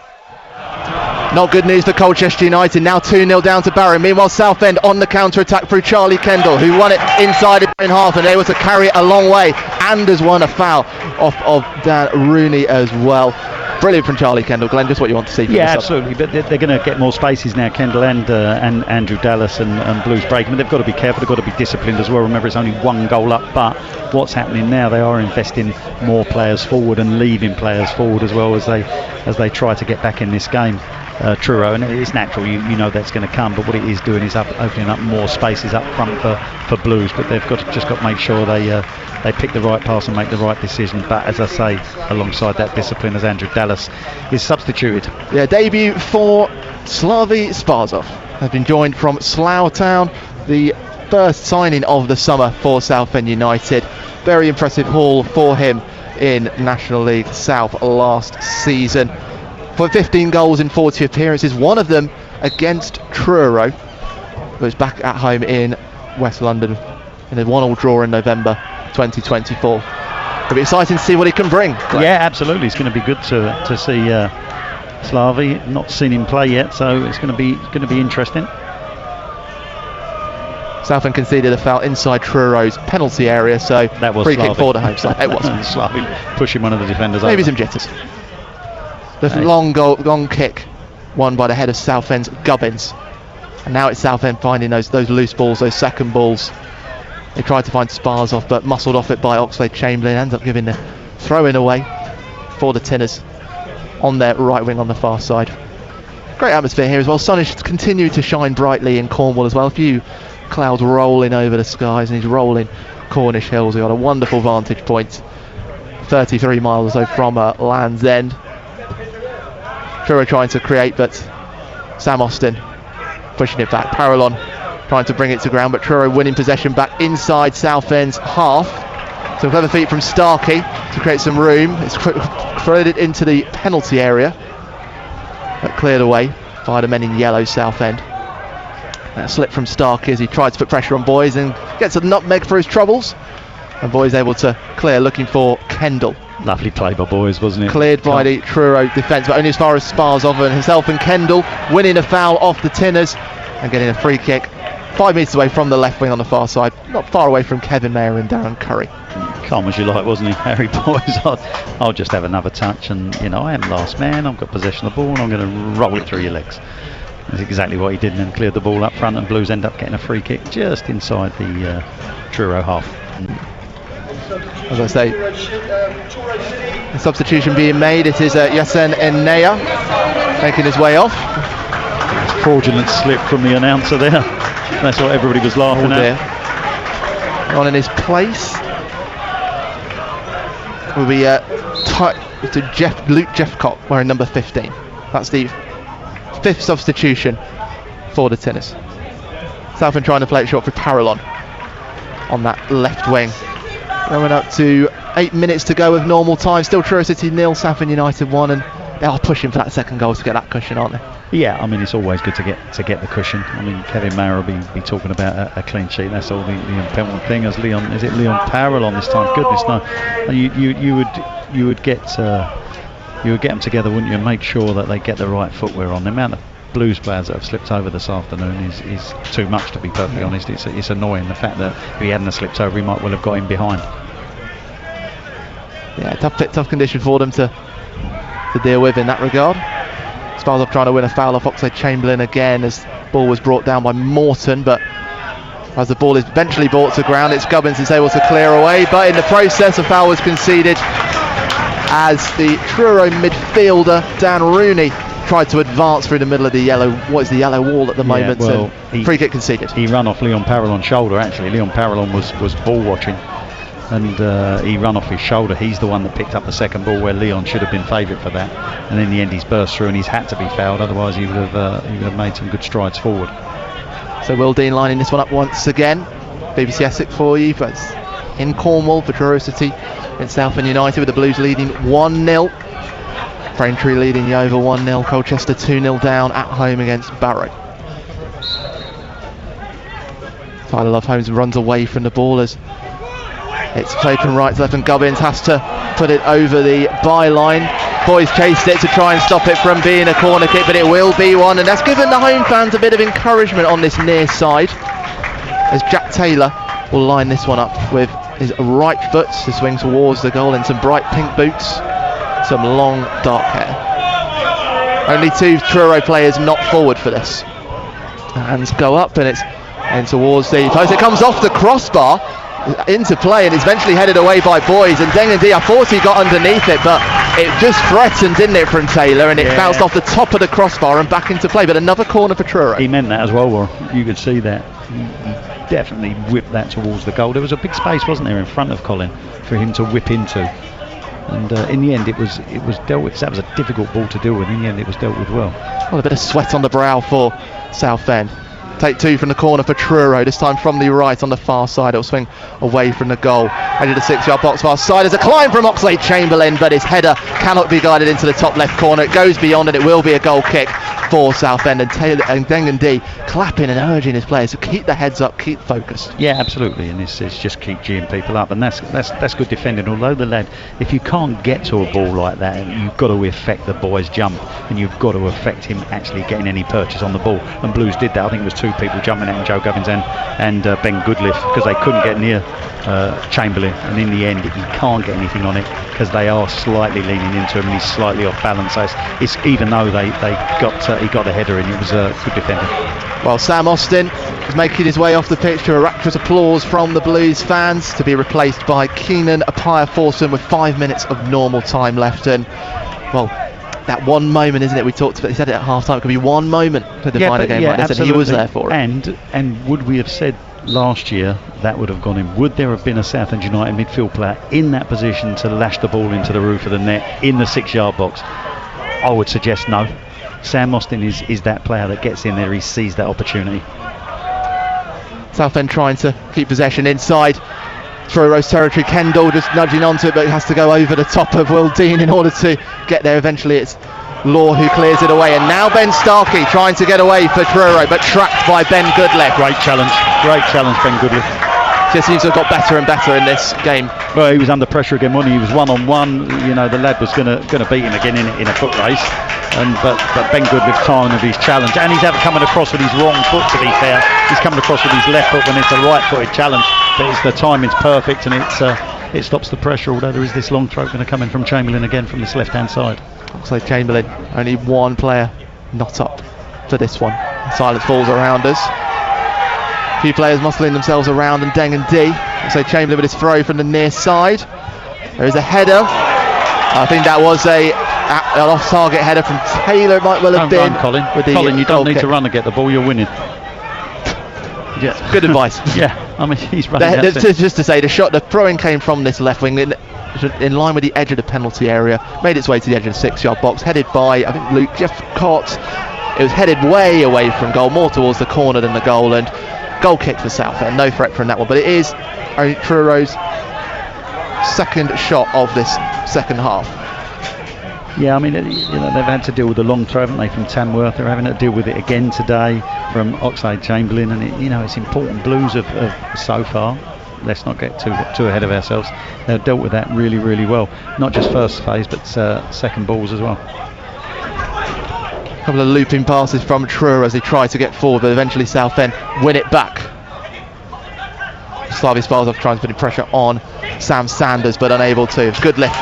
Not good news for Colchester United, now 2-0 down to Barrow. Meanwhile, Southend on the counter-attack through Charlie Kendall, who won it inside in half and able to carry it a long way, and has won a foul off of Dan Rooney as well. Brilliant from Charlie Kendall. Glenn, just what you want to see from Yeah, absolutely, but they're going to get more spaces now, Kendall and Andrew Dallas and Blues Breakham. They've got to be careful, they've got to be disciplined as well. Remember, it's only 1 goal up, but what's happening now, they are investing more players forward and leaving players forward as well as they try to get back in this game. Truro, and it's natural, you know that's going to come, but what it is doing is opening up more spaces up front for Blues, but they've got to make sure they pick the right pass and make the right decision. But as I say, alongside that discipline, as Andrew Dallas is substituted. Yeah, debut for Slavi Sparzov has been joined from Slough Town, the first signing of the summer for Southend United. Very impressive haul for him in National League South last season. For 15 goals in 40 appearances, one of them against Truro, who was back at home in West London in a 1-1 draw in November 2024. It'll be exciting to see what he can bring. Yeah, absolutely. It's going to be good to see Slavi. Not seen him play yet, so it's going to be interesting. Southend conceded a foul inside Truro's penalty area, so that was free Slavi. Kick for the home side. It wasn't. Slavi pushing one of the defenders Maybe over. some jitters. The long kick won by the head of Southend's Gubbins, and now it's Southend finding those loose balls, those second balls. They tried to find Sparzov, but muscled off it by Oxlade-Chamberlain. Ends up giving the throw-in away for the Tinners on their right wing on the far side. Great atmosphere here as well. Sun is continuing to shine brightly in Cornwall as well. A few clouds rolling over the skies, and he's rolling Cornish Hills. We've got a wonderful vantage point, 33 miles or so from Land's End. Truro trying to create, but Sam Austin pushing it back. Parallon trying to bring it to ground, but Truro winning possession back inside Southend's half. Some clever feet from Starkey to create some room. It's threaded into the penalty area, but cleared away by the men in yellow Southend. That slip from Starkey as he tried to put pressure on Boys and gets a nutmeg for his troubles. And Boys able to clear, looking for Kendall. Lovely play by Boys, wasn't it? Cleared by the Truro defence, but only as far as Sparzov, and himself and Kendall winning a foul off the Tinners and getting a free kick 5 metres away from the left wing on the far side, not far away from Kevin Mayer and Darren Curry. Calm as you like, wasn't he, Harry Boys? I'll just have another touch, and I am last man. I've got possession of the ball, and I'm going to roll it through your legs. That's exactly what he did, and then cleared the ball up front, and Blues end up getting a free kick just inside the Truro half. As I say, the substitution being made, it is Yassen Enneya making his way off. Fraudulent slip from the announcer there. That's what everybody was laughing at. On in his place will be Luke Jeffcott wearing number 15. That's the 5th substitution for the Tinners. Southend trying to play it short for Parallon on that left wing. Going up to 8 minutes to go of normal time. Still Truro City 0, Southend United 1, and they are pushing for that second goal to get that cushion, aren't they? Yeah, I mean, it's always good to get the cushion. I mean, Kevin Mayer will be talking about a clean sheet. That's all the important thing. As Leon Parallon this time? Goodness no. You would get them together, wouldn't you? And make sure that they get the right footwear on. The amount of Blues players that have slipped over this afternoon is too much, to be perfectly honest. It's annoying, the fact that if he hadn't slipped over, he might well have got him behind. Yeah, tough condition for them to deal with in that regard. Sparzov trying to win a foul off Oxlade-Chamberlain again as ball was brought down by Morton, but as the ball is eventually brought to ground, it's Gubbins who's able to clear away, but in the process a foul was conceded as the Truro midfielder Dan Rooney tried to advance through the middle of the yellow wall at the moment, and free kick conceded. He ran off Leon Parallon's shoulder. Actually, Leon Parallon was ball watching, and he ran off his shoulder. He's the one that picked up the second ball where Leon should have been favourite for that, and in the end he's burst through and he's had to be fouled, otherwise he would have made some good strides forward. So Will Dean lining this one up once again. BBC Essex for you, but in Cornwall for Truro City in Southend United, with the Blues leading 1-0. Braintree leading Yeovil 1-0. Colchester 2-0 down at home against Barrow. Tyler Love Holmes runs away from the ball as it's played from right to left, and Gubbins has to put it over the byline. Boys chased it to try and stop it from being a corner kick, but it will be one, and that's given the home fans a bit of encouragement on this near side, as Jack Taylor will line this one up with his right foot to swing towards the goal in some bright pink boots, some long dark hair. Only 2 Truro players not forward for this. The hands go up and it's in towards the post. It comes off the crossbar into play and it's eventually headed away by Boys, and Dengendy, I thought he got underneath it, but it just threatened, didn't it, from Taylor, and it bounced off the top of the crossbar and back into play. But another corner for Truro. He meant that as well, Warren. You could see that. He definitely whipped that towards the goal. There was a big space, wasn't there, in front of Colin for him to whip into. And in the end, it was dealt with. That was a difficult ball to deal with. In the end, it was dealt with well. Well, a bit of sweat on the brow for Southend. Take 2 from the corner for Truro, this time from the right on the far side. It'll swing away from the goal. Into the 6-yard box far side. There's a climb from Oxlade-Chamberlain, but his header cannot be guided into the top left corner. It goes beyond and it will be a goal kick for Southend, and Taylor and Dengendy clapping and urging his players to keep the heads up, keep focused. Yeah, absolutely, and this is just keep geeing people up, and that's good defending. Although the lad, if you can't get to a ball like that, you've got to affect the boy's jump, and you've got to affect him actually getting any purchase on the ball. And Blues did that. I think it was 2 people jumping at him, Joe Gubbins and Ben Goodliff, because they couldn't get near Chamberlain, and in the end he can't get anything on it because they are slightly leaning into him and he's slightly off balance. So it's even though he got the header in, it was good defending. Well, Sam Austin is making his way off the pitch to a rapturous applause from the Blues fans, to be replaced by Keenan Appiah-Forson with 5 minutes of normal time left. And well, that one moment, isn't it? We talked about, he said it at half time, it could be one moment to define a game like this, and he was there for it. And would we have said last year that would have gone in? Would there have been a Southend United midfield player in that position to lash the ball into the roof of the net in the 6-yard box? I would suggest no. Sam Austin is that player that gets in there, he sees that opportunity. Southend trying to keep possession inside Truro's territory. Kendall just nudging onto it, but he has to go over the top of Will Dean in order to get there. Eventually it's Law who clears it away, and now Ben Starkey trying to get away for Truro, but trapped by Ben Goodliff. Great challenge, Ben Goodliff. Just seems to have got better and better in this game. Well, he was under pressure again, wasn't he? He was one-on-one. You know, the lad was going to beat him again in a foot race, but Ben Goodliff tiring of his challenge, and he's coming across with his wrong foot. To be fair, he's coming across with his left foot when it's a right-footed challenge, but the timing's perfect and it stops the pressure. Although there is this long throw going to come in from Chamberlain again from this left-hand side. Looks like Chamberlain, only one player not up for this one. Silence falls around us. A few players muscling themselves around, and Dengendy. So Chamberlain with his throw from the near side. There is a header. I think that was an off-target header from Taylor. It might well have been. Run, Colin, you don't need to run to get the ball. You're winning. Yeah, good advice. Yeah, I mean he's running. Just to say, the throw-in came from this left wing in line with the edge of the penalty area, made its way to the edge of the 6-yard box, headed by, I think, Luke Jeffcott. It was headed way away from goal, more towards the corner than the goal, and goal kick for Southend. No threat from that one, but it is Truro's second shot of this second half. Yeah, I mean, they've had to deal with the long throw, haven't they, from Tamworth? They're having to deal with it again today from Oxlade-Chamberlain, and it's important. Blues have so far, let's not get too ahead of ourselves, they've dealt with that really, really well. Not just first phase, but second balls as well. A couple of looping passes from Truro as they try to get forward, but eventually Southend win it back. Slavi Sparsov trying to put pressure on Sam Sanders, but unable to. Goodliff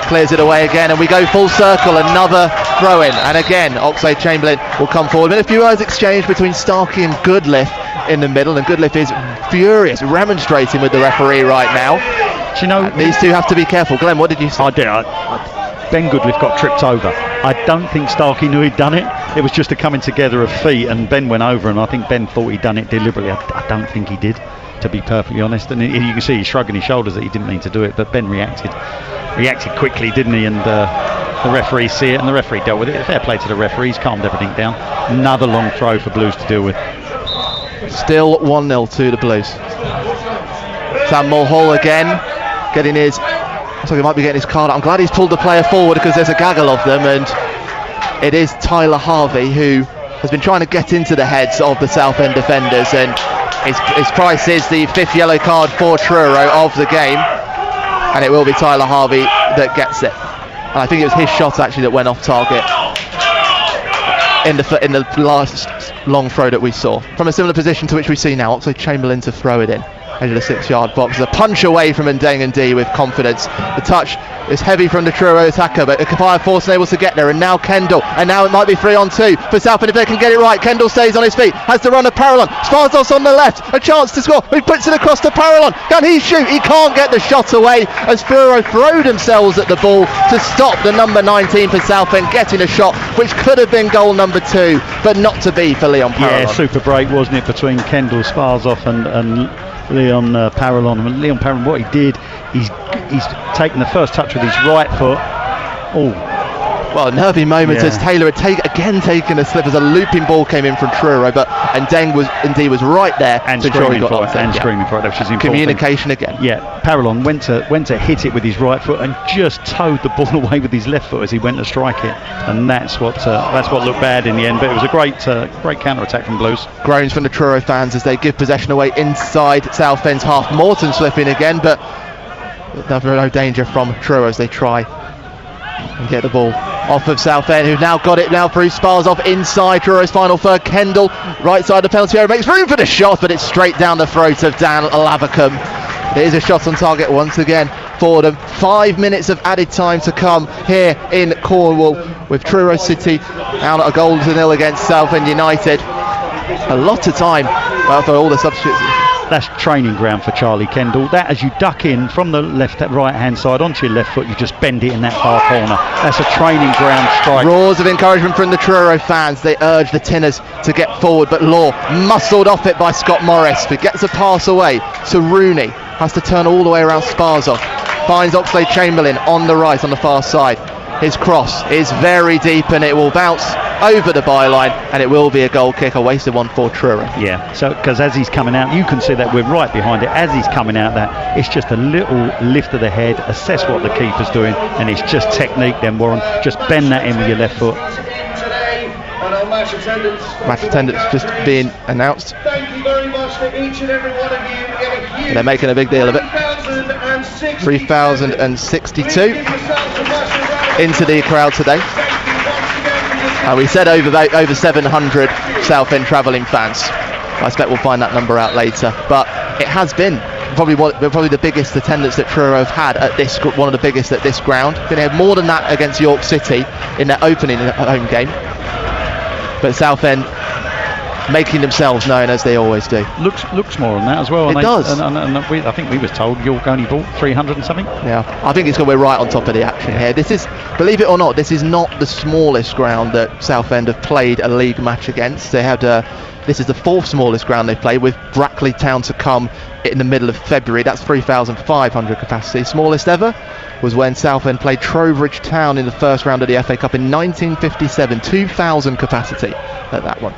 clears it away again, and we go full circle. Another throw-in, and again Oxlade-Chamberlain will come forward. Been a few words exchanged between Starkey and Goodliff in the middle, and Goodliff is furious, remonstrating with the referee right now. Do you know, these two have to be careful. Glenn, what did you say? Ben Goodliff got tripped over. I don't think Starkey knew he'd done it. It was just a coming together of feet, and Ben went over, and I think Ben thought he'd done it deliberately. I don't think he did, to be perfectly honest. And you can see he's shrugging his shoulders that he didn't mean to do it, but Ben reacted quickly, didn't he? And the referee see it, and the referee dealt with it. Fair play to the referees, calmed everything down. Another long throw for Blues to deal with. Still 1-0 to the Blues. Sam Mulhall again, getting his... So he might be getting his card out. I'm glad he's pulled the player forward because there's a gaggle of them, and it is Tyler Harvey who has been trying to get into the heads of the Southend defenders, and his price is the 5th yellow card for Truro of the game, and it will be Tyler Harvey that gets it. And I think it was his shot actually that went off target in the last long throw that we saw. From a similar position to which we see now, Oxlade-Chamberlain to throw it in. Edge of the 6-yard box. The punch away from Ndeng and D with confidence. The touch is heavy from the Truro attacker, but Kapaya Force able to get there. And now Kendall. And now it might be 3-on-2 for Southend if they can get it right. Kendall stays on his feet. Has to run a Parallon. Sparzos on the left. A chance to score. He puts it across to Parallon. Can he shoot? He can't get the shot away as Truro throw themselves at the ball to stop the number 19 for Southend getting a shot which could have been goal number 2, but not to be for Leon Parallon. Yeah, super break, wasn't it, between Kendall, Sparzos and Leon Parallon. And Leon Parallon, what he did, he's taken the first touch with his right foot. Well, a nervy moment as Taylor had taken a slip as a looping ball came in from Truro, but Ndeng was right there and to ensure he got screaming for it, which is important. Communication again. Yeah, Parallon went to hit it with his right foot and just towed the ball away with his left foot as he went to strike it, and that's what looked bad in the end. But it was a great counter attack from Blues. Groans from the Truro fans as they give possession away inside Southend's half. Morton slipping again, but no danger from Truro as they try and get the ball off of Southend, who've now got it now through Sparzos inside Truro's final third. Kendall, right side of the penalty area, makes room for the shot, but it's straight down the throat of Dan Lavacombe. It is a shot on target once again for them. 5 minutes of added time to come here in Cornwall, with Truro City out at a 0-0 against Southend United. A lot of time for all the substitutes. That's training ground for Charlie Kendall. That, as you duck in from the right hand side onto your left foot, you just bend it in that far corner. That's a training ground strike. Roars of encouragement from the Truro fans. They urge the Tinners to get forward, but Law muscled off it by Scott Morris, but gets a pass away to Rooney. Has to turn all the way around Sparzos. Finds Oxlade-Chamberlain on the right, on the far side. His cross is very deep and it will bounce over the byline, and it will be a goal kick, a wasted one for Truro. Yeah, so because as he's coming out, you can see that we're right behind it. As he's coming out, that it's just a little lift of the head, assess what the keeper's doing, and it's just technique then, Warren. Just bend that in with your left foot. Match attendance just being announced. Thank you very much to each and every one of you. They're making a big deal of it. 3,062 into the crowd today. We said over 700 Southend travelling fans. I expect we'll find that number out later, but it has been probably the biggest attendance that Truro have had at this, one of the biggest at this ground. They had more than that against York City in their opening home game, but Southend making themselves known as they always do. Looks more than that as well. It does. And I think we was told York only bought 300 and something. Yeah, I think it's because we're right on top of the action here. This is, believe it or not, this is not the smallest ground that Southend have played a league match against. They had this is the 4th smallest ground they've played, with Brackley Town to come in the middle of February. That's 3,500 capacity. Smallest ever was when Southend played Trowbridge Town in the first round of the FA Cup in 1957. 2,000 capacity at that one.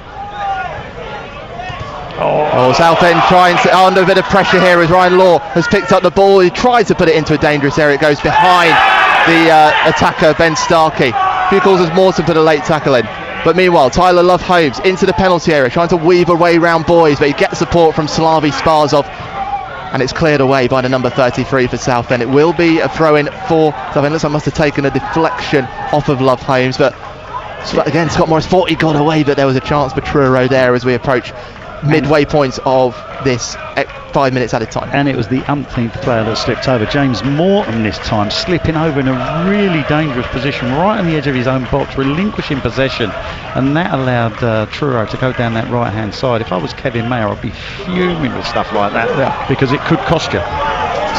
Southend trying to, under a bit of pressure here as Ryan Law has picked up the ball. He tried to put it into a dangerous area. It goes behind the attacker Ben Starkey. Few calls as Morton put a late tackle in. But meanwhile, Tyler Love Holmes into the penalty area, trying to weave away round boys, but he gets support from Slavi Sparzov, and it's cleared away by the number 33 for Southend. It will be a throw-in for Southend. Looks like must have taken a deflection off of Love Holmes, but again, Scott Morris thought he got away, but there was a chance for Truro there as we approach midway points of this 5 minutes at a time. And it was the umpteenth player that slipped over. James Morton this time, slipping over in a really dangerous position right on the edge of his own box, relinquishing possession, and that allowed Truro to go down that right hand side. If I was Kevin Mayer, I'd be fuming with stuff like that, because it could cost you.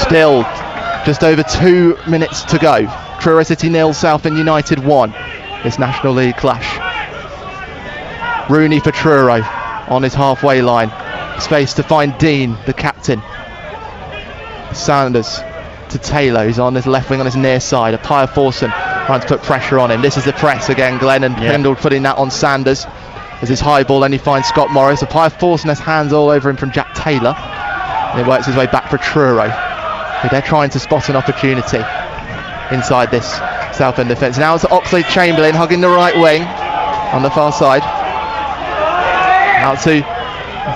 Still just over 2 minutes to go. Truro City 0, Southend United 1. This National League clash. Rooney for Truro on his halfway line. Space to find Dean, the captain. Sanders to Taylor, who's on his left wing on his near side. Appiah Forson trying to put pressure on him. This is the press again. Glenn and Kendall putting that on Sanders. As his high ball, and he finds Scott Morris. Appiah Forson has hands all over him from Jack Taylor. And it works his way back for Truro, who they're trying to spot an opportunity inside this Southend defence. Now it's Oxlade-Chamberlain hugging the right wing on the far side. Out to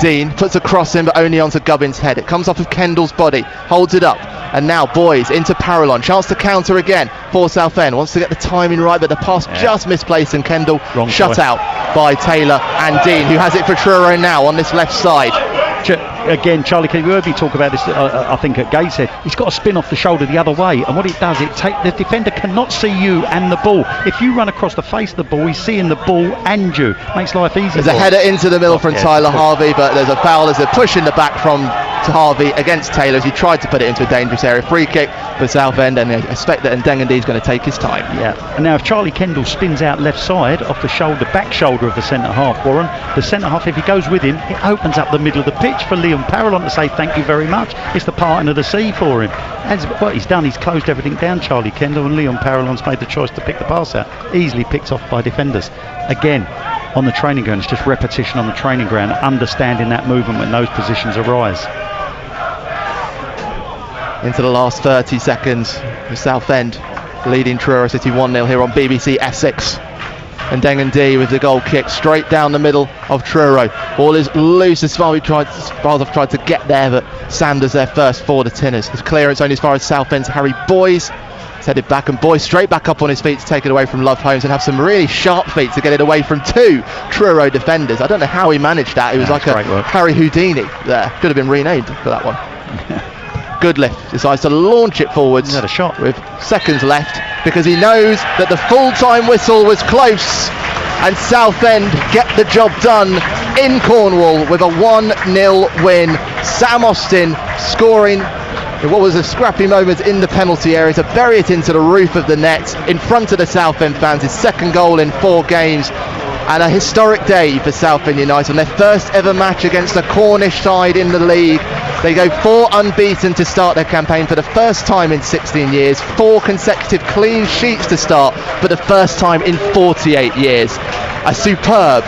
Dean, puts a cross in but only onto Gubbins' head. It comes off of Kendall's body, holds it up, and now Boys into Parallon. Chance to counter again for Southend. Wants to get the timing right, but the pass just misplaced, and Kendall shut out by Taylor and Dean, who has it for Truro now on this left side. Again, Charlie Kelly, we heard me talk about this, I think at Gateshead. He's got to spin off the shoulder the other way, and what it does, the defender cannot see you and the ball. If you run across the face of the ball, he's seeing the ball and you. Makes life easy. There's a header into the middle from Tyler Harvey, but there's a foul as a push in the back from Harvey against Taylor as he tried to put it into a dangerous area. Free kick for Southend, and I expect that Ndengendi's going to take his time. Yeah, and now if Charlie Kendall spins out left side off the shoulder, back shoulder of the centre half, Warren, the centre half, if he goes with him, it opens up the middle of the pitch for Liam Parallon to say thank you very much. It's the parting of the sea for him. As what he's done, he's closed everything down, Charlie Kendall, and Liam Parallon's made the choice to pick the pass out. Easily picked off by defenders. Again, on the training ground, it's just repetition on the training ground, understanding that movement when those positions arise. Into the last 30 seconds, the Southend leading Truro City 1-0 here on BBC Essex. And Ndengendi with the goal kick straight down the middle of Truro. Ball is loose as far as I've tried to get there, but Sanders there first for the Tinners. His clearance only as far as Southend's Harry Boys. He's headed back, and Boys straight back up on his feet to take it away from Love Holmes and have some really sharp feet to get it away from two Truro defenders. I don't know how he managed that. It was like a Harry Houdini there. Could have been renamed for that one. Goodliff decides to launch it forwards. He had a shot with seconds left because he knows that the full-time whistle was close, and Southend get the job done in Cornwall with a 1-0 win. Sam Austin scoring in what was a scrappy moment in the penalty area to bury it into the roof of the net in front of the Southend fans. His second goal in 4 games. And a historic day for Southend United on their first ever match against a Cornish side in the league. They go 4 unbeaten to start their campaign for the first time in 16 years. 4 consecutive clean sheets to start for the first time in 48 years. A superb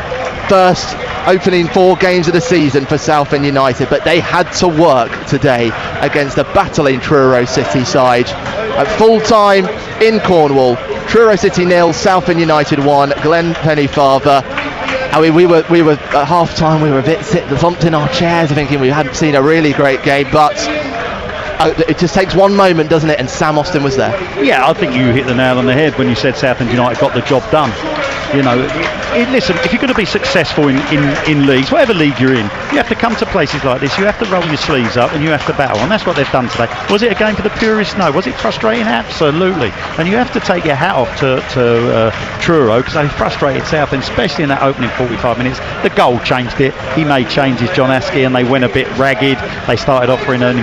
first opening 4 games of the season for Southend United, but they had to work today against a battling Truro City side. At full time in Cornwall, Truro City 0, Southend United 1. Glenn Pennyfather. I mean, we were at half time, we were a bit slumped in our chairs thinking we hadn't seen a really great game, but it just takes one moment, doesn't it? And Sam Austin was there. Yeah, I think you hit the nail on the head when you said Southend United got the job done. You know, listen, if you're going to be successful in leagues, whatever league you're in, you have to come to places like this, you have to roll your sleeves up and you have to battle, and that's what they've done today. Was it a game for the purists? No. Was it frustrating? Absolutely. And you have to take your hat off to Truro, because they frustrated Southend, especially in that opening 45 minutes. The goal changed it. He made changes, John Askey, and they went a bit ragged. They started offering and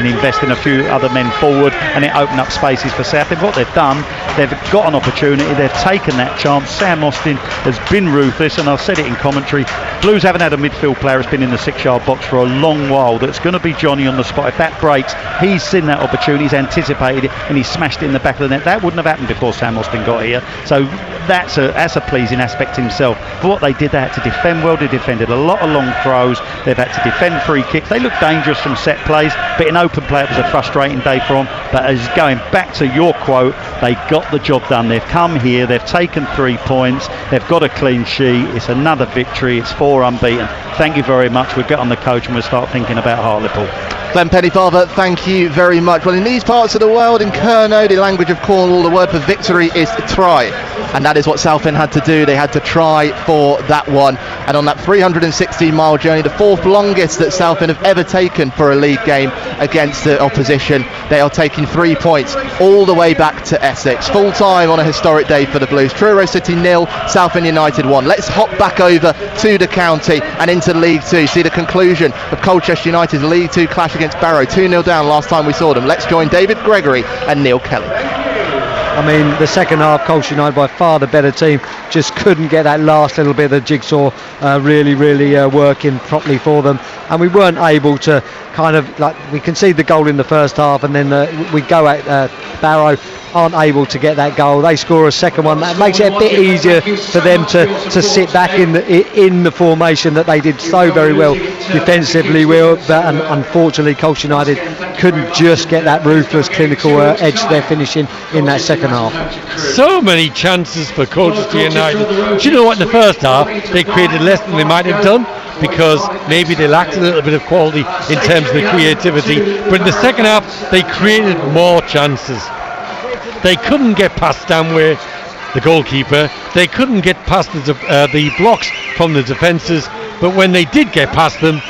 investing a few other men forward, and it opened up spaces for Southend. What they've done, they've got an opportunity, they've taken that chance. Sam Austin has been ruthless, and I've said it in commentary, Blues haven't had a midfield player that's been in the 6-yard box for a long while that's going to be Johnny on the spot. If that breaks, he's seen that opportunity, he's anticipated it, and he smashed it in the back of the net. That wouldn't have happened before Sam Austin got here, so that's a pleasing aspect himself. But what they did, they had to defend well. They defended a lot of long throws, they've had to defend free kicks. They looked dangerous from set plays, but in open play it was a frustrating day for them. But as going back to your quote, they got the job done. They've come here, they've taken 3 points, they've got a clean sheet, it's another victory, it's 4 unbeaten. Thank you very much. We'll get on the coach and we'll start thinking about Hartlepool. Glenn Pennyfather, thank you very much. Well, in these parts of the world, in Kerno, the language of Cornwall, the word for victory is try. And that is what Southend had to do. They had to try for that one. And on that 316-mile journey, the 4th longest that Southend have ever taken for a league game against the opposition, they are taking 3 points all the way back to Essex. Full time on a historic day for the Blues. Truro City 0, Southend United 1. Let's hop back over to the county and into League 2. See the conclusion of Colchester United's League 2 clash against Barrow. 2-0 down last time we saw them. Let's join David Gregory and Neil Kelly. I mean, the second half, Colchester United by far the better team, just couldn't get that last little bit of the jigsaw really working properly for them, and we weren't able to kind of, like, we conceded the goal in the first half, and then we go at Barrow, aren't able to get that goal. They score a second one. That makes it a bit easier for them to sit back in the formation that they did so very well defensively. But unfortunately, Colchester United couldn't just get that ruthless, clinical edge to their finishing in that second half. So many chances for Colchester United. Do you know what? In the first half, they created less than they might have done, because maybe they lacked a little bit of quality in terms of the creativity. But in the second half, they created more chances. They couldn't get past Stanway, the goalkeeper. They couldn't get past the blocks from the defences. But when they did get past them,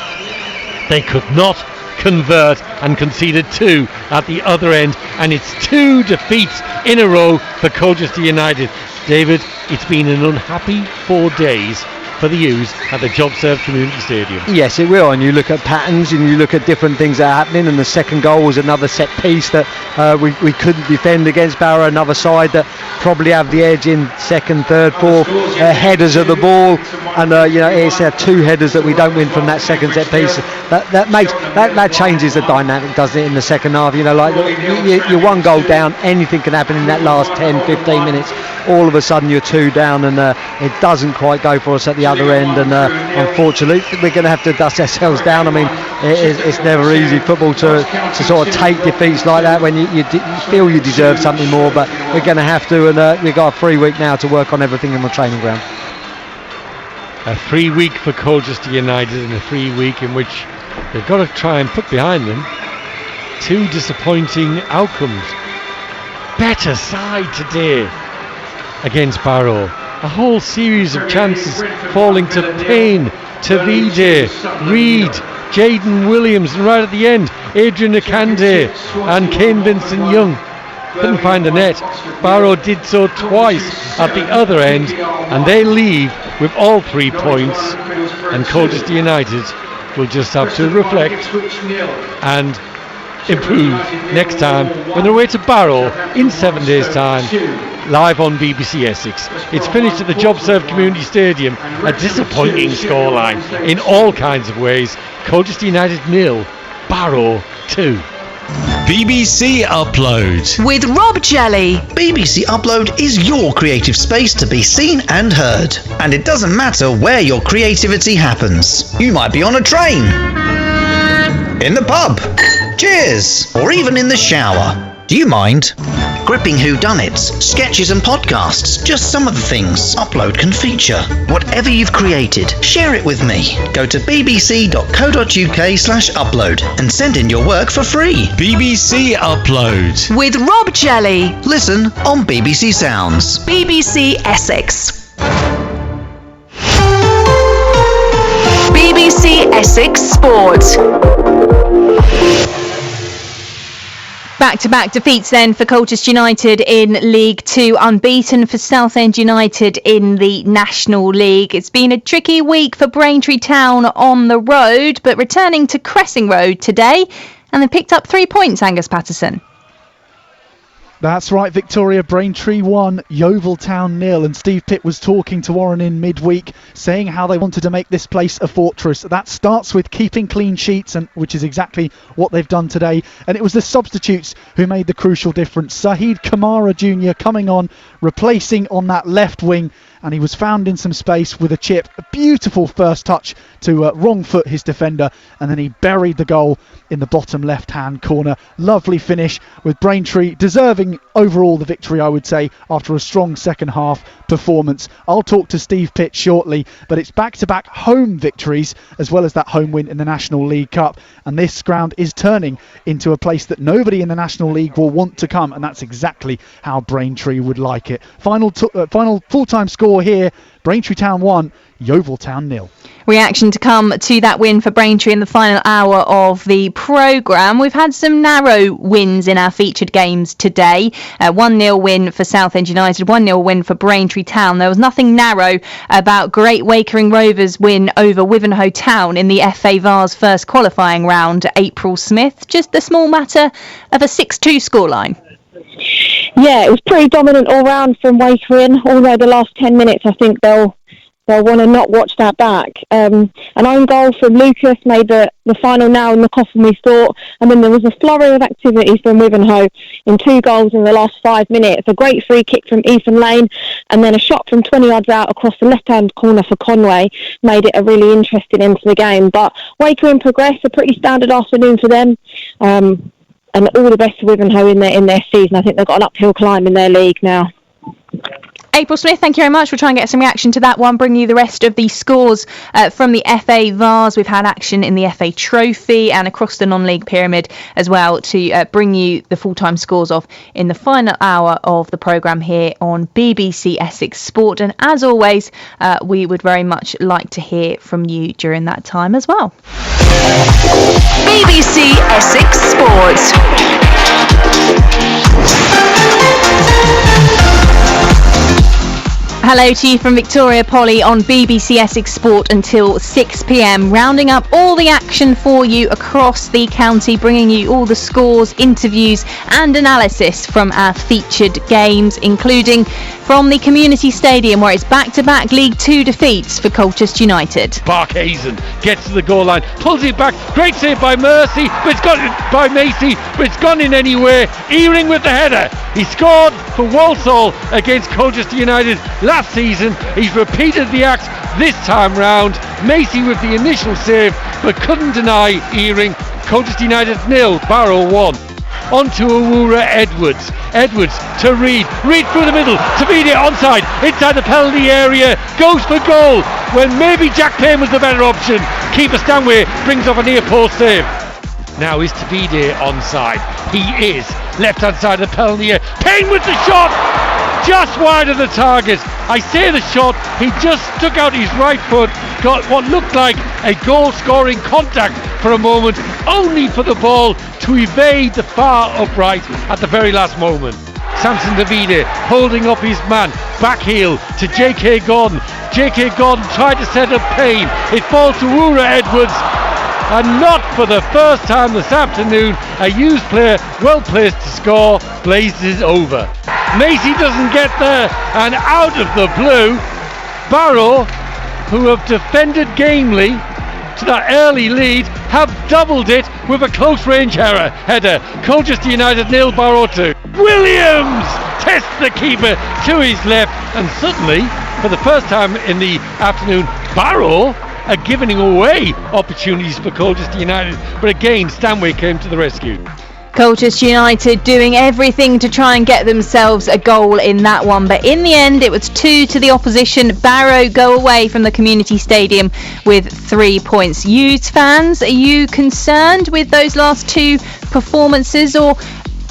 they could not convert, and conceded 2 at the other end. And it's 2 defeats in a row for Colchester United. David, it's been an unhappy 4 days for the U's at the JobServe Community Stadium. Yes, it will, and you look at patterns and you look at different things that are happening, and the second goal was another set piece that we couldn't defend against Barrow, another side that probably have the edge in second, third, fourth headers of the ball, and it's 2 headers that we don't win from that second set piece. That changes the dynamic, doesn't it, in the second half? You're 1 goal down, anything can happen in that last 10-15 minutes. All of a sudden you're 2 down, and it doesn't quite go for us at the other end, and unfortunately we're going to have to dust ourselves down. I mean, it's never easy football to sort of take defeats like that when you feel you deserve something more, but we're going to have to, and we've got a free week now to work on everything in the training ground. A free week for Colchester United, and a free week in which they've got to try and put behind them 2 disappointing outcomes. Better side today against Barrow. A whole series of chances falling to Payne, Tavide, Reid, Jaden Williams, and right at the end, Adrian Akande and Kane Vincent-Young. Couldn't find the net. Barrow did so twice at the other end, and they leave with all 3 points, and Colchester United will just have to reflect and improve next time when they're away to Barrow in 7 days' time, live on BBC Essex. It's finished at the JobServe Community Stadium. A disappointing scoreline in all kinds of ways. Colchester United 0, Barrow 2. BBC Upload with Rob Jelly. BBC Upload is your creative space to be seen and heard. And it doesn't matter where your creativity happens. You might be on a train, in the pub, cheers, or even in the shower. Do you mind? Gripping whodunits, sketches and podcasts, just some of the things Upload can feature. Whatever you've created, share it with me. Go to bbc.co.uk/upload and send in your work for free. BBC Upload with Rob Jelly. Listen on BBC Sounds. BBC Essex. BBC Essex Sport. Back-to-back defeats then for Colchester United in League 2, unbeaten for Southend United in the National League. It's been a tricky week for Braintree Town on the road, but returning to Cressing Road today, and they picked up 3 points, Angus Patterson. That's right, Victoria. Braintree 1, Yeovil Town 0, and Steve Pitt was talking to Warren in midweek, saying how they wanted to make this place a fortress. That starts with keeping clean sheets, and which is exactly what they've done today. And it was the substitutes who made the crucial difference. Saheed Kamara Jr. coming on, replacing on that left wing, and he was found in some space with a chip. A beautiful first touch to wrong foot his defender, and then he buried the goal in the bottom left-hand corner. Lovely finish, with Braintree deserving overall the victory, I would say, after a strong second half performance. I'll talk to Steve Pitt shortly, but it's back-to-back home victories as well as that home win in the National League Cup, and this ground is turning into a place that nobody in the National League will want to come, and that's exactly how Braintree would like it. Final full-time score here, Braintree Town 1, Yeovil Town 0. Reaction to come to that win for Braintree in the final hour of the programme. We've had some narrow wins in our featured games today. 1-0 win for Southend United, 1-0 win for Braintree Town. There was nothing narrow about Great Wakering Rovers' win over Wivenhoe Town in the FA Vars first qualifying round. April Smith, just the small matter of a 6-2 scoreline. Yeah, it was pretty dominant all round from Wakering, although the last 10 minutes I think they'll they'll want to not watch that back. An own goal from Lucas made the final nail in the coffin, we thought, and then there was a flurry of activity from Wivenhoe in 2 goals in the last 5 minutes. A great free kick from Ethan Lane, and then a shot from 20 yards out across the left-hand corner for Conway made it a really interesting end to the game. But Waker in progress, a pretty standard afternoon for them, and all the best to Wivenhoe in their season. I think they've got an uphill climb in their league now. April Smith, thank you very much. We'll try and get some reaction to that one, bring you the rest of the scores from the FA Vars. We've had action in the FA Trophy and across the non-league pyramid as well to bring you the full-time scores of in the final hour of the programme here on BBC Essex Sport. And as always, we would very much like to hear from you during that time as well. BBC Essex Sport. Hello to you from Victoria Polly on BBC Essex Sport until 6 p.m, rounding up all the action for you across the county, bringing you all the scores, interviews and analysis from our featured games, including from the Community Stadium, where it's back-to-back League 2 defeats for Colchester United. Barkhazen gets to the goal line, pulls it back, great save by Mercy, but it's gone by Macy, but it's gone in anywhere. Earing with the header. He scored for Walsall against Colchester United last season. He's repeated the act this time round. Macy with the initial save, but couldn't deny Earing. Colchester United 0, Barrow 1. On to Awura Edwards. Edwards to Reid. Reid through the middle. Tavide onside. Inside the penalty area. Goes for goal. When maybe Jack Payne was the better option. Keeper Stanway brings off a near post save. Now is Tavide onside. He is. Left hand side of the penalty area. Payne with the shot. Just wide of the target. I say the shot, he just stuck out his right foot, got what looked like a goal-scoring contact for a moment, only for the ball to evade the far upright at the very last moment. Samson Davide holding up his man, back heel to J.K. Gordon. J.K. Gordon tried to set up Payne. It falls to Wura Edwards. And not for the first time this afternoon, a used player well placed to score blazes over. Macy doesn't get there, and out of the blue, Barrow, who have defended gamely to that early lead, have doubled it with a close range header. Colchester United 0, Barrow 2. Williams tests the keeper to his left, and suddenly, for the first time in the afternoon, Barrow are giving away opportunities for Colchester United, but again Stanway came to the rescue. Colchester United doing everything to try and get themselves a goal in that one, but in the end it was 2 to the opposition. Barrow go away from the Community Stadium with 3 points. Youths fans, are you concerned with those last 2 performances, or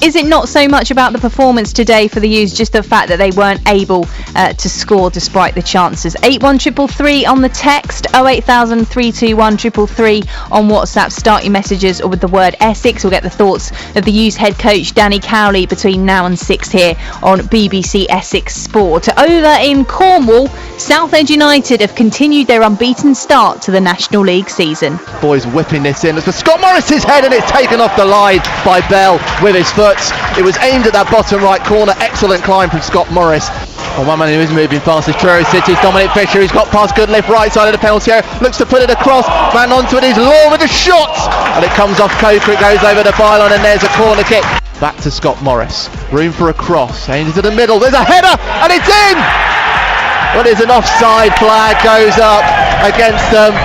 is it not so much about the performance today for the Youths, just the fact that they weren't able to score despite the chances? 81333 on the text, 08000 321 333 on WhatsApp. Start your messages or with the word Essex. We'll get the thoughts of the Youths head coach Danny Cowley between now and 6 here on BBC Essex Sport. Over in Cornwall, Southend United have continued their unbeaten start to the National League season. Boys whipping this in. It's for Scott Morris's head, and it's taken off the line by Bell with his foot. It was aimed at that bottom right corner. Excellent climb from Scott Morris. Well, one man who is moving fast is Truro City's Dominic Fisher. He's got past Goodliff, right side of the penalty area. Looks to put it across. Man onto it is Law with a shot. And it comes off Coker. It goes over the byline, and there's a corner kick. Back to Scott Morris. Room for a cross. Aimed into the middle. There's a header, and it's in. Well, there's an offside flag goes up against them.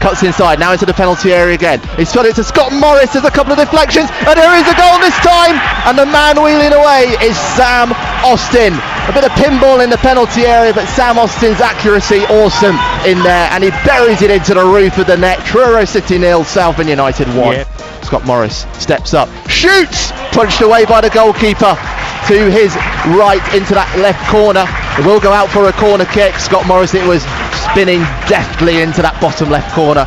Cuts inside, now into the penalty area again. He's put it to Scott Morris. There's a couple of deflections, and there is a goal this time. And the man wheeling away is Sam Austin. A bit of pinball in the penalty area, but Sam Austin's accuracy awesome in there, and he buries it into the roof of the net. Truro City 0, Southend United 1. Yep. Scott Morris steps up, shoots, punched away by the goalkeeper to his right into that left corner. It will go out for a corner kick. Scott Morris, it was spinning deftly into that bottom left corner.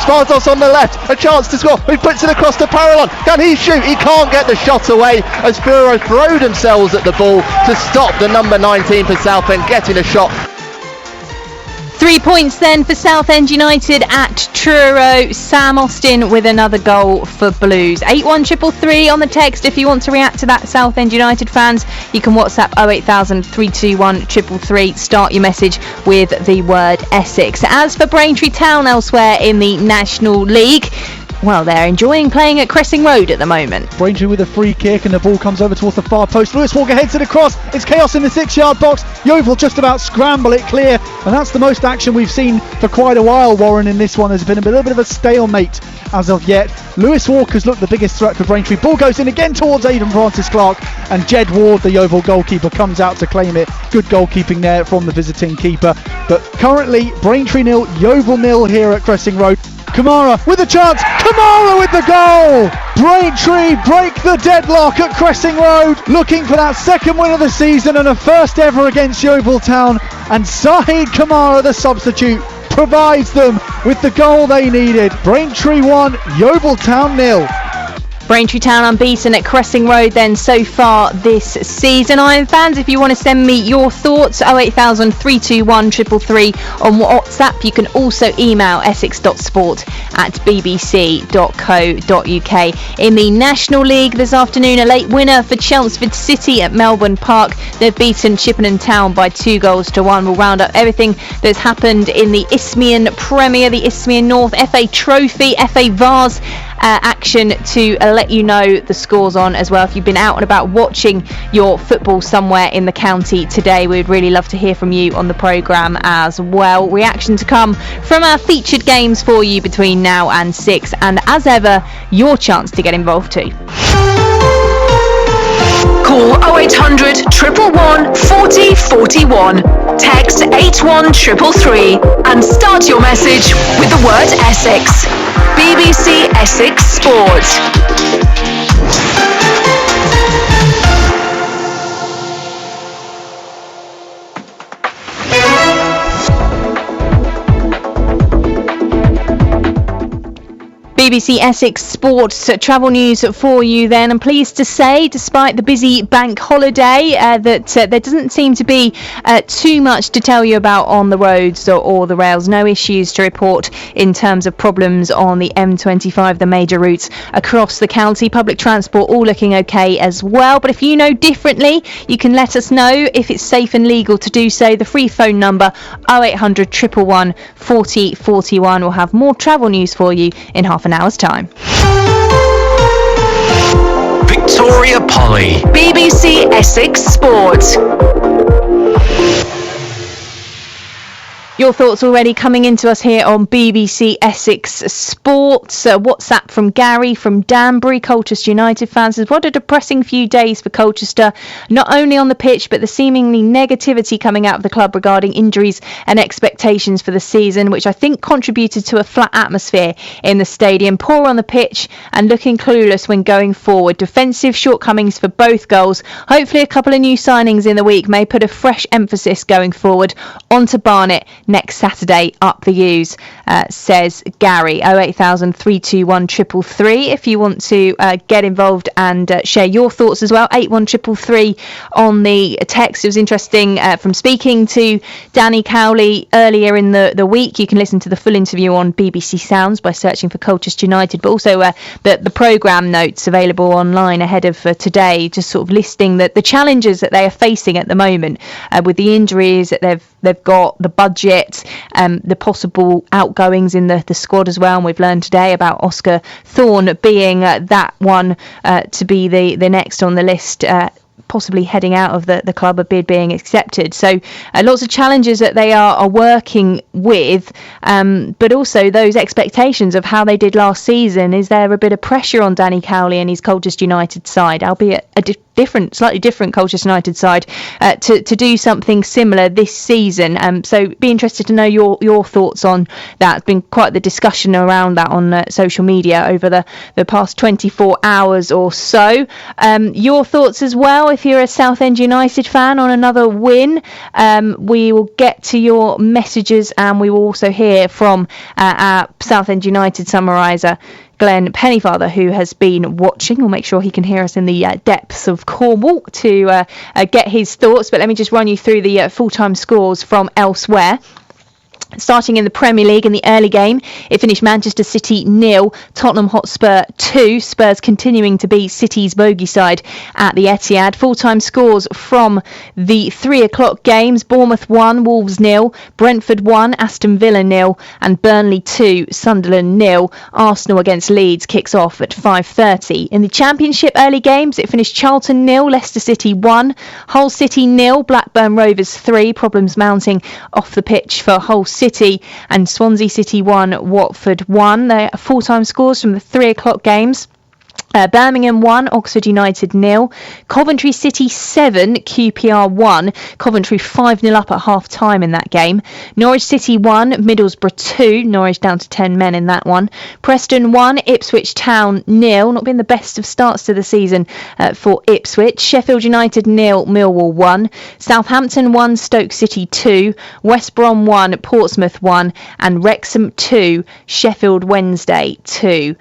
Spartos on the left, a chance to score. He puts it across to Parallon. Can he shoot? He can't get the shot away as Truro throw themselves at the ball to stop the number 19 for Southend getting a shot. 3 points then for Southend United at Truro. Sam Austin with another goal for Blues. 81333 on the text if you want to react to that, Southend United fans. You can WhatsApp 08000 321 333. Start your message with the word Essex. As for Braintree Town elsewhere in the National League, well, they're enjoying playing at Cressing Road at the moment. Braintree with a free kick and the ball comes over towards the far post. Lewis Walker heads it across. It's chaos in the 6-yard box. Yeovil just about scramble it clear, and that's the most action we've seen for quite a while, Warren, in this one. There's been a little bit of a stalemate as of yet. Lewis Walker's looked the biggest threat for Braintree. Ball goes in again towards Aidan Francis-Clark, and Jed Ward, the Yeovil goalkeeper, comes out to claim it. Good goalkeeping there from the visiting keeper. But currently Braintree 0, Yeovil 0 here at Cressing Road. Kamara with a chance. Kamara with the goal. Braintree break the deadlock at Cressing Road, looking for that second win of the season and a first ever against Yeovil Town. And Saeed Kamara, the substitute, provides them with the goal they needed. Braintree 1, Yeovil Town 0. Braintree Town unbeaten at Cressing Road then so far this season. Iron fans, if you want to send me your thoughts, 08000 321 333 on WhatsApp. You can also email essex.sport@bbc.co.uk. In the National League this afternoon, a late winner for Chelmsford City at Melbourne Park. They've beaten Chippenham Town by 2-1. We'll round up everything that's happened in the Isthmian Premier, the Isthmian North FA Trophy, FA Vars action to let you know the scores on as well. If you've been out and about watching your football somewhere in the county today, we would really love to hear from you on the programme as well. Reaction to come from our featured games for you between now and 6, and as ever, your chance to get involved too. Call 0800 111 40 41. Text 81333 and start your message with the word Essex. BBC Essex Sport. BBC Essex Sports travel news for you then. I'm pleased to say, despite the busy bank holiday, that there doesn't seem to be too much to tell you about on the roads or the rails. No issues to report in terms of problems on the M25, the major routes across the county. Public transport all looking okay as well. But if you know differently, you can let us know if it's safe and legal to do so. The free phone number 0800 111 40 41. We'll have more travel news for you in half an hour's time. Victoria Polly. BBC Essex Sport. Your thoughts already coming into us here on BBC Essex Sports. WhatsApp from Gary from Danbury. Colchester United fans says, what a depressing few days for Colchester, not only on the pitch but the seemingly negativity coming out of the club regarding injuries and expectations for the season, which I think contributed to a flat atmosphere in the stadium. Poor on the pitch and looking clueless when going forward. Defensive shortcomings for both goals. Hopefully a couple of new signings in the week may put a fresh emphasis going forward. On to Barnet next Saturday, up the U's, says Gary. 08000 321 333 if you want to get involved and share your thoughts as well. 81333 on the text. It was interesting from speaking to Danny Cowley earlier in the week. You can listen to the full interview on BBC Sounds by searching for Colchester United, but also the programme notes available online ahead of today, just sort of listing the challenges that they are facing at the moment with the injuries that they've got, the budget, the possible outgoings in the squad as well. And we've learned today about Oscar Thorne being that one to be the next on the list, possibly heading out of the club, a bid being accepted. So lots of challenges that they are working with, but also those expectations of how they did last season. Is there a bit of pressure on Danny Cowley and his Colchester United side, albeit a slightly different Colchester United side, to do something similar this season? So be interested to know your thoughts on that. It's been quite the discussion around that on social media over the past 24 hours or so. Your thoughts as well, if you're a Southend United fan, on another win. We will get to your messages, and we will also hear from our Southend United summariser, Glenn Pennyfather, who has been watching. We'll make sure he can hear us in the depths of Cornwall to get his thoughts. But let me just run you through the full-time scores from elsewhere. Starting in the Premier League in the early game, it finished Manchester City 0, Tottenham Hotspur 2. Spurs continuing to be City's bogey side at the Etihad. Full-time scores from the 3 o'clock games: Bournemouth 1, Wolves 0, Brentford 1, Aston Villa 0, and Burnley 2, Sunderland 0. Arsenal against Leeds kicks off at 5:30. In the Championship early games, it finished Charlton 0, Leicester City 1, Hull City 0, Blackburn Rovers 3. Problems mounting off the pitch for Hull City, and Swansea City 1, Watford 1. They're full-time scores from the 3 o'clock games. Birmingham 1, Oxford United 0, Coventry City 7, QPR 1, Coventry 5-0 up at half time in that game. Norwich City 1, Middlesbrough 2, Norwich down to 10 men in that one. Preston 1, Ipswich Town 0, not been the best of starts to the season for Ipswich. Sheffield United 0, Millwall 1, Southampton 1, Stoke City 2, West Brom 1, Portsmouth 1, and Wrexham 2, Sheffield Wednesday 2.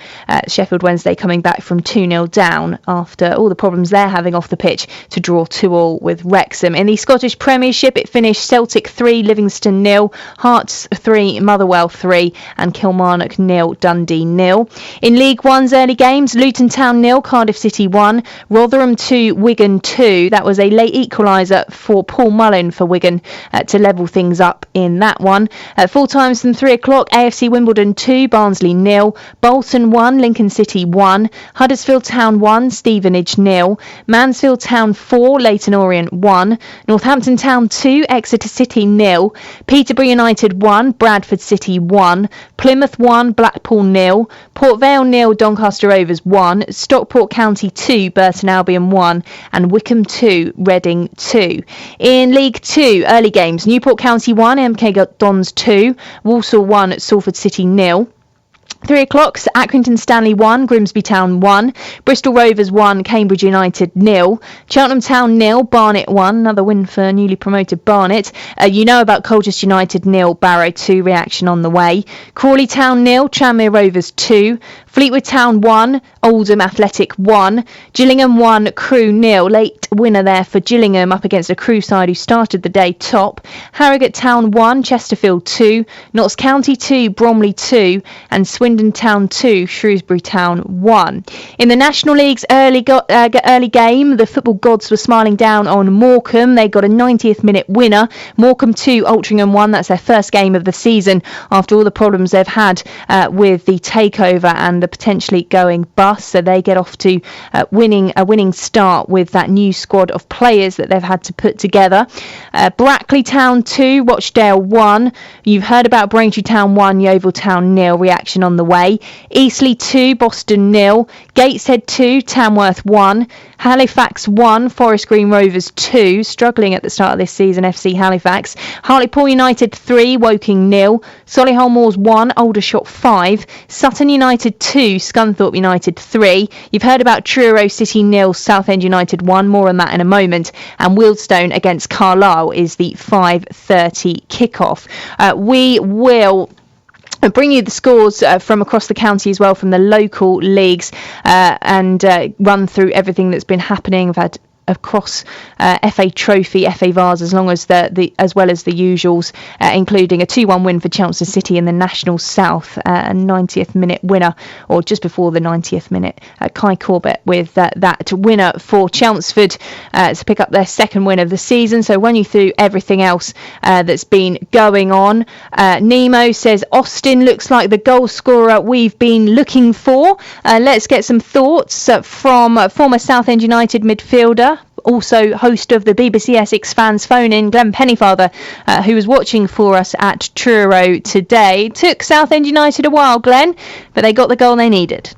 Sheffield Wednesday coming back from 2-0 down after all the problems they're having off the pitch to draw 2-2 with Wrexham. In the Scottish Premiership, it finished Celtic 3, Livingston 0, Hearts 3, Motherwell 3, and Kilmarnock 0, Dundee 0. In League One's early games, Luton Town 0, Cardiff City 1, Rotherham 2, Wigan 2. That was a late equaliser for Paul Mullin for Wigan to level things up in that one. Full times from 3 o'clock, AFC Wimbledon 2, Barnsley 0, Bolton 1, Lincoln City 1, Huddersfield Town 1, Stevenage 0, Mansfield Town 4, Leyton Orient 1, Northampton Town 2, Exeter City 0, Peterborough United 1, Bradford City 1, Plymouth 1, Blackpool 0, Port Vale 0, Doncaster Rovers 1, Stockport County 2, Burton Albion 1, and Wycombe 2, Reading 2. In League 2 early games, Newport County 1, MK Dons 2, Walsall 1, Salford City 0. 3 o'clock, Accrington Stanley 1, Grimsby Town 1, Bristol Rovers 1, Cambridge United 0, Cheltenham Town 0, Barnet 1, another win for newly promoted Barnet. You know about Colchester United 0, Barrow 2, reaction on the way. Crawley Town 0, Tranmere Rovers 2, Fleetwood Town 1, Oldham Athletic 1, Gillingham 1, Crewe 0, late winner there for Gillingham up against a Crewe side who started the day top. Harrogate Town 1, Chesterfield 2, Notts County 2, Bromley 2, and Swindon Town 2, Shrewsbury Town 1. In the National League's early game, the football gods were smiling down on Morecambe. They got a 90th minute winner. Morecambe 2, Altrincham 1. That's their first game of the season after all the problems they've had with the takeover and the potentially going bust. So they get off to a winning start with that new squad of players that they've had to put together. Brackley Town 2, Rochdale 1. You've heard about Braintree Town 1, Yeovil Town 0. Reaction on the way. Eastleigh 2, Boston 0, Gateshead 2, Tamworth 1, Halifax 1, Forest Green Rovers 2, struggling at the start of this season, FC Halifax. Hartlepool United 3, Woking 0, Solihull Moors 1, Aldershot 5, Sutton United 2, Scunthorpe United 3. You've heard about Truro City 0, Southend United 1, more on that in a moment. And Wealdstone against Carlisle is the 5:30 kickoff. We will bring you the scores from across the county as well from the local leagues and run through everything that's been happening. We've had across FA Trophy, FA Vars, as well as the usuals, including a 2-1 win for Chelmsford City in the National South, a 90th minute winner, or just before the 90th minute, Kai Corbett with that winner for Chelmsford to pick up their second win of the season. So run you through everything else that's been going on. Nemo says Austin looks like the goal scorer we've been looking for. Let's get some thoughts from former Southend United midfielder, also host of the BBC Essex Fans Phone-In, Glenn Pennyfather, who was watching for us at Truro today. Took Southend United a while, Glenn, but they got the goal they needed.